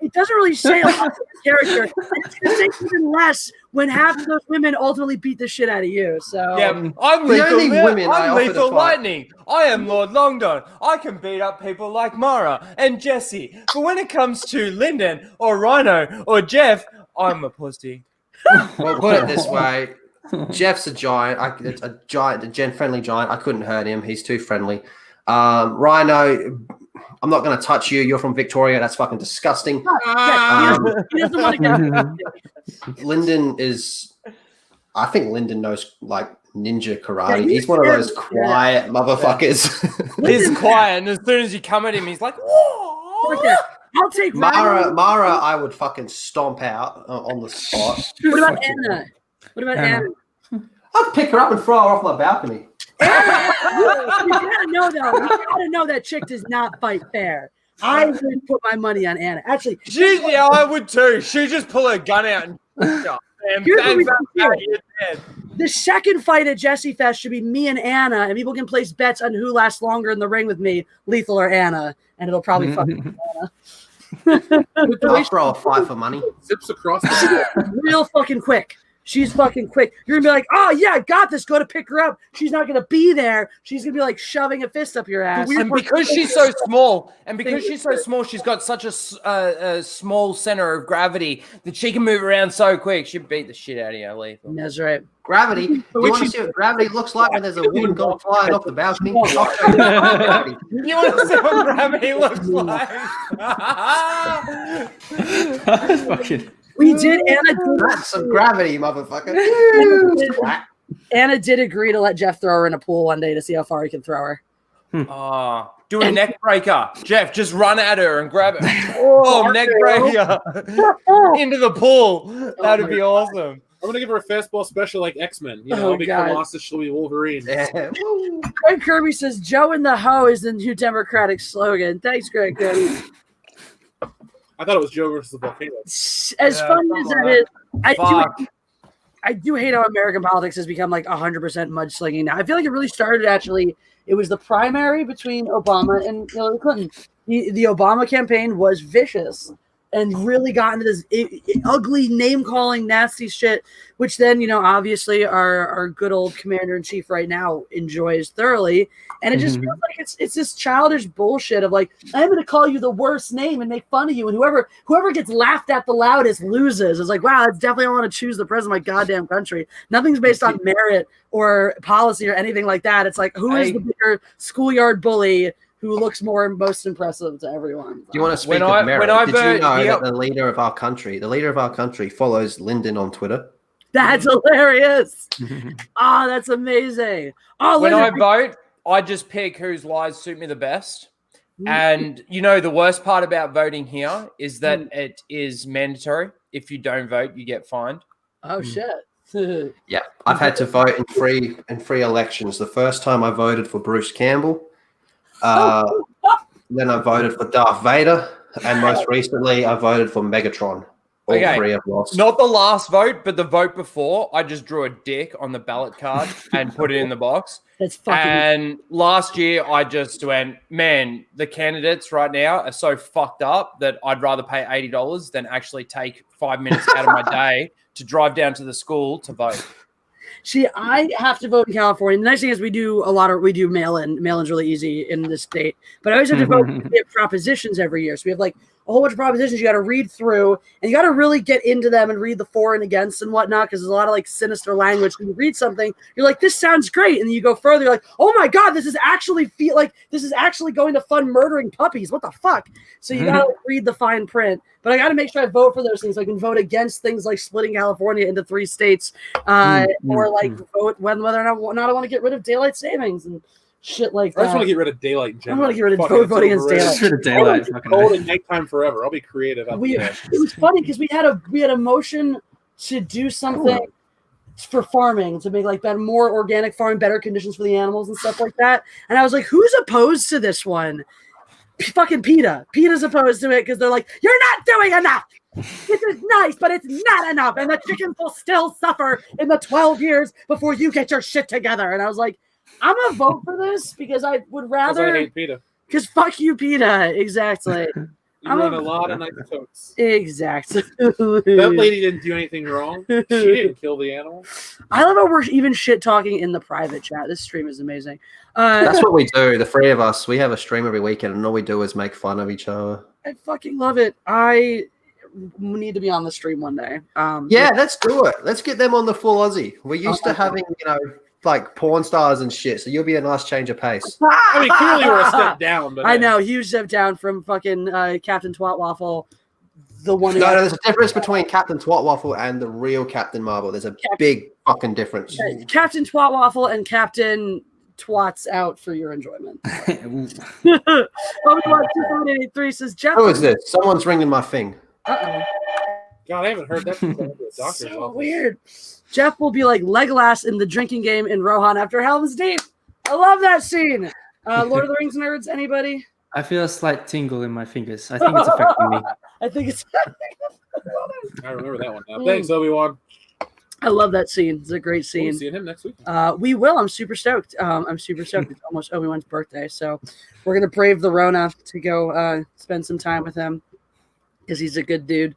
it doesn't really say a lot of your character. And it's going to say even less when half of those women ultimately beat the shit out of you. So Yeah, I'm The only women I I'm offer to lethal fight- lightning. I am Lord Longdon. I can beat up people like Mara and Jesse. But when it comes to Lyndon or Rhino or Jeff, I'm a pussy. Well, put it this way: Jeff's a giant. It's a giant, a friendly giant. I couldn't hurt him. He's too friendly. Rhino, I'm not going to touch you. You're from Victoria. That's fucking disgusting. he doesn't want to get Lyndon is. I think Lyndon knows like ninja karate. Yeah, he's one of those quiet motherfuckers. He's quiet, and as soon as you come at him, he's like, "Whoa!" Okay, I'll take Mara, I would fucking stomp out on the spot. What about Anna? What about Anna? I'd pick her up and throw her off my balcony. You gotta know though. You gotta know that chick does not fight fair. I would put my money on Anna. Actually, Yeah, I would too. She'd just pull her gun out and Here's what we bang, can bang, do. you're dead. the second fight at Jesse Fest should be me and Anna, and people can place bets on who lasts longer in the ring with me, Lethal or Anna, and it'll probably fuck Anna. I'll throw a fight for money. Zips across the Real fucking quick. She's fucking quick. You're gonna be like, oh yeah, I got this. Go to pick her up. She's not gonna be there. She's gonna be like shoving a fist up your ass. And because she's so small, she's got such a small center of gravity that she can move around so quick. She'd beat the shit out of you, Lethal. That's right. Gravity. You want to see what gravity looks like when there's a woman going flying off the balcony? I'll show you gravity. You want to see what gravity looks like? That's fucking. We did. Anna did. That's some gravity, motherfucker. Anna did agree to let Jeff throw her in a pool one day to see how far he can throw her. Oh, do a neck breaker. Jeff, just run at her and grab her. Oh, neck breaker. Into the pool. That'd be awesome. I'm gonna give her a fastball special like X-Men. You know, Oh, I'll be God. Colossus, she'll be Wolverine. Yeah. Greg Kirby says, Joe in the hoe is the new Democratic slogan. Thanks, Greg Kirby. I thought it was Joe versus the volcano. As Yeah, fun as that is, Fuck. I do hate how American politics has become like 100% mudslinging now. I feel like it really started actually. It was the primary between Obama and Hillary Clinton. The Obama campaign was vicious and really got into this ugly name-calling, nasty shit, which then, you know, obviously our good old commander-in-chief right now enjoys thoroughly. And it just feels like it's this childish bullshit of like, I'm going to call you the worst name and make fun of you. And whoever gets laughed at the loudest loses. It's like, wow, that's definitely I want to choose the president of my goddamn country. Nothing's based on merit or policy or anything like that. It's like, who is the bigger schoolyard bully who looks most impressive to everyone? Do you want to speak When of I- merit? when I Did you vote- know yep. that the leader of our country follows Lyndon on Twitter? That's hilarious. That's amazing. Oh, When I listen, vote, I just pick whose lies suit me the best. And you know, the worst part about voting here is that it is mandatory. If you don't vote, you get fined. oh shit. Yeah, I've had to vote in three elections. The first time I voted for Bruce Campbell. Then I voted for Darth Vader, and most recently I voted for Megatron. All Okay. three have lost. Not the last vote, but the vote before. I just drew a dick on the ballot card and put it in the box. That's fucking. And last year, I just went, man, the candidates right now are so fucked up that I'd rather pay $80 than actually take 5 minutes out of my day to drive down to the school to vote. See, I have to vote in California. The nice thing is we do mail-in. Mail-in's really easy in this state. But I always have to vote. We have propositions every year. So we have like a whole bunch of propositions you got to read through. And you got to really get into them and read the for and against and whatnot because there's a lot of like sinister language. When you read something, you're like, this sounds great. And then you go further, you're like, oh my God, this is actually going to fund murdering puppies. What the fuck? So you got to read the fine print. But I got to make sure I vote for those things so I can vote against things like splitting California into 3 states or like vote whether or not I want to get rid of daylight savings and shit like that. I just want to get rid of daylight in I general. want to get rid of Fucking voting against overrated. daylight. Just rid of daylight. Fucking Cold nice. and nighttime forever. I'll be creative. After that. It was funny because we had a motion to do something for farming to make like more organic farming, better conditions for the animals and stuff like that. And I was like, who's opposed to this one? Fucking PETA. PETA's opposed to it because they're like, you're not doing enough. This is nice, but it's not enough. And the chickens will still suffer in the 12 years before you get your shit together. And I was like, I'm going to vote for this because I would rather. I hate PETA. Because fuck you, PETA. Exactly. You run a lot of nice totes. Exactly. That lady didn't do anything wrong. She didn't kill the animal. I love how we're even shit talking in the private chat. This stream is amazing. That's what we do. The three of us, we have a stream every weekend, and all we do is make fun of each other. I fucking love it. I need to be on the stream one day. Yeah, let's do it. Let's get them on the full Aussie. We're used to having, like porn stars and shit. So you'll be a nice change of pace. I mean, clearly we're a step down, but I know, huge step down from fucking Captain Twat Waffle. The one. No, there's a difference between Captain Twat Waffle and the real Captain Marvel. There's a big fucking difference. Captain Twat Waffle and Captain Twats out for your enjoyment. Obi-Wan says, Jeff. Who is this? Someone's ringing my thing. Uh-oh. God, I haven't heard that from the doctor's So office. weird. Jeff will be like Legolas in the drinking game in Rohan after Helm's Deep. I love that scene. Lord of the Rings nerds, anybody? I feel a slight tingle in my fingers. I think it's affecting me. I think it's. I remember that one now. Thanks, Obi-Wan. I love that scene. It's a great We'll scene. be seeing him next week. We will. I'm super stoked. It's almost Obi-Wan's birthday, so we're gonna brave the Rona to go spend some time with him because he's a good dude.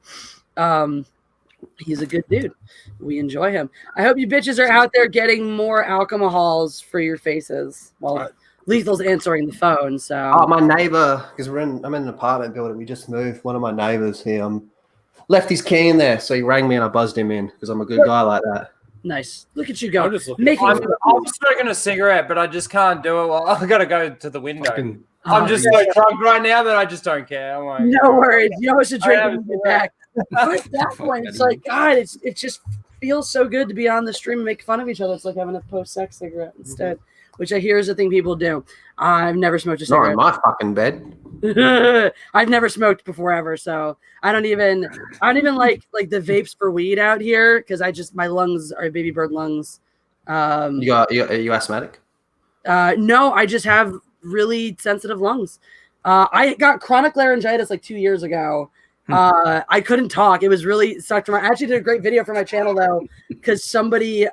He's a good dude. We enjoy him. I hope you bitches are out there getting more alcohols for your faces. Well, Lethal's answering the phone, so. Oh, my neighbor, because I'm in an apartment building. We just moved. One of my neighbors here left his key in there, so he rang me and I buzzed him in because I'm a good guy like that. Nice. Look at you go. I'm just looking. Making I'm smoking a cigarette, but I just can't do it. Well, I gotta go to the window. I'm just so drunk right now that I just don't care. I'm like, no worries. You always should drink I when you get back. But at that point, it's like, God, it just feels so good to be on the stream and make fun of each other. It's like having a post-sex cigarette instead, which I hear is a thing people do. I've never smoked a Not cigarette. in my fucking bed. I've never smoked before ever, so I don't even like the vapes for weed out here because my lungs are baby bird lungs. Are you asthmatic? No, I just have really sensitive lungs. I got chronic laryngitis like 2 years ago. I couldn't talk. It was really sucked. I actually did a great video for my channel though, because somebody,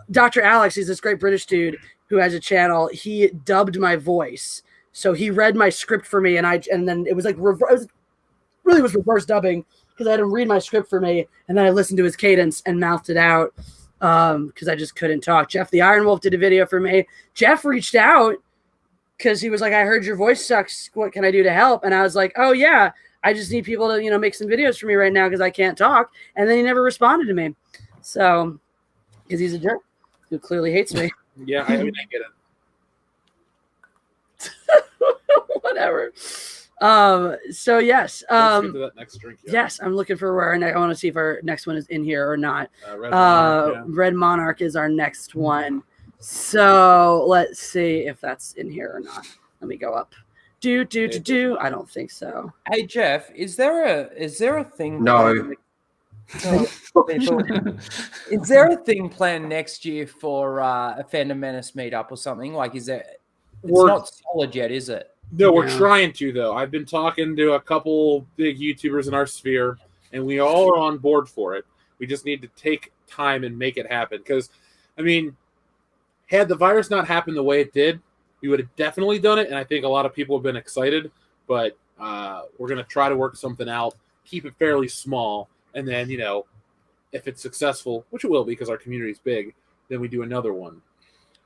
Dr. Alex, he's this great British dude who has a channel. He dubbed my voice, so he read my script for me, and then it was like reverse dubbing because I had him read my script for me, and then I listened to his cadence and mouthed it out because I just couldn't talk. Jeff the Iron Wolf did a video for me. Jeff reached out because he was like, "I heard your voice sucks. What can I do to help?" And I was like, "Oh yeah. I just need people to, make some videos for me right now because I can't talk." And then he never responded to me. So, because he's a jerk who clearly hates me. Yeah, I mean, I get it. Whatever. So yes. Let's get to that next drink. Yeah. Yes, I'm looking for where I want to see if our next one is in here or not. Red Monarch, yeah. Red Monarch is our next one. So let's see if that's in here or not. Let me go up. Do. I don't think so. hey Jeff, is there a thing? No. Is there a thing planned next year for a Phantom Menace meetup or something? Like, is there? It's not solid yet, is it? No, we're trying to though. I've been talking to a couple big YouTubers in our sphere, and we all are on board for it. We just need to take time and make it happen. Because, I mean, had the virus not happened the way it did, we would have definitely done it, and I think a lot of people have been excited. But we're going to try to work something out, keep it fairly small, and then, if it's successful, which it will be because our community is big, then we do another one.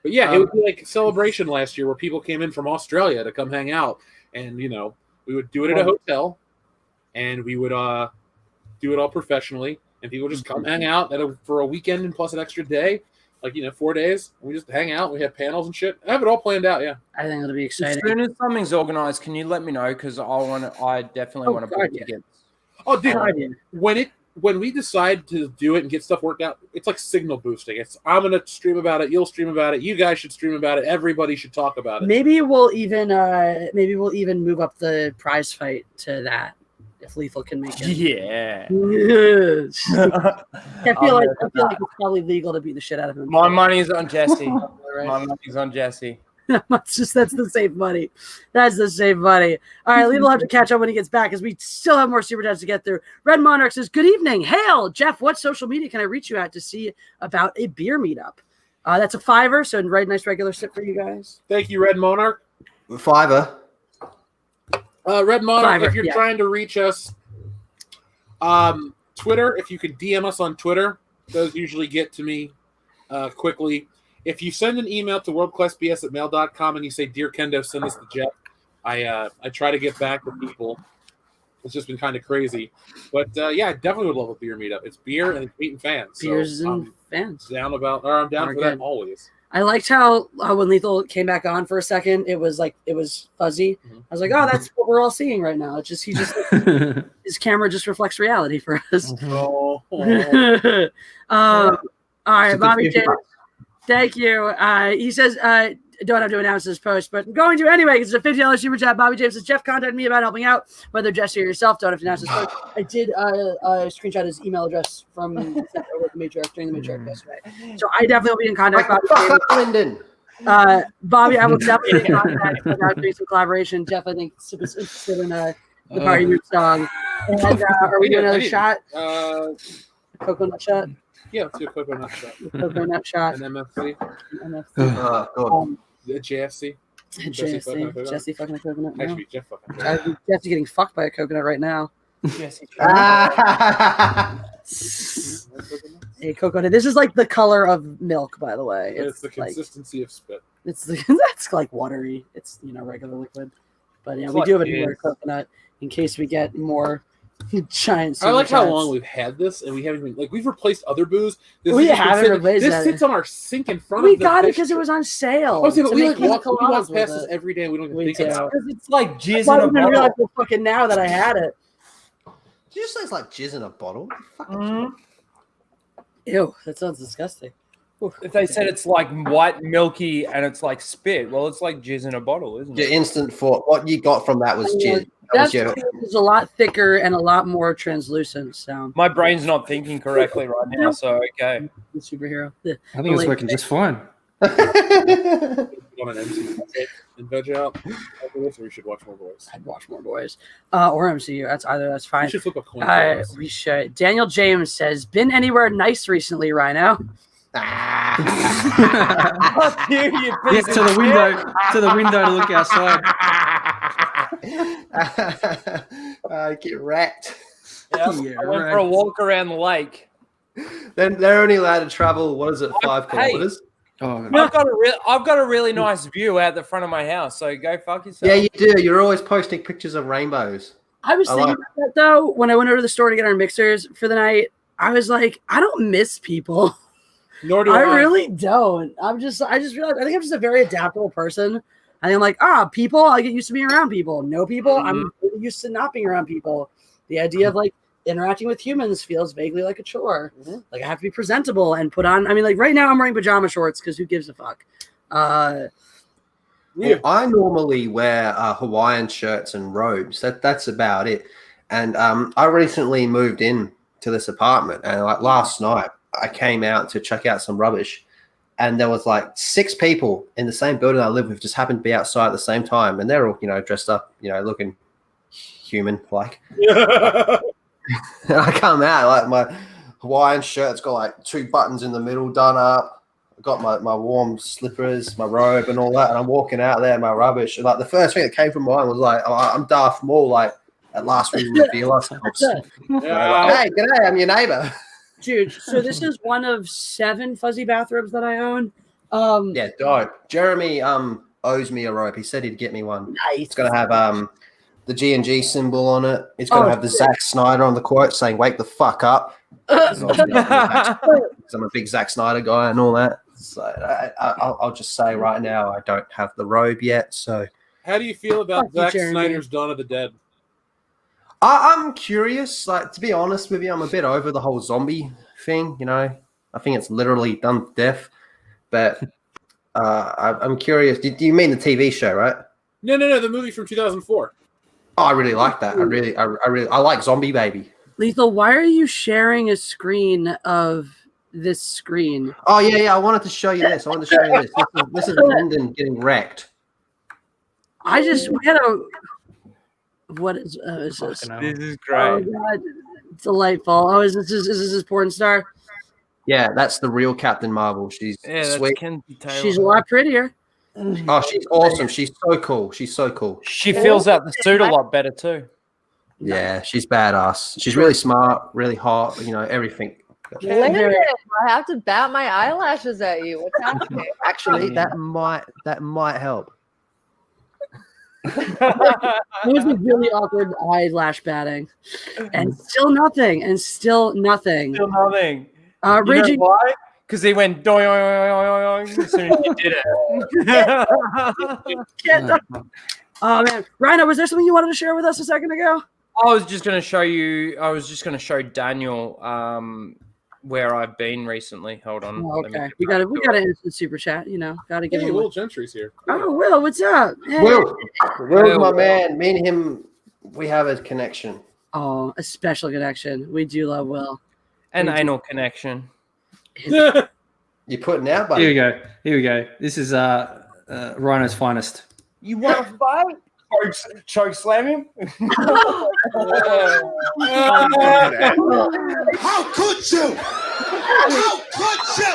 But yeah, it would be like Celebration last year where people came in from Australia to come hang out, and we would do it at a hotel, and we would do it all professionally, and people just come hang out for a weekend and plus an extra day. 4 days. We just hang out. We have panels and shit. I have it all planned out. Yeah, I think it'll be As exciting. soon as something's organized, can you let me know? Because I definitely want to book tickets. Oh, dude, when we decide to do it and get stuff worked out, it's like signal boosting. I'm gonna stream about it. You'll stream about it. You guys should stream about it. Everybody should talk about it. Maybe we'll even move up the prize fight to that if Lethal can make it. Yeah. I feel like it's probably legal to beat the shit out of him. My money's on Jesse. My money's on Jesse. That's the same money. That's the same money. All right, Lee will have to catch up when he gets back because we still have more super chats to get through. Red Monarch says, "Good evening, hail Jeff. What social media can I reach you at to see about a beer meetup?" That's a $5, so nice regular sip for you guys. Thank you, Red Monarch. $5. Red Monarch, $5, if you're yeah. trying to reach us, Twitter, if you could DM us on Twitter, those usually get to me quickly. If you send an email to worldclassbs@mail.com and you say, "Dear Kendo, send this to Jeff," I try to get back to people. It's just been kind of crazy. But I definitely would love a beer meetup. It's beer and it's meeting fans. Beers so and fans. I'm down for that always. I liked how when Lethal came back on for a second, it was fuzzy. Mhm. I was like, oh, that's what we're all seeing right now. It's just his camera just reflects reality for us. Oh. All right, It's a good Bobby gift. James. Thank you. He says, don't have to announce this post, but I'm going to anyway because it's a $50 super chat. Bobby James says, Jeff contacted me about helping out, whether Jesse or yourself. Don't have to announce this post. I did screenshot his email address from over the matriarch during the matriarch yesterday. So I definitely will be in contact. Like, Bobby, fuck up, Lyndon. Bobby, I will definitely be in contact about doing some collaboration. Jeff, I think, is interested in the Party Root song. And are we doing another shot? Coconut shot? Yeah, let's do a coconut shot. Coconut shot. An MFC, Oh, God. a JFC. Jesse fucking a coconut. No. Actually, Jeff fucking. Jeff's getting fucked by a coconut right now. Jesse. A coconut. This is like the color of milk, by the way. It's the like, consistency of spit. That's like watery. It's regular liquid. But yeah, It's we like do have a beers. newer coconut in case we get more giant. I like how super long chats. we've had this, and we haven't even we've replaced other booze. This We has just been haven't sitting- replaced This that. sits on our sink in front We of the got it fish because it was on sale. Oh, see, but to we make walk coladas past with this it. every day. We don't even We think do. about it. It's like I jizz in a didn't even realize bottle. till fucking now that I had it. Did you just say it's like jizz in a bottle? Fucking Mhm. Ew, that sounds disgusting. Oof. If they said it's like white, milky, and it's like spit, well, it's like jizz in a bottle, isn't Your it? instant thought, what you got from that was Yeah, jizz. That was That's your, is a lot thicker and a lot more translucent sound. My brain's not thinking correctly right now, so okay. The superhero. I think it's working just fine. Want an MC and veg out after this, or we should watch more boys. I'd watch more boys. Or MCU. That's We fine. should flip a coin. for this. We should. Daniel James says, "Been anywhere nice recently, Ryno?" Fuck you, you Yeah, piece to of the shit. window, to the window to look outside. Get wrecked. Yeah, Yeah, I went right. for a walk around the lake. Then they're only allowed to travel. What is it? 5 Hey. kilometers. Oh, I've got a really nice view out the front of my house, so go fuck yourself. Yeah, you do. You're always posting pictures of rainbows. I was I thinking like- about that though when I went over to the store to get our mixers for the night. I was like, I don't miss people. Nor do I I. really don't. I just realized I think I'm just a very adaptable person. I think I'm like, people, I get used to being around people. No people, I'm really used to not being around people. The idea of like interacting with humans feels vaguely like a chore. Like I have to be presentable and put on. I mean, like right now I'm wearing pajama shorts because who gives a fuck? Well, I normally wear Hawaiian shirts and robes. That's about it. And I recently moved in to this apartment, and like last night I came out to check out some rubbish, and there was like 6 people in the same building I live with just happened to be outside at the same time, and they're all dressed up, looking human like. And I come out like my Hawaiian shirt's got like 2 buttons in the middle done up. I got my warm slippers, my robe, and all that, and I'm walking out there, my rubbish. And like the first thing that came from mind was like, oh, I'm Darth Maul. Like at last we reveal ourselves. Hey, g'day, I'm your neighbor. Dude, so this is one of 7 fuzzy bathrobes that I own. Yeah, dope. Jeremy owes me a robe. He said he'd get me one. Nice. It's gonna have the G&G symbol on it. It's gonna have the Zack Snyder on the quote saying "Wake the fuck up." 'Cause I'm a big Zack Snyder guy and all that. So I'll just say right now I don't have the robe yet. So How do you feel about Fuck you, Zack Jeremy. Snyder's Dawn of the Dead? I'm curious. Like to be honest with you, I'm a bit over the whole zombie thing. I think it's literally done to death. But I'm curious. Do you mean the TV show, right? No, the movie from 2004. Oh, I really like that. I like Zombie Baby. Lethal, why are you sharing a screen of this screen. Oh yeah. I wanted to show you this. This is Lyndon getting wrecked. We had a. What is this? This is Oh great. God, delightful. Oh, is this his porn star? Yeah, that's the real Captain Marvel. She's sweet. Kenzie Taylor. She's a lot prettier. Oh, she's awesome. She's so cool. She fills out the suit a lot better too. Yeah, she's badass. She's really smart, really hot. You know, everything. Lyndon, I have to bat my eyelashes at you. What's happening? Actually, that might help. It was a really awkward eyelash batting, and still nothing. Still nothing. Raging. You know why? Because he went doing as soon as he did it. Oh man, Ryno, was there something you wanted to share with us a second ago? I was just going to show Daniel where I've been recently. Hold on. Oh, okay, we got an instant super chat. You know, got to give him. Will Gentry's here. Oh, Will, what's up? Hey. Will's my man. Me and him, we have a connection. Oh, a special connection. We do love Will. An anal connection. You're putting out, buddy. Here we go. This is Rhino's finest. You want to fight? Choke slam him? How could you? How could you?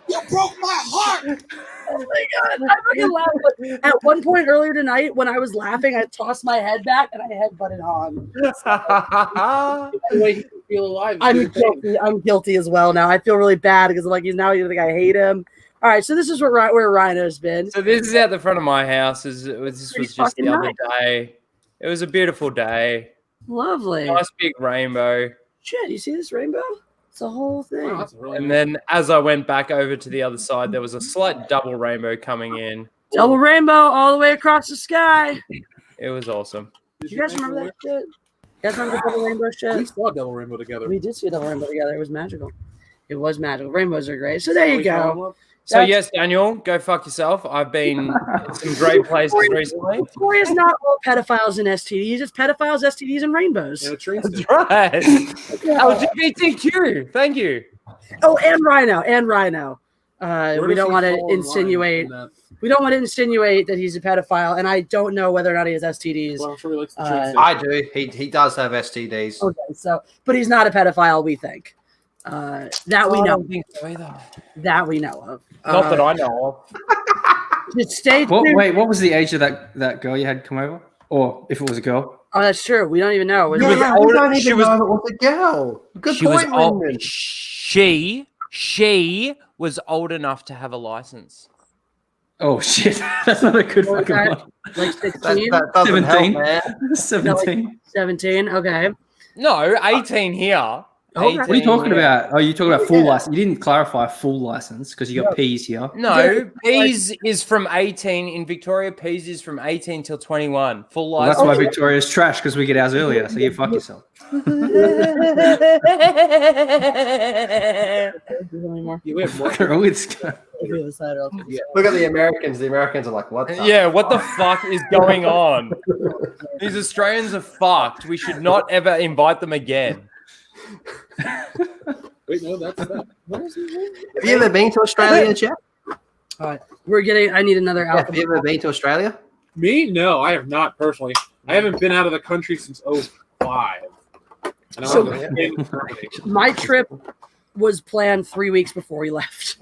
You broke my heart. Oh my God. I fucking laughed. At one point earlier tonight, when I was laughing, I tossed my head back and I headbutted on. The way he can feel alive. I'm guilty as well now. I feel really bad because like he's now you think I hate him. All right, so this is where Ryno's been. So this is at the front of my house. This was just the other day. It was a beautiful day. Lovely. Nice big rainbow. Shit, you see this rainbow? It's a whole thing. Wow, that's really And nice. then as I went back over to the other side, there was a slight double rainbow coming in. Double rainbow all the way across the sky. It was awesome. Do you guys remember that shit? You guys remember the double rainbow We shit? saw Double Rainbow together. We did see a double rainbow together. It was magical. It was magical. Rainbows are great. So there you go. So yes, Daniel, go fuck yourself. I've been in some great places recently. Victoria's not all pedophiles and STDs. It's pedophiles, STDs, and rainbows. And a train That's station. right. LGBTQ. Thank you. Oh, and Ryno. Where We does don't he want to fall in line insinuate. in that? We don't want to insinuate that he's a pedophile, and I don't know whether or not he has STDs. Well, I'm sure he likes the train station. I do. He does have STDs. Okay, but he's not a pedophile. We think that we I know. don't think so either. That we know of. Not that I know of. Just stay What, tuned. wait, what was the age of that girl you had come over? Or if it was a girl? Oh, that's true. We don't even know. Yeah, was we older- don't she even was- know if it was a girl. Good She was point, old. Lyndon. She was old enough to have a license. Oh, shit. That's not a good What was fucking that? one. Like 16, That doesn't 17. help, man. 17. 17. Okay. No, 18 here. Okay. What are you talking here. about? Oh, you're talking about full license. You didn't clarify full license because you got P's here. No, P's is from 18 in Victoria. P's is from 18 till 21. Full Well, that's license. why Victoria's trash because we get ours earlier. So you fuck yourself. Anymore. Yeah, we have more. Fucker, oh, it's- Look at the Americans. The Americans are like, what? The Yeah, what the fuck is going on? These Australians are fucked. We should not ever invite them again. Wait, no, that's that. What is it? Have you ever been to Australia, Jeff? I need another Have alphabet. you ever been to Australia? Me? No, I have not personally. I haven't been out of the country since 05. And I So- was in- My trip was planned 3 weeks before we left.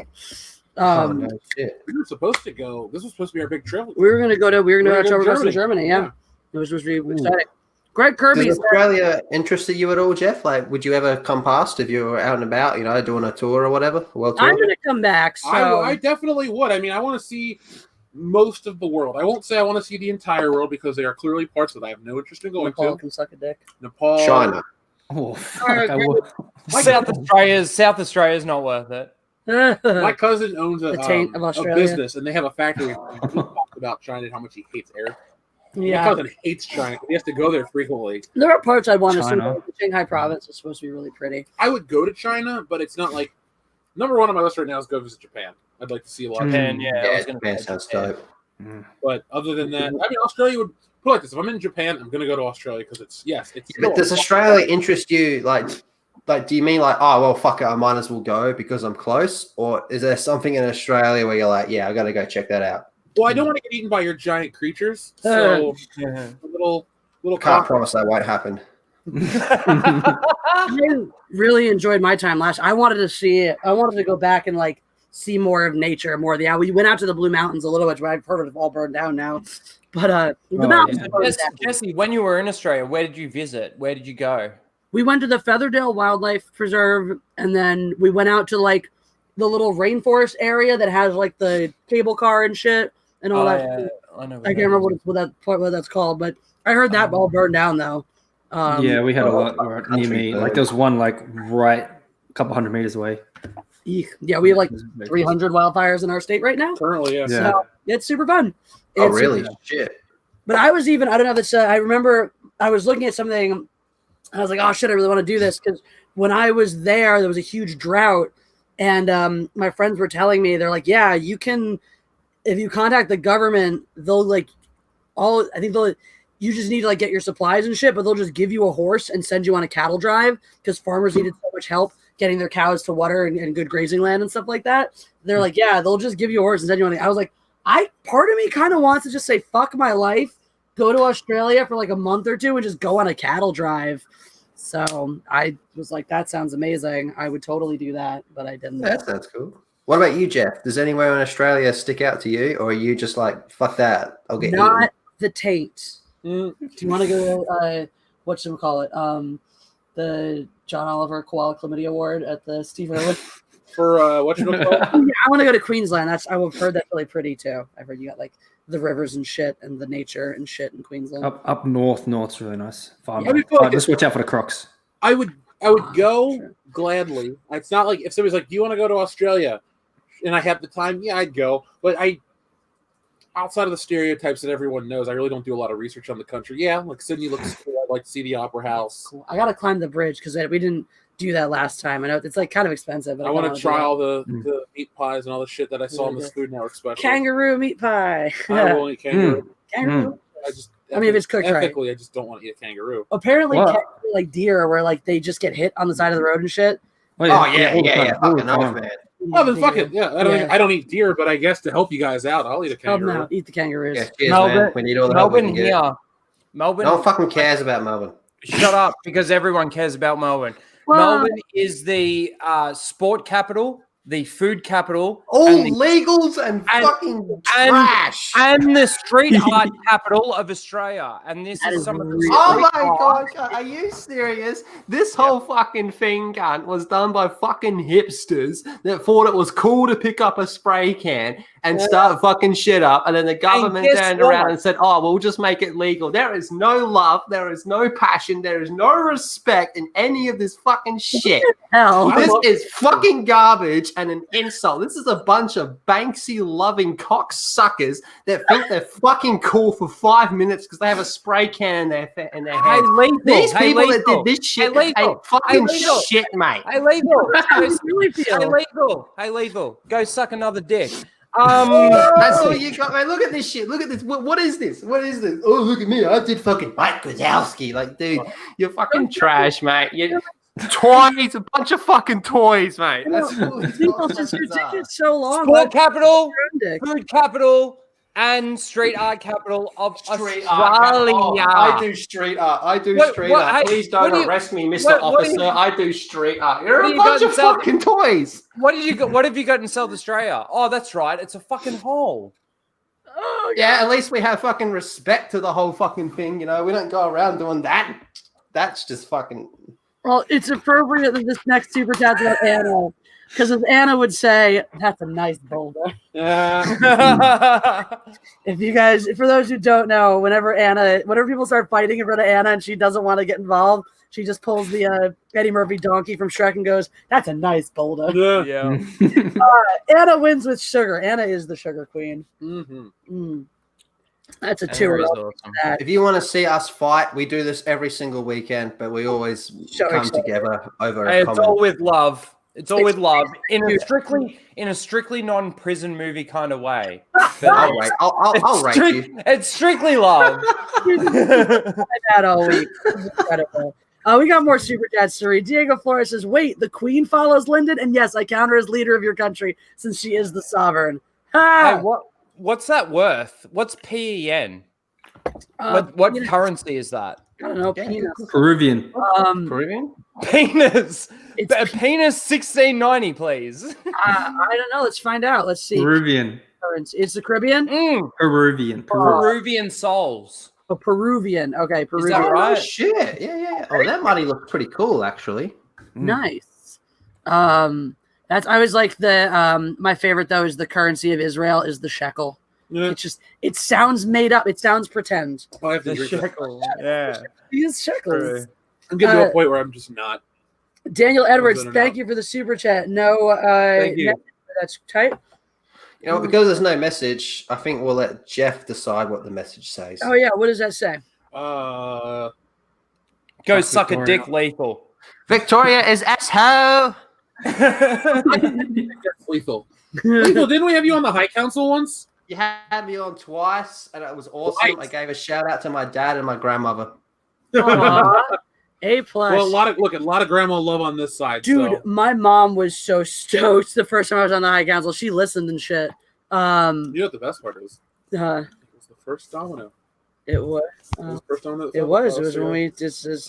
No shit. we were supposed to go. This was supposed to be our big trip. We were gonna go to Oktoberfest in Germany. Germany. Yeah, it was supposed to be exciting. Greg Kirby. Does Australia interest you at all, Jeff? Like, would you ever come past if you were out and about, you know, doing a tour or whatever? A world tour? I'm gonna come back. So I definitely would. I mean, I want to see most of the world. I won't say I want to see the entire world because there are clearly parts that I have no interest in going Nepal to. can suck a dick. Nepal, China. Oh, fuck. I would. South Australia's not worth it. My cousin owns The taint of a Australia. business, and they have a factory. He talked about China and how much he hates Eric. My Yeah, cousin hates China. He has to go there frequently. there are parts I want to see. China. Like the Shanghai province is supposed to be really pretty. I would go to China, but it's not like number one on my list right now is go visit Japan. I'd like to see a lot of Japan, yeah. I Yeah, was gonna Japan say sounds Japan. dope. But other than that, I mean, Australia would put it like this: if I'm in Japan, I'm going to go to Australia because it's But does Australia interest you? Like, like, do you mean like, oh well, fuck it, I might as well go because I'm close, or is there something in Australia where you're like, yeah, I got to go check that out? Well, I don't want to get eaten by your giant creatures, so a little Can't promise that won't happen. I really enjoyed my time last. I wanted to go back and like see more of nature, more of the. We went out to the Blue Mountains a little bit, but I've heard it's all burned down now. But the mountains. yeah. are burned down. Jesse, when you were in Australia, where did you visit? Where did you go? We went to the Featherdale Wildlife Preserve, and then we went out to like the little rainforest area that has like the cable car and shit and all that. Yeah. I know. I can't remember what that's called, but I heard that all burned down though. Yeah, we had a lot near me. Like there was one like right a couple hundred meters away. Yeah, we have like 300 wildfires in our state right now. currently, yeah. So it's super fun. Oh, It's- really? Shit. But I was even, I don't know if it's, I remember I was looking at something and I was like, oh shit, I really want to do this. Because when I was there was a huge drought. And my friends were telling me, they're like, yeah, you can, if you contact the government, they'll like, you just need to like get your supplies and shit, but they'll just give you a horse and send you on a cattle drive because farmers needed so much help getting their cows to water and good grazing land and stuff like that. They're like, yeah, they'll just give you a horse and send you on. I was like, part of me kind of wants to just say, fuck my life, go to Australia for like a month or two and just go on a cattle drive. So I was like, that sounds amazing. I would totally do that, but I didn't. That sounds cool. What about you, Jeff? Does anywhere in Australia stick out to you, or are you just like, fuck that, I'll get Not eaten? the Tate. Do you want to go, whatchamacallit? The John Oliver Koala Chlamydia Award at the Steve Irwin? For whatchamacallit? Yeah, I want to go to Queensland. I've heard that's really pretty too. I've heard you got like the rivers and shit and the nature and shit in Queensland. Up north's really nice. Just watch out for the crocs. I would go gladly. It's not like if somebody's like, "Do you want to go to Australia?" and I have the time, yeah, I'd go. But outside of the stereotypes that everyone knows, I really don't do a lot of research on the country. Yeah, like Sydney looks cool. I'd like to see the Opera House. Cool. I gotta climb the bridge because we didn't do that last time. I know it's like kind of expensive. But I want to try all the meat pies and all the shit that I saw on this Food Network special. Kangaroo meat pie. I will eat kangaroo. Kangaroo. I mean, if it's cooked right. ethically, I just don't want to eat a kangaroo. Apparently, kangaroo, like deer, where like they just get hit on the side of the road and shit. Oh yeah. Fucking off, man. Oh, then fuck it. Yeah, I don't eat deer, but I guess to help you guys out, I'll eat a kangaroo. No, eat the kangaroos. Yeah, cheers, man. We need all the help we can get. Melbourne. No one fucking cares about Melbourne. Shut up, because everyone cares about Melbourne. Well, Melbourne is the sport capital, the food capital, All and the- legals and fucking trash. and the street art capital of Australia. And this is some of the Oh street my art. god, are you serious? This whole fucking thing, cunt, was done by fucking hipsters that thought it was cool to pick up a spray can and start fucking shit up, and then the government guess turned what? around and said, oh, we'll just make it legal. There is no love, there is no passion, there is no respect in any of this fucking shit. hell. This is fucking garbage and an insult. This is a bunch of Banksy-loving cocksuckers that think they're fucking cool for 5 minutes because they have a spray can in their Hey, hands. legal. These Hey, people that legal. did this shit Hey, legal. ain't fucking Hey, legal. shit, mate. Hey, legal. really feel? Hey, legal. Hey, legal. Go suck another dick. That's all you got, man. Look at this shit. Look at this. What is this? What is this? Oh, look at me. I did fucking Mike Wazowski. Like, dude, you're fucking trash, mate. You're toys, a bunch of fucking toys, mate. That's People just taking so long. Sport capital, Dick. food capital, and street art capital of street Australia. art. Oh, I do street art. I do street art. Hey, Please what don't do you- arrest me, Mr. what do Officer. you- I do street art. You're what do a you got bunch in of South- fucking toys. What have you got in South Australia? Oh, that's right. It's a fucking hole. Oh, Yeah, at least we have fucking respect to the whole fucking thing. You know, we don't go around doing that. That's just fucking. Well, it's appropriate that this next super chat's about Anna. Because as Anna would say, that's a nice boulder. If you guys, for those who don't know, whenever people start fighting in front of Anna and she doesn't want to get involved, she just pulls the Eddie Murphy donkey from Shrek and goes, that's a nice boulder. Yeah. Anna wins with sugar. Anna is the sugar queen. Mm-hmm. That's a Anna two. is awesome. If you want to see us fight, we do this every single weekend, but we always come together over Hey, a it's common. all with love. It's all with love in a strictly non-prison movie kind of way. I'll rate you. It's strictly love. That all week. It's incredible. We got more super chats to read. Diego Flores says, "Wait, the Queen follows Lyndon, and yes, I count her as leader of your country since she is the sovereign." Hey, what's that worth? What's PEN? What penis. currency is that? I don't know. Penis. Peruvian. Peruvian? Penis. It's Penis 1690, please. I don't know. Let's find out. Let's see. Peruvian. Currency. It's the Caribbean. Peruvian. Peruvian souls. Oh, Peruvian. Okay, Peruvian. that right? Oh, shit. Yeah. Oh, that money looks pretty cool, actually. Nice. That's I was like the my favorite though is the currency of Israel is the shekel. Yeah. It sounds made up. It sounds pretend. I have to The drink that. shekel. Yeah. These shekels. I'm getting to a point where I'm just not. Daniel Edwards, Those are thank not- you for the super chat. No, Thank you. that's tight. You know, because there's no message, I think we'll let Jeff decide what the message says. Oh yeah, what does that say? Go Fuck suck a Victoria. dick, lethal. Victoria is asshole. Lethal. Lethal, didn't we have you on the High Council once? You had me on twice, and it was awesome. Twice. I gave a shout out to my dad and my grandmother. Aw, A plus. Well, a lot of grandma love on this side. Dude, so. my mom was so stoked the first time I was on the High Council. She listened and shit. You know what the best part is? It was the first domino. It was. It was the first domino. that It fell was. It across was here. when we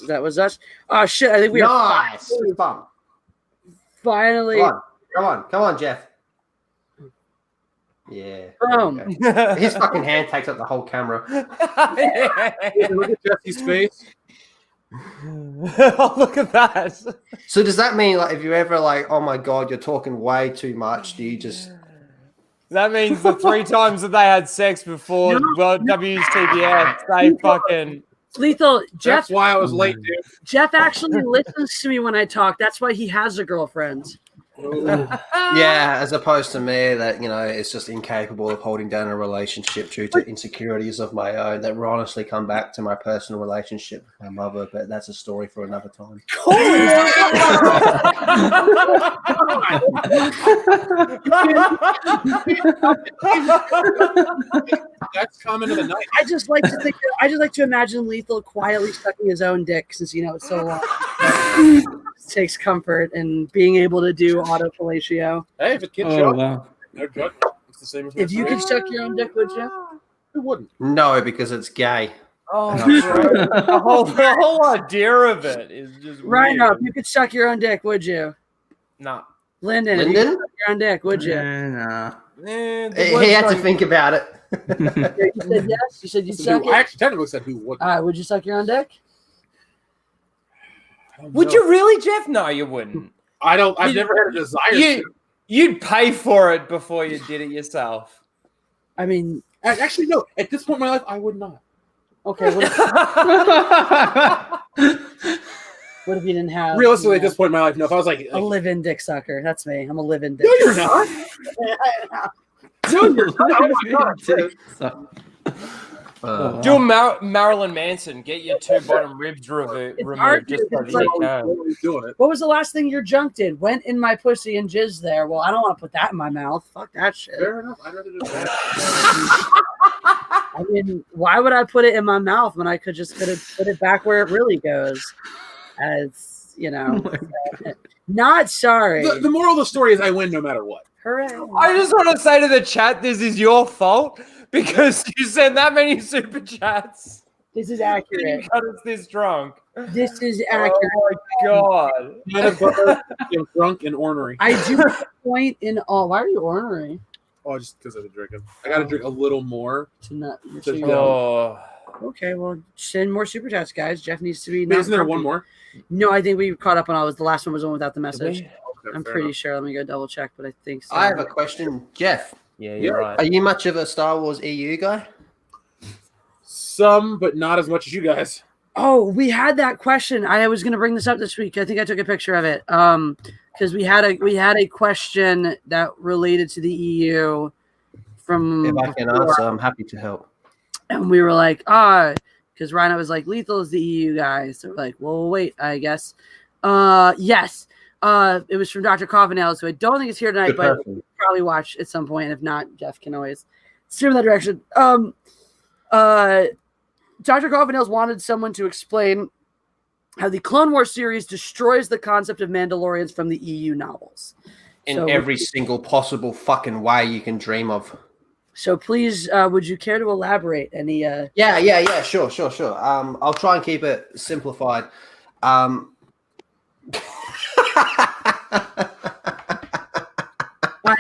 that was us. Oh shit! I think we are Nice. Fun. finally. Come on, Jeff. Yeah. Boom. there you go. His fucking hand takes up the whole camera. Yeah, look at Jesse's face. Oh, look at that. So does that mean like if you're ever like, oh my god, you're talking way too much? Do you just? That means the 3 times that they had sex before WTBF, they fucking. Lethal. Jeff. That's why I was late, dude. Jeff actually listens to me when I talk. That's why he has a girlfriend. Yeah, as opposed to me that, you know, is just incapable of holding down a relationship due to insecurities of my own that will honestly come back to my personal relationship with my mother, but that's a story for another time. That's comment of the night. I just like to imagine Lethal quietly sucking his own dick since it's so long. Takes comfort in being able to do autofellatio. Hey, if it gets Oh, you, wow. no judgment. It's the same as If you could suck your own dick, would you? who wouldn't? No, because it's gay. Oh, No, sorry. the whole idea of it is just Rhino, weird. if you could suck your own dick, would you? Nah. Lyndon, if you could suck your own dick, would you? Nah. He had to think about it. You said yes. You said you'd suck I it. actually technically said who wouldn't. All right, would you suck your own dick? I don't Would know. you really, Jeff? No, you wouldn't. I've never had a desire to. You'd pay for it before you did it yourself. I mean, Actually, no. At this point in my life, I would not. okay. What if you didn't have Realistically, at this point in my life, no. If I was like a live-in dick sucker? That's me. I'm a live-in dick. no, you're not. No, you're not. Oh my God. Do a Marilyn Manson. Get your 2 bottom ribs removed hard, just so it's that like- you can. Nobody's doing it. What was the last thing your junk did? Went in my pussy and jizzed there. Well, I don't want to put that in my mouth. Fuck that shit. Fair enough. I'd rather just. I mean, why would I put it in my mouth when I could just put it back where it really goes? As not sorry. The moral of the story is I win no matter what. Hooray! I just want to say to the chat, this is your fault because you sent that many super chats. This is You accurate. got us this drunk. This is accurate. Oh my god. Man of butter, I'm drunk and ornery. I do make a point in all. Why are you ornery? Oh, just because I've been drinking. I got to drink a little more. To not, To you- Oh. Okay, well, send more super chats, guys. Jeff needs to be. Wait, not isn't there grumpy. one more? No, I think we caught up on all. The last one was the one without the message. Okay, I'm fair pretty enough. sure. Let me go double check, but I think so. I have a question, Jeff. Yeah, you're you're right. Are you much of a Star Wars EU guy? Some, but not as much as you guys. Oh, we had that question. I was going to bring this up this week. I think I took a picture of it. Because we had a question that related to the EU from If I can answer, I'm happy to help. and we were like, because Rhino was like, Lethal is the EU guy. So we're like, well, wait, I guess. Yes. It was from Dr. Coffinails, who I don't think is here tonight, Good but person. probably watch at some point. And if not, Jeff can always steer in that direction. Dr. Coffinails wanted someone to explain how the Clone Wars series destroys the concept of Mandalorians from the EU novels. In So every single possible fucking way you can dream of. So please, would you care to elaborate any? Yeah. Sure. I'll try and keep it simplified. I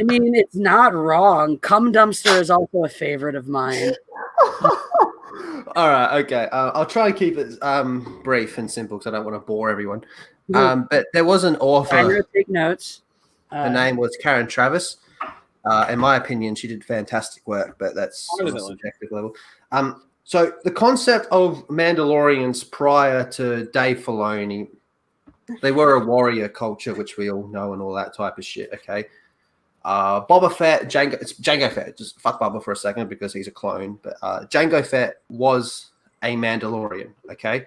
mean, it's not wrong. Cum Dumpster is also a favorite of mine. All right, okay. I'll try and keep it brief and simple because I don't want to bore everyone. But there was an author. I'm going to take notes. Her name was Karen Travis. In my opinion, she did fantastic work, but that's on a subjective level. So the concept of Mandalorians prior to Dave Filoni, they were a warrior culture, which we all know, and all that type of shit. Okay. Boba Fett, it's Jango Fett. Just fuck Boba for a second because he's a clone. But Jango Fett was a Mandalorian. Okay.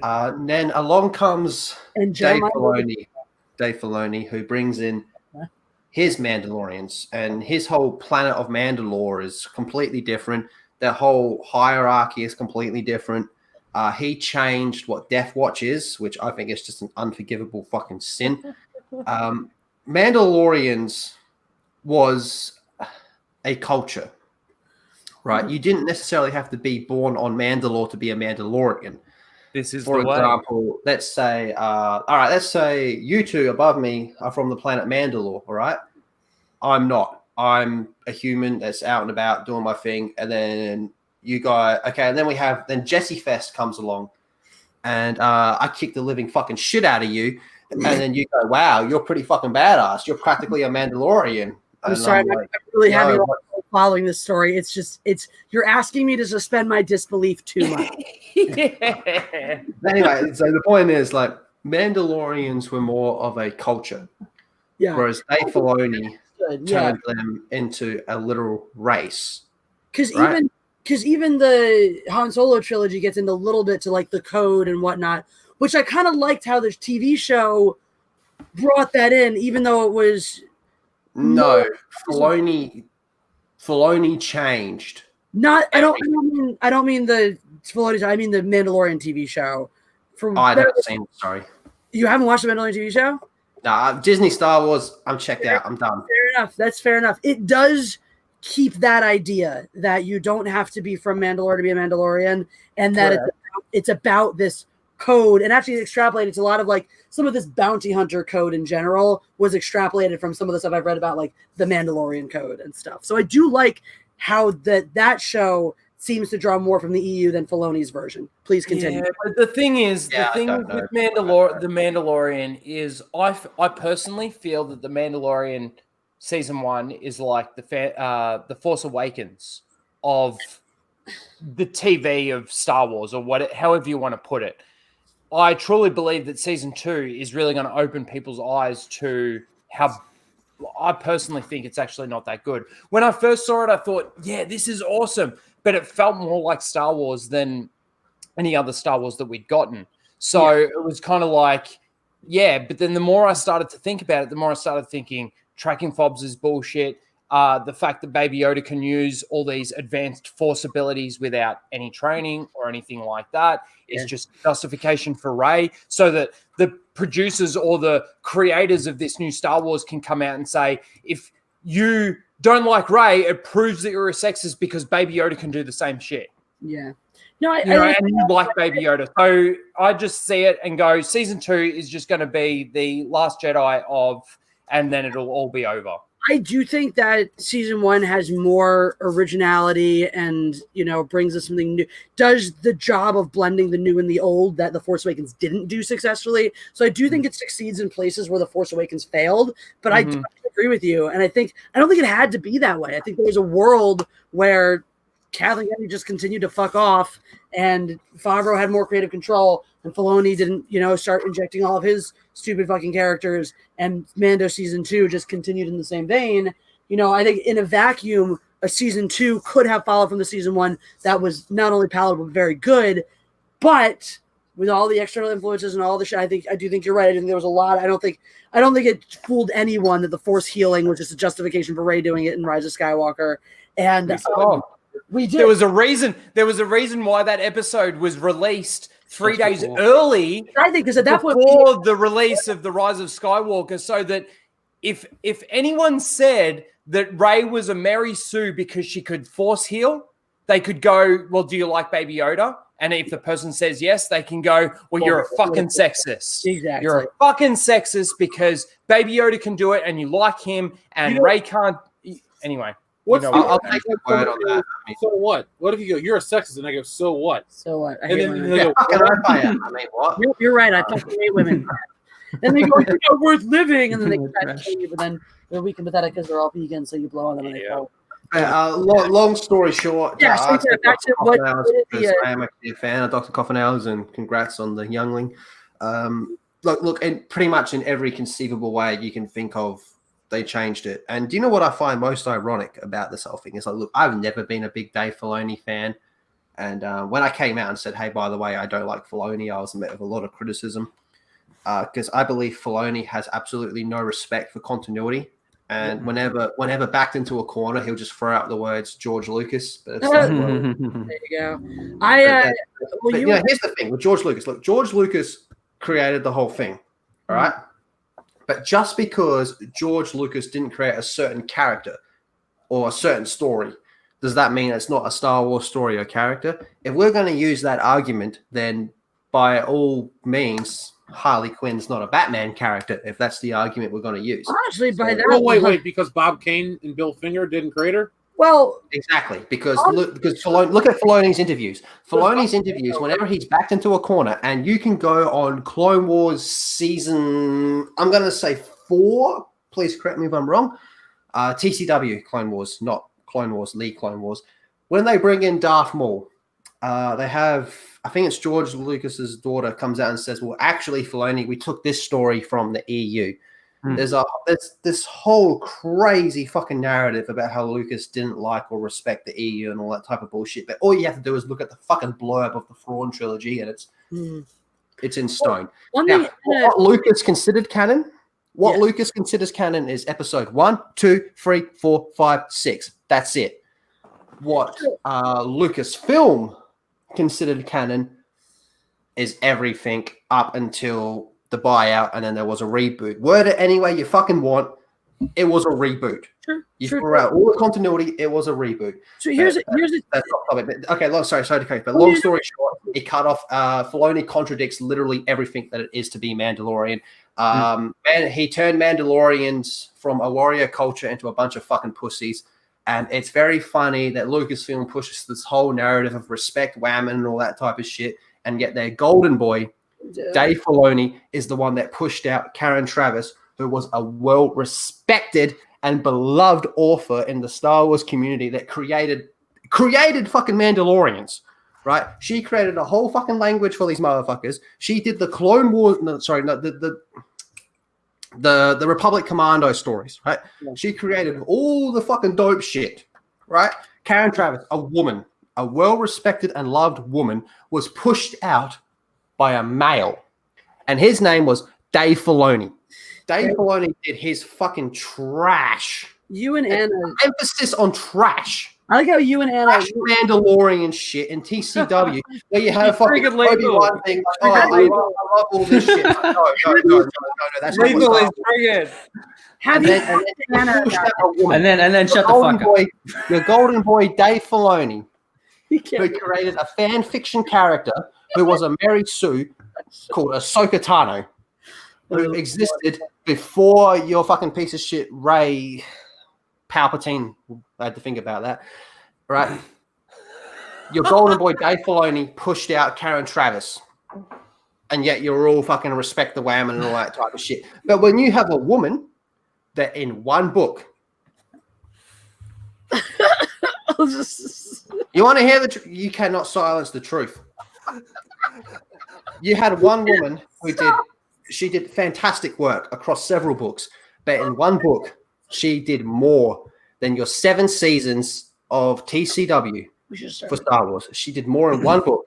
And then along comes Dave Filoni, who brings in his Mandalorians, and his whole planet of Mandalore is completely different. The whole hierarchy is completely different. He changed what Death Watch is, which I think is just an unforgivable fucking sin. Mandalorians was a culture, right? You didn't necessarily have to be born on Mandalore to be a Mandalorian. This is For the example, way. let's say you two above me are from the planet Mandalore, all right? I'm not. I'm a human that's out and about doing my thing, and then you guys, okay, and then Jesse Fest comes along, and I kick the living fucking shit out of you, and then you go, wow, you're pretty fucking badass. You're practically a Mandalorian. I'm sorry, I'm really having a lot of trouble following this story. It's you're asking me to suspend my disbelief too much. Anyway, so the point is, like, Mandalorians were more of a culture, whereas Dave Filoni turned them into a literal race. Because even the Han Solo trilogy gets into a little bit to like the code and whatnot, which I kind of liked how the TV show brought that in, even though it was Filoni changed. I don't mean the Filoni. I mean the Mandalorian TV show. I haven't seen it. Sorry, you haven't watched the Mandalorian TV show? Nah, Disney Star Wars. I'm checked out. I'm done. Fair enough. That's fair enough. It does keep that idea that you don't have to be from Mandalore to be a Mandalorian, and that it's about this code, and actually extrapolated to a lot of like some of this bounty hunter code in general was extrapolated from some of the stuff I've read about like the Mandalorian code and stuff. So I do like how that show seems to draw more from the EU than Filoni's version. Please continue. Yeah, but the thing with the Mandalorian is I personally feel that the Mandalorian season 1 is like the Force Awakens of the TV of Star Wars, or however you want to put it. I truly believe that season 2 is really going to open people's eyes to how I personally think it's actually not that good. When I first saw it, I thought, yeah, this is awesome. But it felt more like Star Wars than any other Star Wars that we'd gotten. So it was kind of like, yeah. But then the more I started to think about it, the more I started thinking tracking fobs is bullshit. The fact that Baby Yoda can use all these advanced Force abilities without any training or anything like that is just justification for Rey, so that the producers or the creators of this new Star Wars can come out and say, if you don't like Rey, it proves that you're a sexist because Baby Yoda can do the same shit. Yeah. No, and you like Baby Yoda. So I just see it and go, season 2 is just going to be the Last Jedi and then it'll all be over. I do think that season 1 has more originality and, brings us something new. Does the job of blending the new and the old that The Force Awakens didn't do successfully. So I do think it succeeds in places where The Force Awakens failed, but I do agree with you. And I don't think it had to be that way. I think there was a world where Kathleen Kennedy just continued to fuck off and Favreau had more creative control and Filoni didn't, start injecting all of his stupid fucking characters, and Mando season 2 just continued in the same vein. I think in a vacuum, a season 2 could have followed from the season 1 that was not only palatable but very good, but with all the external influences and all the shit, I do think you're right. I think there was a lot. I don't think it fooled anyone that the Force healing was just a justification for Rey doing it in Rise of Skywalker. And we did. There was a reason why that episode was released 3 Just days before. early I think because at that point, before the release of The Rise of Skywalker, so that if anyone said that Rey was a Mary Sue because she could force heal, they could go, well, do you like Baby Yoda? And if the person says yes, they can go, well, you're a fucking sexist. Exactly. You're a fucking sexist because Baby Yoda can do it and you like him and Rey can't. Anyway. What's You know I'll take the word on that. So what? What if you go, you're a sexist, and I go, so what? So what? I And hate then women. they go, Fucking right by you. I mean, what? You're right. I fucking hate women. Then they go, you're not worth living, and then they try to kill you, but then they're weak and pathetic because they're all vegan, so you blow on them and they fall. Long story short, Yeah, so yeah, back to what because I am actually a fan of Dr. Coffenhouse, and congrats on the youngling. Look, and pretty much in every conceivable way you can think of, they changed it. And do you know what I find most ironic about this whole thing? Is like, look, I've never been a big Dave Filoni fan. And when I came out and said, hey, by the way, I don't like Filoni, I was met with a lot of criticism because I believe Filoni has absolutely no respect for continuity. And whenever backed into a corner, he'll just throw out the words George Lucas. But it's like, well, There you go. here's the thing with George Lucas. Look, George Lucas created the whole thing, all right? But just because George Lucas didn't create a certain character or a certain story, does that mean it's not a Star Wars story or character? If we're going to use that argument, then by all means, Harley Quinn's not a Batman character, if that's the argument we're going to use. Honestly, by that. Oh, wait, because Bob Kane and Bill Finger didn't create her? Well, exactly, because look at Filoni's interviews. Filoni's interviews, whenever he's backed into a corner, and you can go on Clone Wars season, I'm going to say 4. Please correct me if I'm wrong. TCW Clone Wars, not Clone Wars, League Clone Wars. When they bring in Darth Maul, they have, I think it's George Lucas's daughter comes out and says, well, actually, Filoni, we took this story from the EU. There's this whole crazy fucking narrative about how Lucas didn't like or respect the EU and all that type of bullshit. But all you have to do is look at the fucking blurb of the Thrawn trilogy, and it's in stone. What Lucas considered canon? Lucas considers canon is episode 1, 2, 3, 4, 5, 6. That's it. What Lucasfilm considered canon is everything up until the buyout, and then there was a reboot. Word it any way you fucking want. It was a reboot. You threw out all the continuity. It was a reboot. So here's it. That's not topic. Okay, sorry to cut. But long story short, it cut off. Filoni contradicts literally everything that it is to be Mandalorian. And he turned Mandalorians from a warrior culture into a bunch of fucking pussies. And it's very funny that Lucasfilm pushes this whole narrative of respect, whammon, and all that type of shit. And yet their golden boy, Dave Filoni, is the one that pushed out Karen Traviss, who was a well-respected and beloved author in the Star Wars community that created fucking Mandalorians, right? She created a whole fucking language for these motherfuckers. She did the Clone Wars, the Republic Commando stories, right? Yeah. She created all the fucking dope shit, right? Karen Traviss, a woman, a well-respected and loved woman, was pushed out by a male, and his name was Dave Filoni. Dave Filoni did his fucking trash. You and Anna. Emphasis on trash. I like how you and Anna. Trash Mandalorian shit in TCW, where you have fucking Obi-Wan thing. Like, I love all this shit. No, that's legal is triggered. And then shut the fuck up. Your golden boy, Dave Filoni, who created a fan fiction character who was a Mary Sue called Ahsoka Tano, who existed before your fucking piece of shit Ray Palpatine. I had to think about that. Right? Your golden boy Dave Filoni pushed out Karen Traviss, and yet you're all fucking respect the whammon and all that type of shit. But when you have a woman that in one book, you want to hear the truth? You cannot silence the truth. You had one woman who did fantastic work across several books, but in one book, she did more than your 7 seasons of TCW for Star Wars. She did more in one book,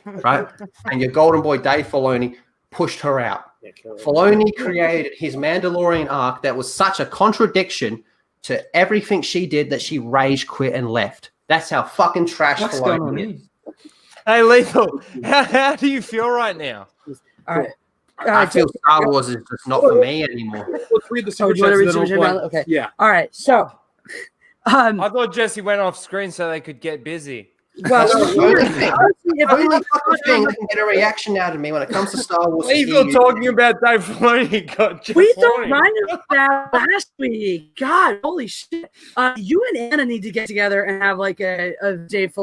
right? And your golden boy, Dave Filoni, pushed her out. Filoni created his Mandalorian arc that was such a contradiction to everything she did that she rage quit and left. That's how fucking trash Filoni is. Hey, Lethal, how do you feel right now? All right. I feel Star Wars is just not for me anymore. Let's read the Oh, super do you want to read chats. super and then we'll chat? play. Okay. Yeah. All right. So, I thought Jesse went off screen so they could get busy. well, That's the only thing. honestly, if Only anyone- fucking thing that can get a reaction out of me when it comes to Star Wars. is Lethal you. talking about Dave Filoni got Jeff we thought horny. mine about that last week. God, holy shit! You and Anna need to get together and have like a fuck Dave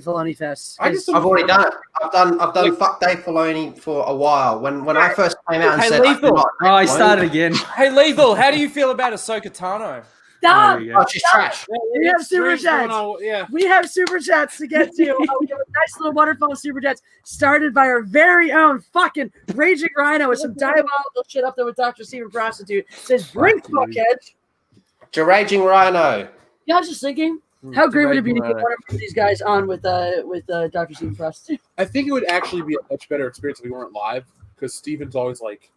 Filoni fest. I just I've already done it. I've done fuck Dave Filoni for a while. When I first came out and Hey, said, Lethal. Oh, he started again. Hey, Lethal, how do you feel about Ahsoka Tano? Stop! There you go. "Oh, she's trash." We have super Streams going chats. on, yeah. We have super chats to get to. We have a nice little waterfall of super chats started by our very own fucking Raging Ryno with some diabolical shit up there with Dr. Steven Prostitute. Says, "Drink, Fuck you. fuckhead." Raging Rhino. Yeah, I was just thinking, how great would it be to Raging get Ryno. one of these guys on with Dr. Steven Prostitute? I think it would actually be a much better experience if we weren't live because Steven's always like,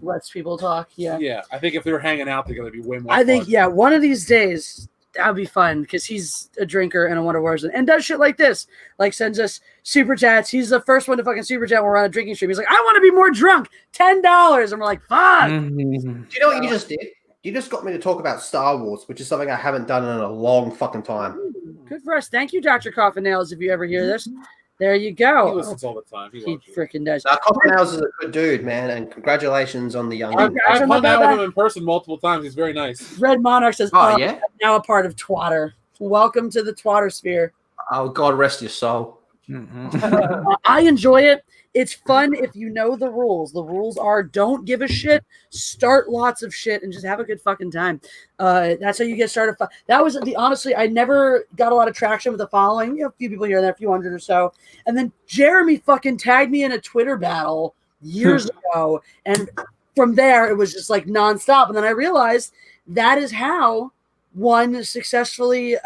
Lets people talk. Yeah. yeah. I think if they were hanging out together, it'd be way more. I think, fun. yeah, one of these days that would be fun because he's a drinker and a Wonder Wars and does shit like this. Like sends us super chats. He's the first one to fucking super chat when we're on a drinking stream. He's like, I want to be more drunk. $10. And we're like, fuck. Mhm. Do you know what you just did? You just got me to talk about Star Wars, which is something I haven't done in a long fucking time. Good for us. Thank you, Dr. Coffin Nails, if you ever hear this. There you He go. listens all the time. He He loves you. freaking does. Now, Coffin House is a good dude, man, and congratulations on the young I've man. hung out with him in person multiple times. He's very nice. Red Monarch says, Oh, "Oh, yeah? I'm now a part of Twatter. Welcome to the Twatter sphere." Oh, God rest your soul. Mhm. I enjoy it. It's fun if you know the rules. The rules are don't give a shit, start lots of shit, and just have a good fucking time. That's how you get started. That was honestly, I never got a lot of traction with the following. A few people here and there, a few hundred or so. And then Jeremy fucking tagged me in a Twitter battle years ago. And from there, it was just like nonstop. And then I realized that is how one successfully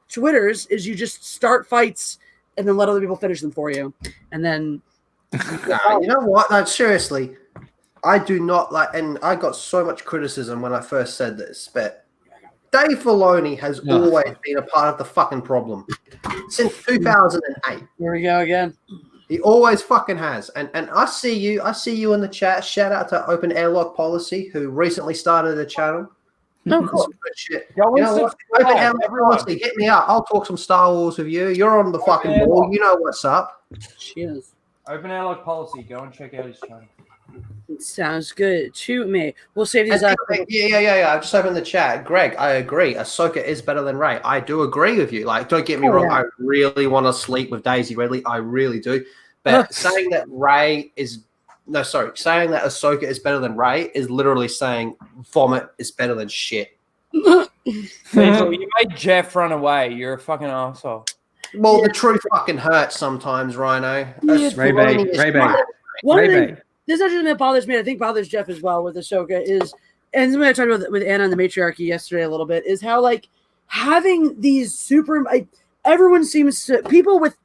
Twitters is you just start fights and then let other people finish them for you. And then Nah, you know what? No, seriously, I do not like, and I got so much criticism when I first said this, but Dave Filoni has Yeah. always been a part of the fucking problem since 2008. here we go again. He always fucking has. And I see you in the chat. Shout out to Open Airlock Policy, who recently started a channel. No, cool. Some good shit. Go You and know what? subscribe, Open Airlock everyone. Policy, hit me up. I'll talk some Star Wars with you. You're on the fucking Open ball. Airlock. You know what's up. Cheers. Open airlock policy. Go and check out his channel. Sounds good to me. We'll save these. Yeah. I just opened the chat. Greg, I agree. Ahsoka is better than Rey. I do agree with you. Like, don't get me Oh, wrong. yeah. I really want to sleep with Daisy Ridley. I really do. But saying that saying that Ahsoka is better than Rey is literally saying vomit is better than shit. Lethal, you made Jeff run away. You're a fucking asshole. Well, the truth fucking hurts sometimes, Rhino. Yeah. Ray-Bay, Ray-Bay. One Ray-Bay. thing, this actually that bothers me, I think bothers Jeff as well with Ahsoka is, and something I talked about with Anna and the Matriarchy yesterday a little bit, is how like having these super, like, everyone seems to, people with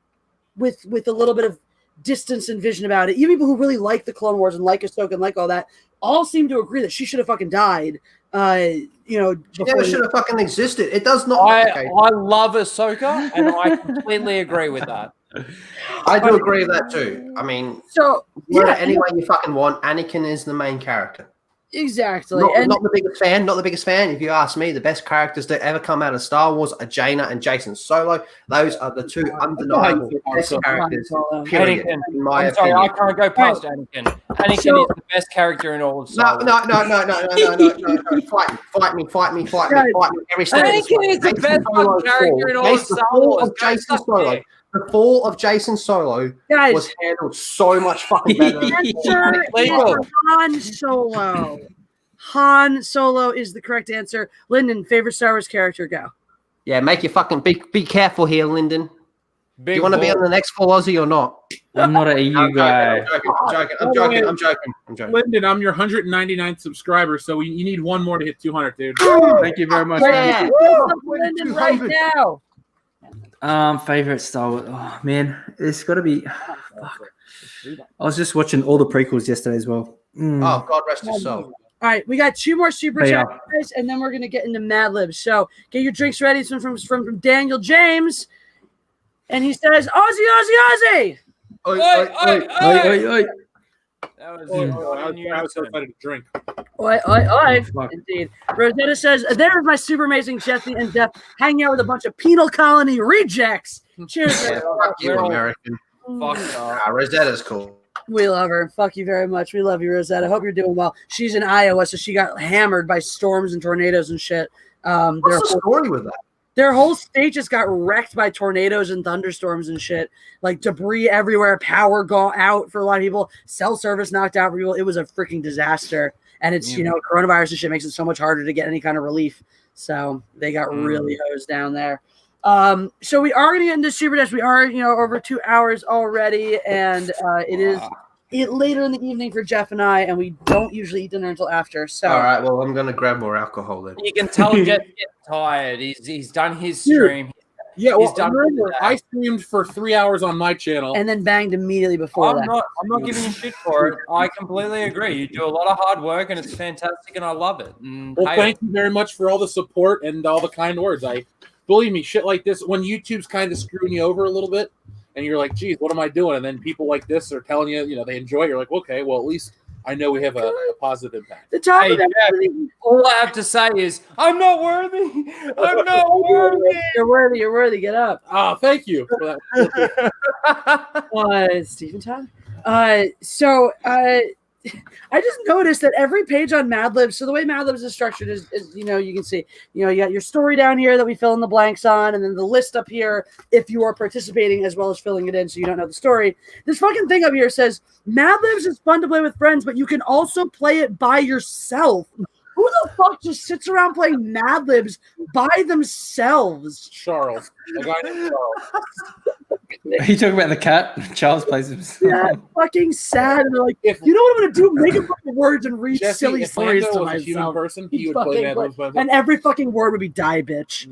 a little bit of distance and vision about it, even people who really like the Clone Wars and like Ahsoka and like all that, all seem to agree that she should have fucking died. She never should have fucking existed. It does not. I love Ahsoka, and I completely agree with that. I do agree with that too. I mean, So word yeah, it any way you fucking want. Anakin is the main character. exactly. Not, And not the biggest fan. Not the biggest fan. If you ask me, the best characters that ever come out of Star Wars are Jaina and Jason Solo. Those are the two undeniable best characters. Period. Anakin. In my I'm sorry, I opinion. can't go past Anakin. Anakin So- is the best character in all of Star No, Wars. no. Fight me. Every step of this Anakin way. is the Jason best Solo's character in all of the Star fall Wars. of Go Jason suck Solo. dick. The fall of Jason Solo guys, was handled so much fucking better. answer Lethal. is Han Solo. Han Solo is the correct answer. Lyndon, favorite Star Wars character, go. Yeah, make your fucking be careful here, Lyndon. Do Big you want to be ball. on the next full Aussie or not? I'm not an EU guy. I'm joking. Lyndon, I'm your 199th subscriber, so you need one more to hit 200, dude. Thank you very much. Yeah. Lyndon right 200. now. Favorite Star Wars. Oh man, it's got to be. Fuck. I was just watching all the prequels yesterday as well. Oh, God rest his soul. All right, we got two more super Yeah. chats, guys, and then we're gonna get into Mad Libs. So get your drinks ready. This one from Daniel James. And he says, Aussie, Aussie, Aussie. Oi, Oi. That was I was so excited to drink. Oi, oi, oi. Fuck. Indeed. Rosetta says, there's my super amazing Jesse and Jeff hanging out with a bunch of penal colony rejects. Cheers. Yeah, Rosetta. fuck you, American. Fuck off. Rosetta's cool. We love her. Fuck you very much. We love you, Rosetta. Hope you're doing well. She's in Iowa, so she got hammered by storms and tornadoes and shit. What's the story with that? Their whole state just got wrecked by tornadoes and thunderstorms and shit. Like debris everywhere, power gone out for a lot of people, cell service knocked out for people. It was a freaking disaster. And it's, coronavirus and shit makes it so much harder to get any kind of relief. So they got really hosed down there. So we are going to get into Super Dash. We are, over 2 hours already. And it is later in the evening for Jeff and I, and we don't usually eat dinner until after. So all right, well, I'm going to grab more alcohol then. You can tell Jeff getting tired. He's done his stream. Yeah, He's done remember, I streamed for 3 hours on my channel. And then banged immediately before that. I'm not giving you shit for it. I completely agree. You do a lot of hard work, and it's fantastic, and I love it. And Well, thank you very much for all the support and all the kind words. Believe me, shit like this, when YouTube's kind of screwing you over a little bit, and you're like, geez, what am I doing? And then people like this are telling you, they enjoy it. You're like, okay, well, at least I know we have a positive impact. The top Hey, of that, all I have to say is, I'm not worthy. I'm not worthy. You're worthy. You're worthy. Get up. Oh, thank you for that. Stephen Todd. So I just noticed that every page on Mad Libs, so the way Mad Libs is structured is you can see, you got your story down here that we fill in the blanks on, and then the list up here if you are participating as well as filling it in so you don't know the story. This fucking thing up here says, Mad Libs is fun to play with friends, but you can also play it by yourself. Who the fuck just sits around playing Mad Libs by themselves? Charles. A guy named Charles. Are you talking about the cat? Charles plays himself. Yeah, fucking sad. And they're like, you know what I'm gonna do? Make up fucking words and read Jesse, silly if stories Lando to was a human myself. person, he would play Mad Libs by himself. And every fucking word would be die, bitch.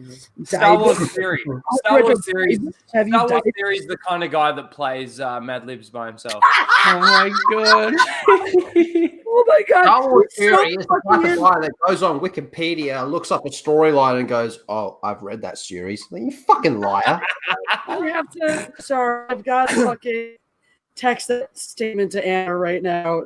Star Die, Wars bitch. Theory. Star Wars Theory. Have you Star Wars died? Theory is the kind of guy that plays Mad Libs by himself. Oh my god. Oh my god. Star Wars It's so Theory is the fucking type of guy that goes on Wikipedia, looks up a storyline, and goes, "Oh, I've read that series." Like, you fucking liar! I have to. Sorry, I've got to fucking text that statement to Anna right now.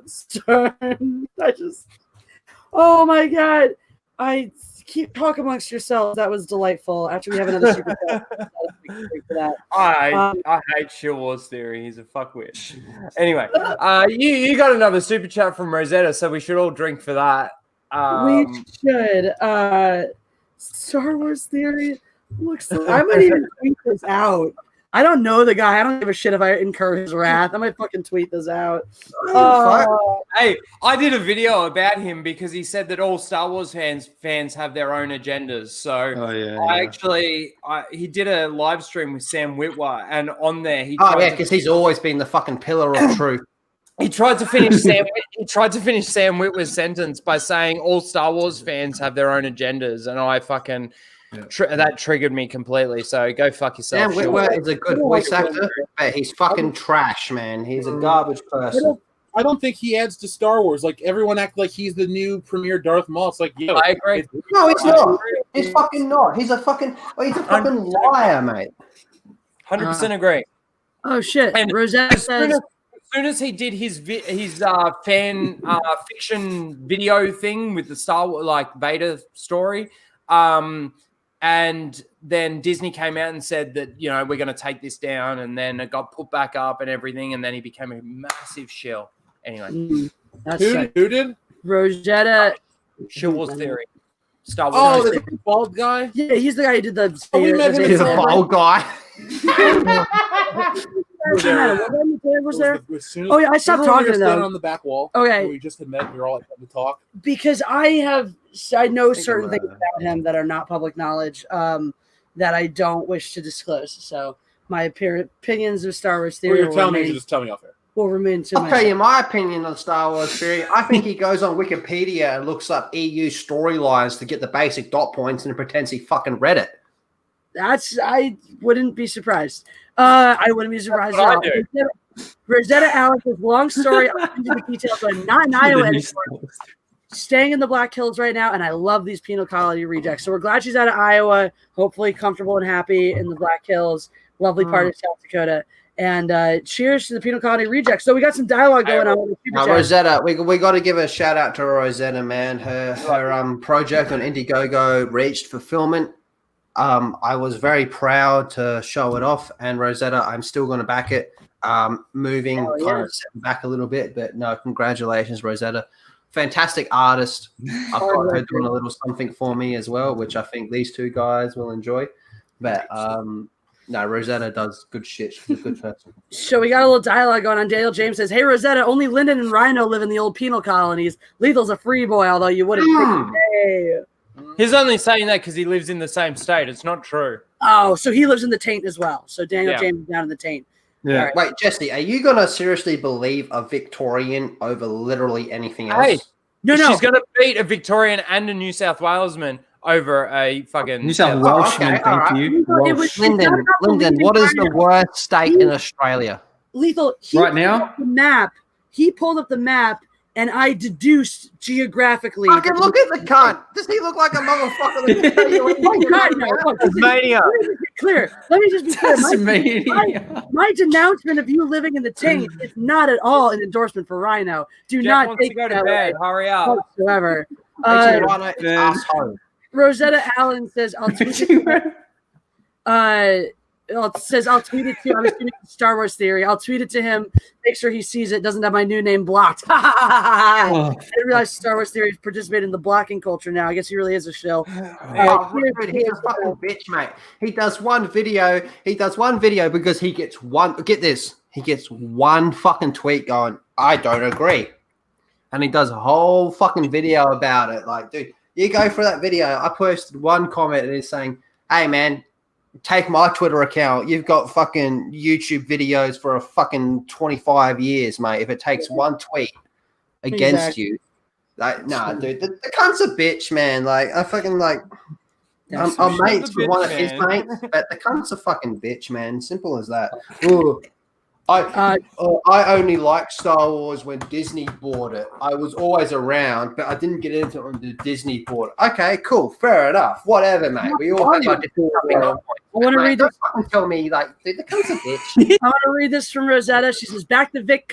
Oh my god. I keep talk amongst yourselves. That was delightful. After we have another super chat, for that. I hate Star Wars Theory. He's a fuckwit. Anyway, you got another super chat from Rosetta, so we should all drink for that. We should. Star Wars Theory looks. I might even tweet this out. I don't know the guy. I don't give a shit if I incur his wrath. I might fucking tweet this out. Hey, I did a video about him because he said that all Star Wars fans have their own agendas. So he did a live stream with Sam Witwer, and on there because he's always been the fucking pillar of truth. He tried to finish Sam Witwer's sentence by saying all Star Wars fans have their own agendas, and I fucking that triggered me completely. So go fuck yourself. Sam Witwer is a good voice actor, but he's fucking trash, man. He's a garbage person. I don't think he adds to Star Wars. Like, everyone acts like he's the new premier Darth Maul. It's like, I agree. No, he's not. He's fucking not. He's a fucking liar, mate. 100% agree. Oh shit! And Rosetta says. As soon as he did his fan fiction video thing with the Star Wars Vader story, and then Disney came out and said that we're going to take this down, and then it got put back up and everything, and then he became a massive shill. Anyway, who did? Rosetta. Star Wars Theory. Star Wars. Oh, the bald guy. Yeah, he's the guy who did the. We met him. He's a bald guy. Was there? Oh yeah, I stopped talking to them on the back wall. Okay, we just had met. We were all having to talk because I know certain things about him that are not public knowledge that I don't wish to disclose. So my opinions of Star Wars Theory. You're telling me, just tell me off air. Will remain to I'll tell you my opinion on Star Wars Theory. I think he goes on Wikipedia and looks up EU storylines to get the basic dot points and pretends he fucking read it. I wouldn't be surprised. I wouldn't be surprised at all. Rosetta Alex is long story. I'll give you the details, but not in Iowa anymore. Staying in the Black Hills right now, and I love these penal colony rejects. So we're glad she's out of Iowa, hopefully comfortable and happy in the Black Hills. lovely part of South Dakota. And cheers to the Penal Colony Rejects. So we got some dialogue going on with the Super Chat. Rosetta, we got to give a shout out to Rosetta, man. Her project on Indiegogo reached fulfillment. I was very proud to show it off, and Rosetta, I'm still going to back it. Moving kind of back a little bit, but no, congratulations, Rosetta. Fantastic artist. I've got her doing a little something for me as well, which I think these two guys will enjoy. But no, Rosetta does good shit. She's a good person. So we got a little dialogue going on. Daniel James says, "Hey Rosetta, only Lyndon and Ryno live in the old penal colonies. Lethal's a free boy, although you wouldn't think hey." He's only saying that because he lives in the same state. It's not true. Oh, so he lives in the taint as well. So Daniel James is down in the taint. Yeah. Right. Wait, Jesse, are you gonna seriously believe a Victorian over literally anything else? Hey, No. She's going to beat a Victorian and a New South Walesman over a fucking New South Welshman, okay, thank alright. you. It Welsh. was- Lyndon, what is the worst state in Australia? Lethal. Right now? The map. He pulled up the map, and I deduced geographically. Fucking look at the cunt. Does he look like a motherfucker that can tell you anything? Oh God, no! Look, Mania. Let me just be clear. Let me just be clear. Tasmania. My denouncement of you living in the taint is not at all an endorsement for Rhino. Do Jeff not wants take to go that to bed. way Hurry up. whatsoever. Asshole. Rosetta Allen says, "I'll tweet it." It says, "I'll tweet it to you." I'm assuming it's Star Wars Theory. I'll tweet it to him. Make sure he sees it. Doesn't have my new name blocked. I didn't realize Star Wars Theory participated in the blocking culture now. I guess he really is a shill. Oh, dude, he's a fucking bitch, mate. He does one video because he gets one. Get this. He gets one fucking tweet going, "I don't agree," and he does a whole fucking video about it. Like, dude, you go for that video. I posted one comment and he's saying, "Hey, man, take my Twitter account. You've got fucking YouTube videos for a fucking 25 years, mate. If it takes one tweet against you, like, nah, dude, the cunt's a bitch, man. Like, I fucking like, I'm mates with one of his mates, but the cunt's a fucking bitch, man. Simple as that. Ooh. I only liked Star Wars when Disney bought it. I was always around, but I didn't get into it when the Disney bought it. Okay, cool, fair enough. Whatever, mate. We all have our different I want to read Don't this. fucking tell me, like, dude, the cunt's a bitch. I want to read this from Rosetta. She says, "Back to Vic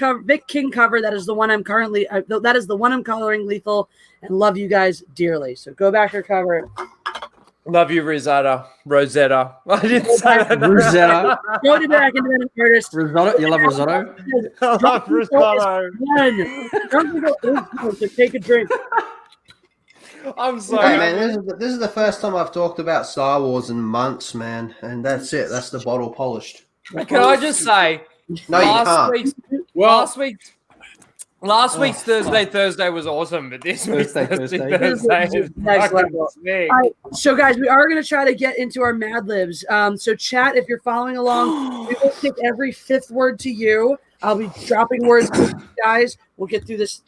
King cover. That is the one I'm currently. That is the one I'm coloring Lethal, and love you guys dearly. So go back to her cover. Love you, Rosetta. I didn't say that. Rosetta. Go to back independent artist. Risotto? You love risotto? I love risotto. So take a drink. I'm Hey, sorry. man, this is the first time I've talked about Star Wars in months, man. And that's it. That's the bottle polished. Can I just say, No, you can't. last week's Thursday was awesome, but this week's Thursday is Next fucking level. sick. All right, so guys, we are going to try to get into our Mad Libs. So chat, if you're following along, we will pick every fifth word to you. I'll be dropping words to you guys. We'll get through this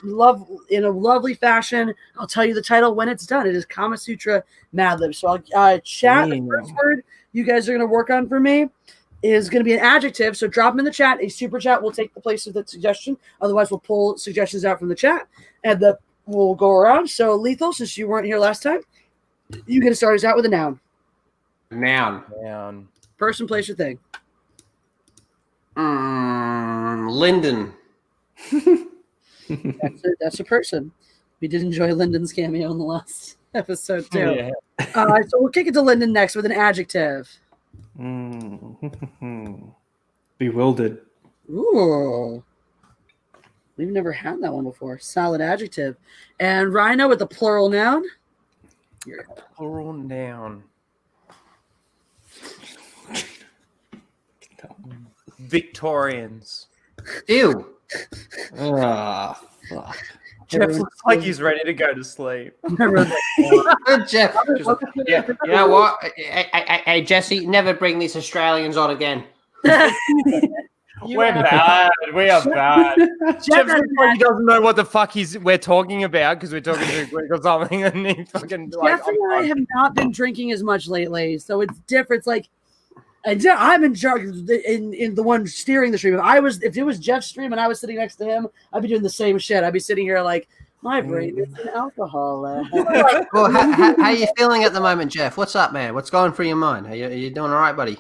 in a lovely fashion. I'll tell you the title when it's done. It is Kama Sutra Mad Libs. So I'll chat. The first word you guys are going to work on for me is going to be an adjective. So drop them in the chat. A super chat will take the place of that suggestion. Otherwise, we'll pull suggestions out from the chat and we'll go around. So Lethal, since you weren't here last time, you get to start us out with a noun. Noun. Person, place, or thing. Lyndon. That's a person. We did enjoy Lyndon's cameo in the last episode too. Yeah. So we'll kick it to Lyndon next with an adjective. Bewildered. Ooh. We've never had that one before. Solid adjective. And Ryno with the plural noun. Plural noun. Victorians. Ew. Ah, fuck. Jeff looks like he's ready to go to sleep. Jeff. Yeah. You know what? Hey, Jesse, never bring these Australians on again. We're bad. We are bad. Jeff looks like he doesn't know what the fuck we're talking about because we're talking to Greek or something, and he fucking like. Jeff and I have not been drinking as much lately, so it's different. It's like I'm in charge in the one steering the stream. If it was Jeff's stream and I was sitting next to him, I'd be doing the same shit. I'd be sitting here like my brain is an alcohol. Well, how you feeling at the moment, Jeff? What's up, man? What's going through your mind? Are you doing all right, buddy?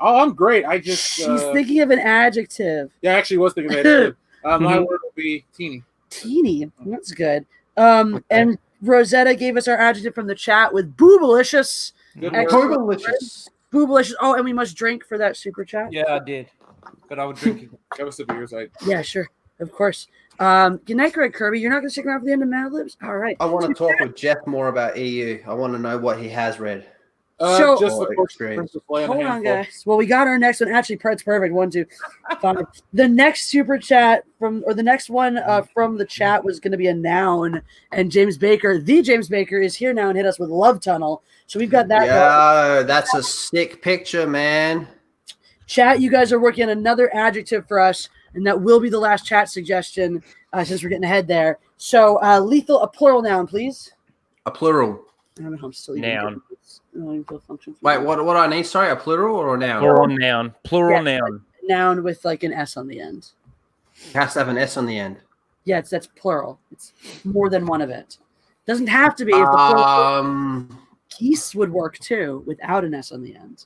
Oh, I'm great. I just She's thinking of an adjective. yeah, I actually was thinking of that. My word will be teeny. Teeny. That's good. And Rosetta gave us our adjective from the chat with boobalicious. Good Excellent. Boobalicious. Boobalicious. Oh, and we must drink for that super chat. Yeah, I did. But I would drink it. That was the beers. Yeah, sure. Of course. Good night, Greg Kirby. You're not going to stick around for the end of Mad Libs? All right. I want to talk with Jeff more about EU. I want to know what he has read. So- Just the first Experience. Princess Leia and a Hold on, handful. guys. Well, we got our next one. Actually, it's perfect. 1, 2, 5. The next super chat the next one from the chat was going to be a noun. And James Baker, the James Baker, is here now and hit us with Love Tunnel. So we've got that. Yeah, that's a sick picture, man. Chat, you guys are working on another adjective for us, and that will be the last chat suggestion since we're getting ahead there. So, lethal, a plural noun, please. A plural. I don't know how I'm still even Noun. function. Wait, what do I need? Sorry, a plural or a noun? Plural noun. Plural Yeah. noun. Noun with like an S on the end. It has to have an S on the end. Yeah, that's plural. It's more than one of it. Doesn't have to be. If the plural geese would work too without an S on the end.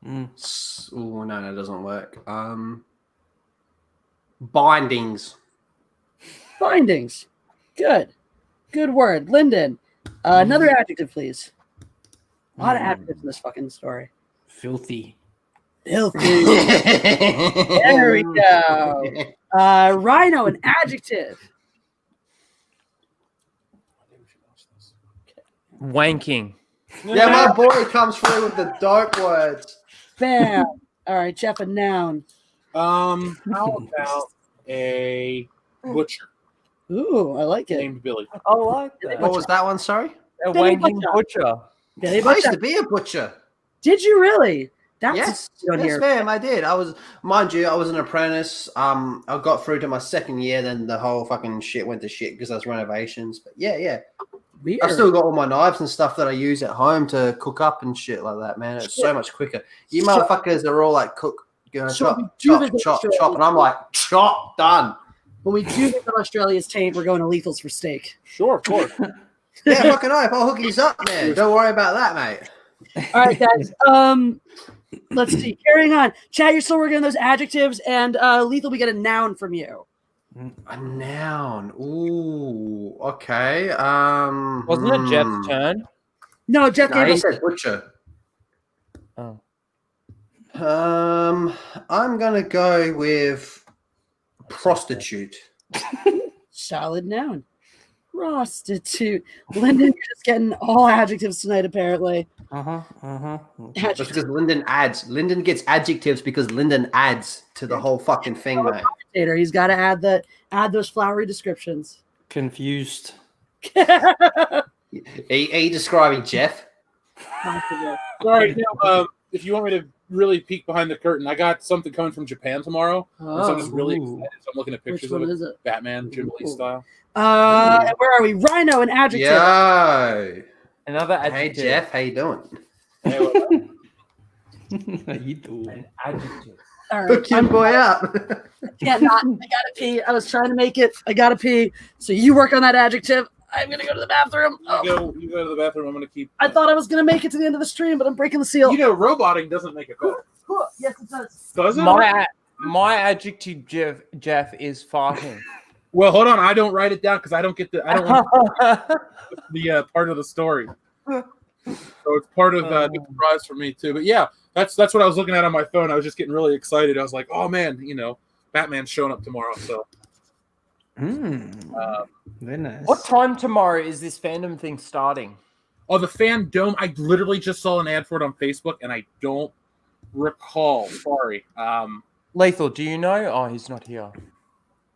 Oh no, that doesn't work. Bindings. Bindings. Good word. Lyndon, another adjective, please. A lot of adjectives in this fucking story. Filthy. Filthy. There we go. Rhino, an adjective. Wanking. Yeah, my boy comes through with the dope words. Bam. All right, Jeff, a noun. How about a butcher Ooh, I like it. named Billy? I like that. What was that one? Sorry. A Billy wanking Butcher. butcher. Billy I used Butcher. to be a butcher. Did you really? That's Yes, on yes, here. ma'am, I did. I was, mind you, I was an apprentice. I got through to my second year, then the whole fucking shit went to shit because I was renovations. But yeah, Weird. I've still got all my knives and stuff that I use at home to cook up and shit like that, man. It's so much quicker. You motherfuckers are all like cook, So we do chop, visit chop, Australia. chop, and I'm like chop, done. When we do visit Australia's taint, we're going to Lethals for steak. Sure, of course. Yeah, fucking oath. I'll hook you up, man. Don't worry about that, mate. All right, guys. Let's see. Carrying on. Chat, you're still working on those adjectives, and Lethal, we get a noun from you. A noun. Ooh, okay. Wasn't it Jeff's turn? No, Jeff No, gave he us. said butcher. Oh. I'm gonna go with prostitute. Solid noun. Prostitute. Lyndon, you're just getting all adjectives tonight, apparently. That's because Lyndon gets adjectives because Lyndon adds to the whole fucking thing, mate. He's got to add those flowery descriptions. Confused. Are you describing Jeff? All right, now, if you want me to really peek behind the curtain, I got something coming from Japan tomorrow. So I'm just really excited. So I'm looking at Which pictures one of it. is it? Batman, Jim Lee style. And where are we? Rhino, an adjective. Yo. Another Hey adjective. Jeff, how you doing? Hey, what up? How you doing? An adjective. All right. Hook your boy up. Can't not. I gotta pee. I was trying to make it. I gotta pee. So you work on that adjective. I'm gonna go to the bathroom. Oh, You go to the bathroom. I'm going to keep. I thought I was gonna make it to the end of the stream, but I'm breaking the seal. You know, roboting doesn't make it better. Yes, it does. Does it? My adjective, Jeff, is farting. Well, hold on. I don't write it down because I don't want the part of the story. So it's part of the surprise for me too. But yeah, that's what I was looking at on my phone. I was just getting really excited. I was like, oh man, Batman's showing up tomorrow. So Very nice. What time tomorrow is this fandom thing starting? oh, the fandom. I literally just saw an ad for it on Facebook, and I don't recall. Sorry. Lethal, do you know? Oh, he's not here.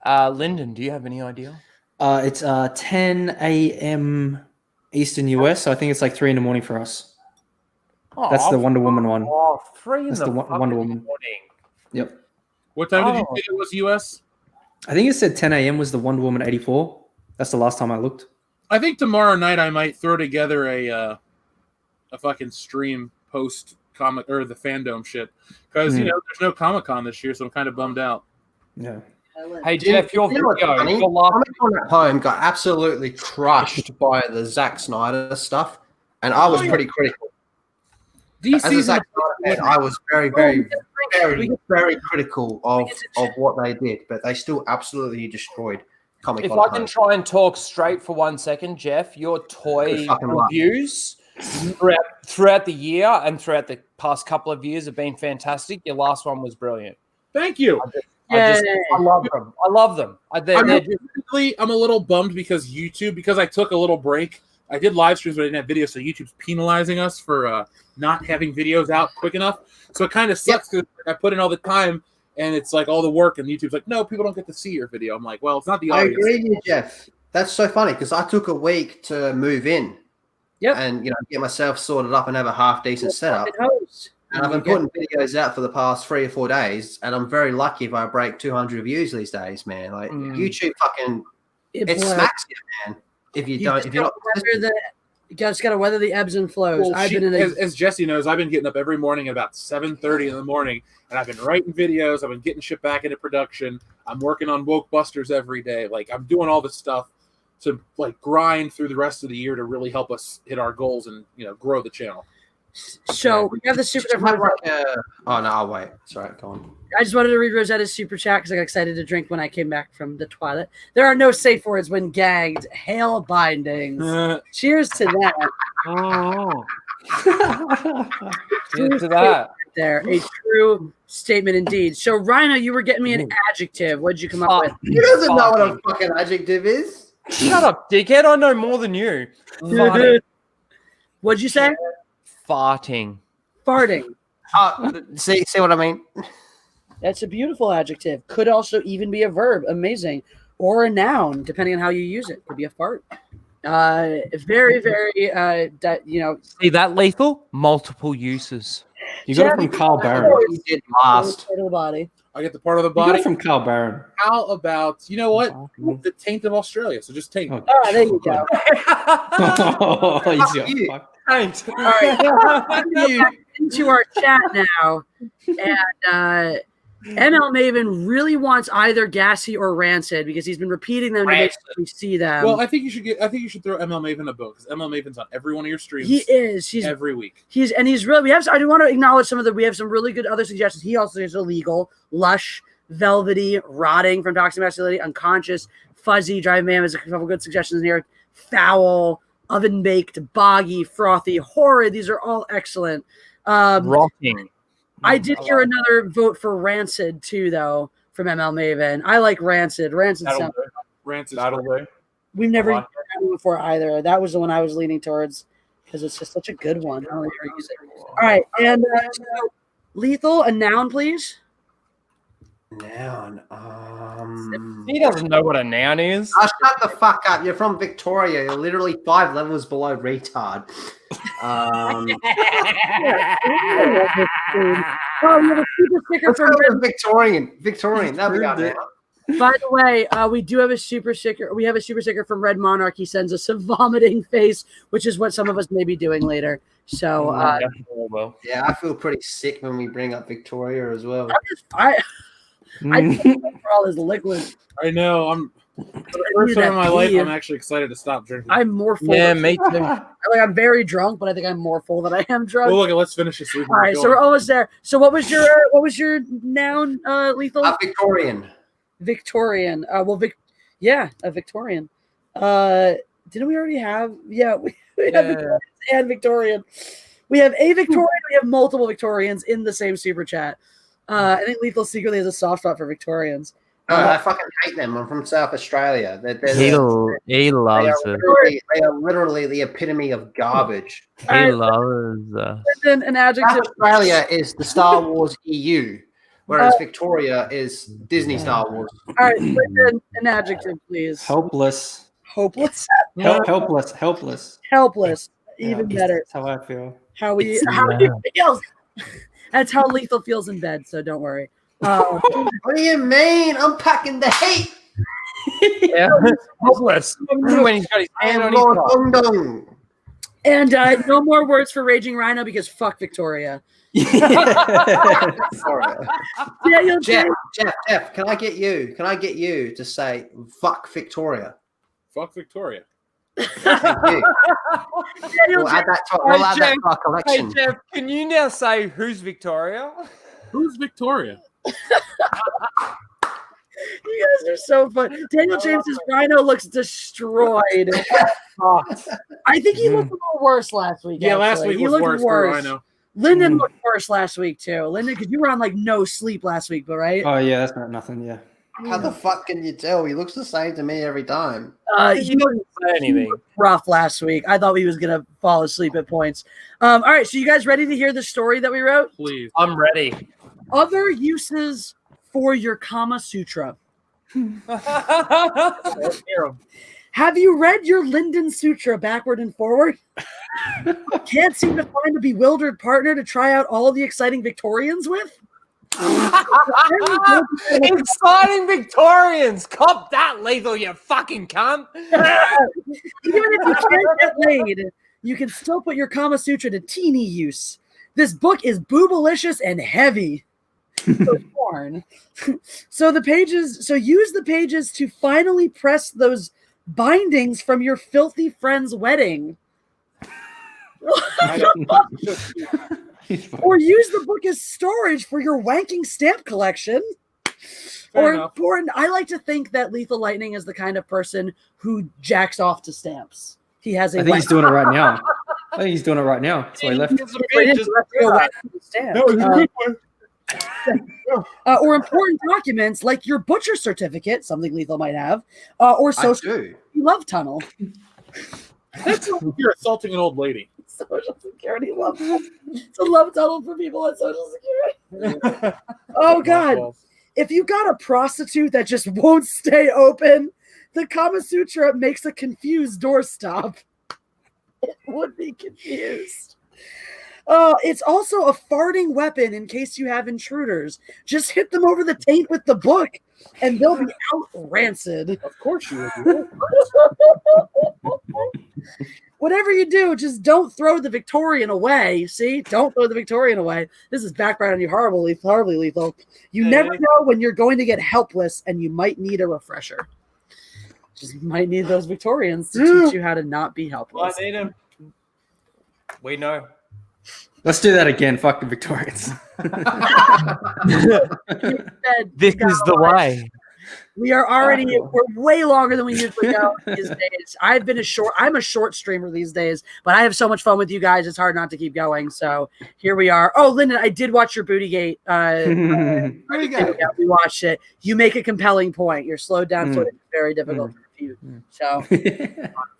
Lyndon, do you have any idea? It's 10 a.m. Eastern US, so I think it's like 3 in the morning for us. Oh, That's the Wonder Woman one. Oh, 3 in That's the the fucking Wonder Woman. morning. Yep. What time did you Oh. say it was US? I think it said 10 a.m. was the Wonder Woman 84. That's the last time I looked. I think tomorrow night I might throw together a fucking stream post comic or the fandom shit because there's no Comic-Con this year, so I'm kind of bummed out. Yeah. Hey, Jeff, your You know what's video. funny? Your last Comic-Con at home got absolutely crushed by the Zack Snyder stuff, and I was pretty critical. DC's As a Zack Snyder fan, I was very, very critical of what they did, but they still absolutely destroyed Comic If Con. I can try and talk straight for 1 second, Jeff, your toy fucking luck. reviews throughout the year and throughout the past couple of years have been fantastic. Your last one was brilliant. Thank you. I love them. I love them. I'm a little bummed because because I took a little break. I did live streams, but I didn't have videos, so YouTube's penalizing us for not having videos out quick enough. So it kind of sucks because I put in all the time, and it's like all the work, and YouTube's like, no, people don't get to see your video. I'm like, well, it's not the I audience. agree with you, Jeff. That's so funny because I took a week to move in. Yep. And get myself sorted up and have a half decent setup. And I've been putting videos out for the past 3 or 4 days, and I'm very lucky if I break 200 views these days, man. Like YouTube fucking it smacks you, man. If you're not you just gotta weather the ebbs and flows. Well, as Jesse knows, I've been getting up every morning at about 7:30 in the morning, and I've been writing videos. I've been getting shit back into production. I'm working on Woke Busters every day. Like I'm doing all this stuff to like grind through the rest of the year to really help us hit our goals and grow the channel. So we have the super chat. Oh no, I'll wait. Sorry, go on. I just wanted to read Rosetta's super chat because I got excited to drink when I came back from the toilet. There are no safe words when gagged. Hail bindings. Cheers to that. Oh. Cheers to that. There, a true statement indeed. So Ryno, you were getting me an adjective. What did you come up with? He doesn't know what a fucking adjective is. Shut up, dickhead. I know more than you. What'd you say? Farting. Farting. See what I mean? That's a beautiful adjective. Could also even be a verb. Amazing. Or a noun, depending on how you use it. Could be a fart. Very, very, See that, Lethal? Multiple uses. You got it from Carl Barron. You did last. Part of the body. I get the part of the You got body. it from Carl Barron. How about the taint of Australia? So just taint. Oh, there you go. Oh, he's got fucked. Taint. All right. Into our chat now. And ML Maven really wants either Gassy or Rancid because he's been repeating them to make sure we see them. Well, I think you should throw ML Maven a book because ML Maven's on every one of your streams. He is. He's every week. He's really. I do want to acknowledge some of the. We have some really good other suggestions. He also is illegal, lush, velvety, rotting from toxic masculinity, unconscious, fuzzy, drive man has a couple good suggestions in here. Foul, oven baked, boggy, frothy, horrid. These are all excellent. Rotting. I did hear another vote for Rancid too, though, from ML Maven. I like Rancid. Rancid sounds. That'll do. We've never used that before either. That was the one I was leaning towards because it's just such a good one. I don't think I use it. All right, and so, Lethal, a noun, please. Noun. He doesn't know what a noun is. Shut the fuck up. You're from Victoria. You're literally 5 levels below retard. Oh, we have a super sticker from Victorian. There we go now. By the way, we do have a super sticker. We have a super sticker from Red Monarch. He sends us a vomiting face, which is what some of us may be doing later. So, yeah, I feel pretty sick when we bring up Victoria as well. I for all his liquid. I know. For the first time in my life, I'm actually excited to stop drinking. I'm more full. Yeah, me too. I'm very drunk, but I think I'm more full than I am drunk. Well, look, let's finish this. All right, so we're almost there. So, what was your noun, Lethal? Victorian. Victorian. A Victorian. Didn't we already have? Yeah, we have Victorians and Victorian. We have a Victorian. We have multiple Victorians in the same super chat. I think Lethal secretly has a soft spot for Victorians. I fucking hate them. I'm from South Australia. He loves it. They are literally the epitome of garbage. He loves an adjective. South Australia is the Star Wars EU, whereas Victoria is Disney Star Wars. All right, an adjective, please. Helpless. Hopeless. Helpless. Even better. That's how I feel. How he feels. That's how Lethal feels in bed. So don't worry. What do you mean? I'm packing the heat. Yeah, hopeless. When he's got his hand on his cock. And no more words for Raging Ryno because fuck Victoria. Jeff, can I get you to say fuck Victoria? Fuck Victoria. Thank you. Daniel We'll add that to, Hey, we'll add that Jeff. to our Hey, collection. Jeff, can you now say who's Victoria? Who's Victoria? You guys are so fun. Daniel James's Rhino looks destroyed. I think he looked a little worse last week. Yeah, last actually. week He was looked worse. For I know. Lyndon looked worse last week too. Lyndon, because you were on like no sleep last week, but right? Oh yeah, that's not nothing. Yeah. How the fuck can you tell? He looks the same to me every time. He didn't say anything. was rough last week. I thought he was gonna fall asleep at points. All right, so you guys ready to hear the story that we wrote? Please. I'm ready. Other uses for your Kama Sutra. Have you read your Lyndon Sutra backward and forward? Can't seem to find a bewildered partner to try out all of the exciting Victorians with? Exciting Victorians! Cop that, Lethal, you fucking cunt! Even if you can't get laid, you can still put your Kama Sutra to teeny use. This book is boobalicious and heavy. So porn. So use the pages to finally press those bindings from your filthy friend's wedding. Or use the book as storage for your wanking stamp collection. Fair Or enough. important, I like to think that Lethal Lightning is the kind of person who jacks off to stamps. He has a I think he's doing it right now. I think he's doing it right now. So he left. Or important documents like your butcher certificate, something Lethal might have, or social love tunnel. You're assaulting an old lady. Social Security love tunnel. It's a love tunnel for people on Social Security. Oh God! If you got a prostitute that just won't stay open, the Kama Sutra makes a confused doorstop. It would be confused. It's also a farting weapon in case you have intruders. Just hit them over the taint with the book, and they'll be out rancid. Of course you would. Whatever you do, just don't throw the Victorian away. See? Don't throw the Victorian away. This is backfired on you horribly lethal. You never know when you're going to get helpless, and you might need a refresher. Just might need those Victorians to teach you how to not be helpless. I need him. We know. Let's do that again. Fuck the Victorians. This is the way. We are already we're way longer than we usually go these days. I'm a short streamer these days, but I have so much fun with you guys. It's hard not to keep going. So here we are. Oh, Lyndon, I did watch your Bootygate. We watched it. You make a compelling point. Your slowed down footage is very difficult to refute. So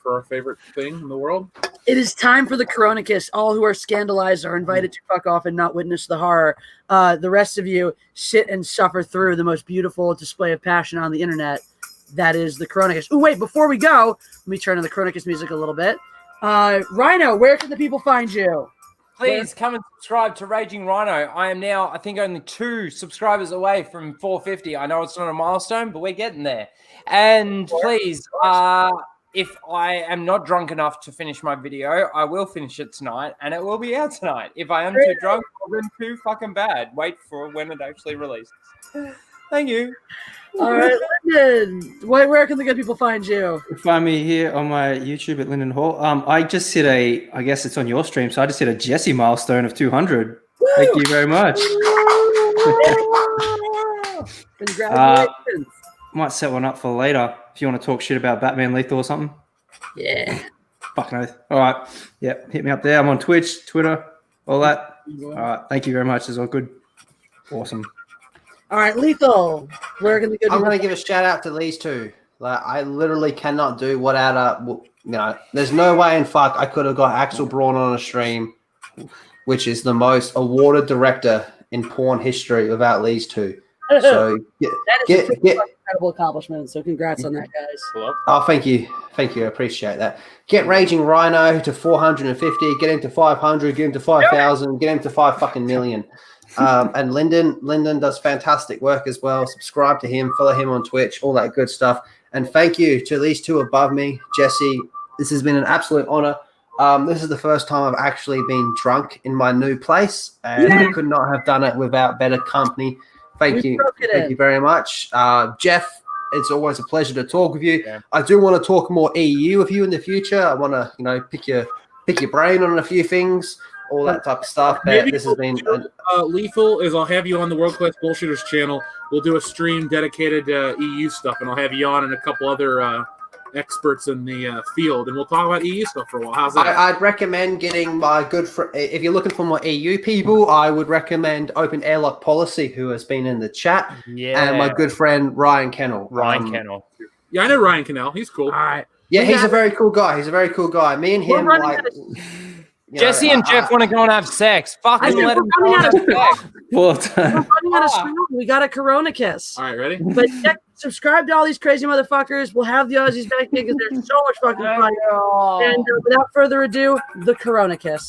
For our favorite thing in the world. it is time for the Coronicus. All who are scandalized are invited to fuck off and not witness the horror. The rest of you sit and suffer through the most beautiful display of passion on the internet. That is the Coronicus. Oh, wait, before we go, let me turn on the Coronicus music a little bit. Ryno, where can the people find you? Please come and subscribe to Raging Ryno. I am now, I think, only 2 subscribers away from 450. I know it's not a milestone, but we're getting there. And please, if I am not drunk enough to finish my video, I will finish it tonight, and it will be out tonight. If I am too drunk, or then too fucking bad, wait for when it actually releases. Thank you. All right, Lyndon, where can the good people find you? Find me here on my YouTube at Lyndon Hall. I just hit I guess it's on your stream, so I just hit a Jesse milestone of 200. Woo! Thank you very much. Congratulations. Might set one up for later if you want to talk shit about Batman Lethal or something. Yeah. Fucking oath. All right. Yep. Hit me up there. I'm on Twitch, Twitter, all that. All right. Thank you very much. It's all good. Awesome. All right, Lethal. Where can the good I'm people going to give a shout out to these two. Like, I literally cannot do there's no way in fuck I could have got Axel Braun on a stream, which is the most awarded director in porn history without these two. So that is an incredible accomplishment. So congrats on that, guys. Hello? Oh, thank you. I appreciate that. Get Raging Ryno to 450, get him to 500, get him to 5,000, get him to 5 fucking million. And Lyndon does fantastic work as well. Subscribe to him, follow him on Twitch, all that good stuff. And thank you to these two above me, Jesse. This has been an absolute honor. This is the first time I've actually been drunk in my new place, and I could not have done it without better company. Thank you very much. Jeff, It's always a pleasure to talk with you. Yeah. I do want to talk more EU with you in the future. I want to, pick your brain on a few things, all that type of stuff. But Maybe this has been Lethal is I'll have you on the World Class Bullshitters channel. We'll do a stream dedicated to EU stuff, and I'll have you on and a couple other experts in the field, and we'll talk about EU stuff for a while. How's that? I'd recommend getting my good friend. If you're looking for more EU people, I would recommend Open Airlock Policy, who has been in the chat, and my good friend Ryan Kennel. Kennel. Yeah, I know Ryan Cannell. He's cool. All right. Yeah, he's a very cool guy. Me and him, Jesse and Jeff want to go and have sex. Fucking said let we're them running go out and have sex. What? We're running out of stream. We got a Corona kiss. All right, ready? But subscribe to all these crazy motherfuckers. We'll have the Aussies back because there's so much fucking fun. And without further ado, the Corona kiss.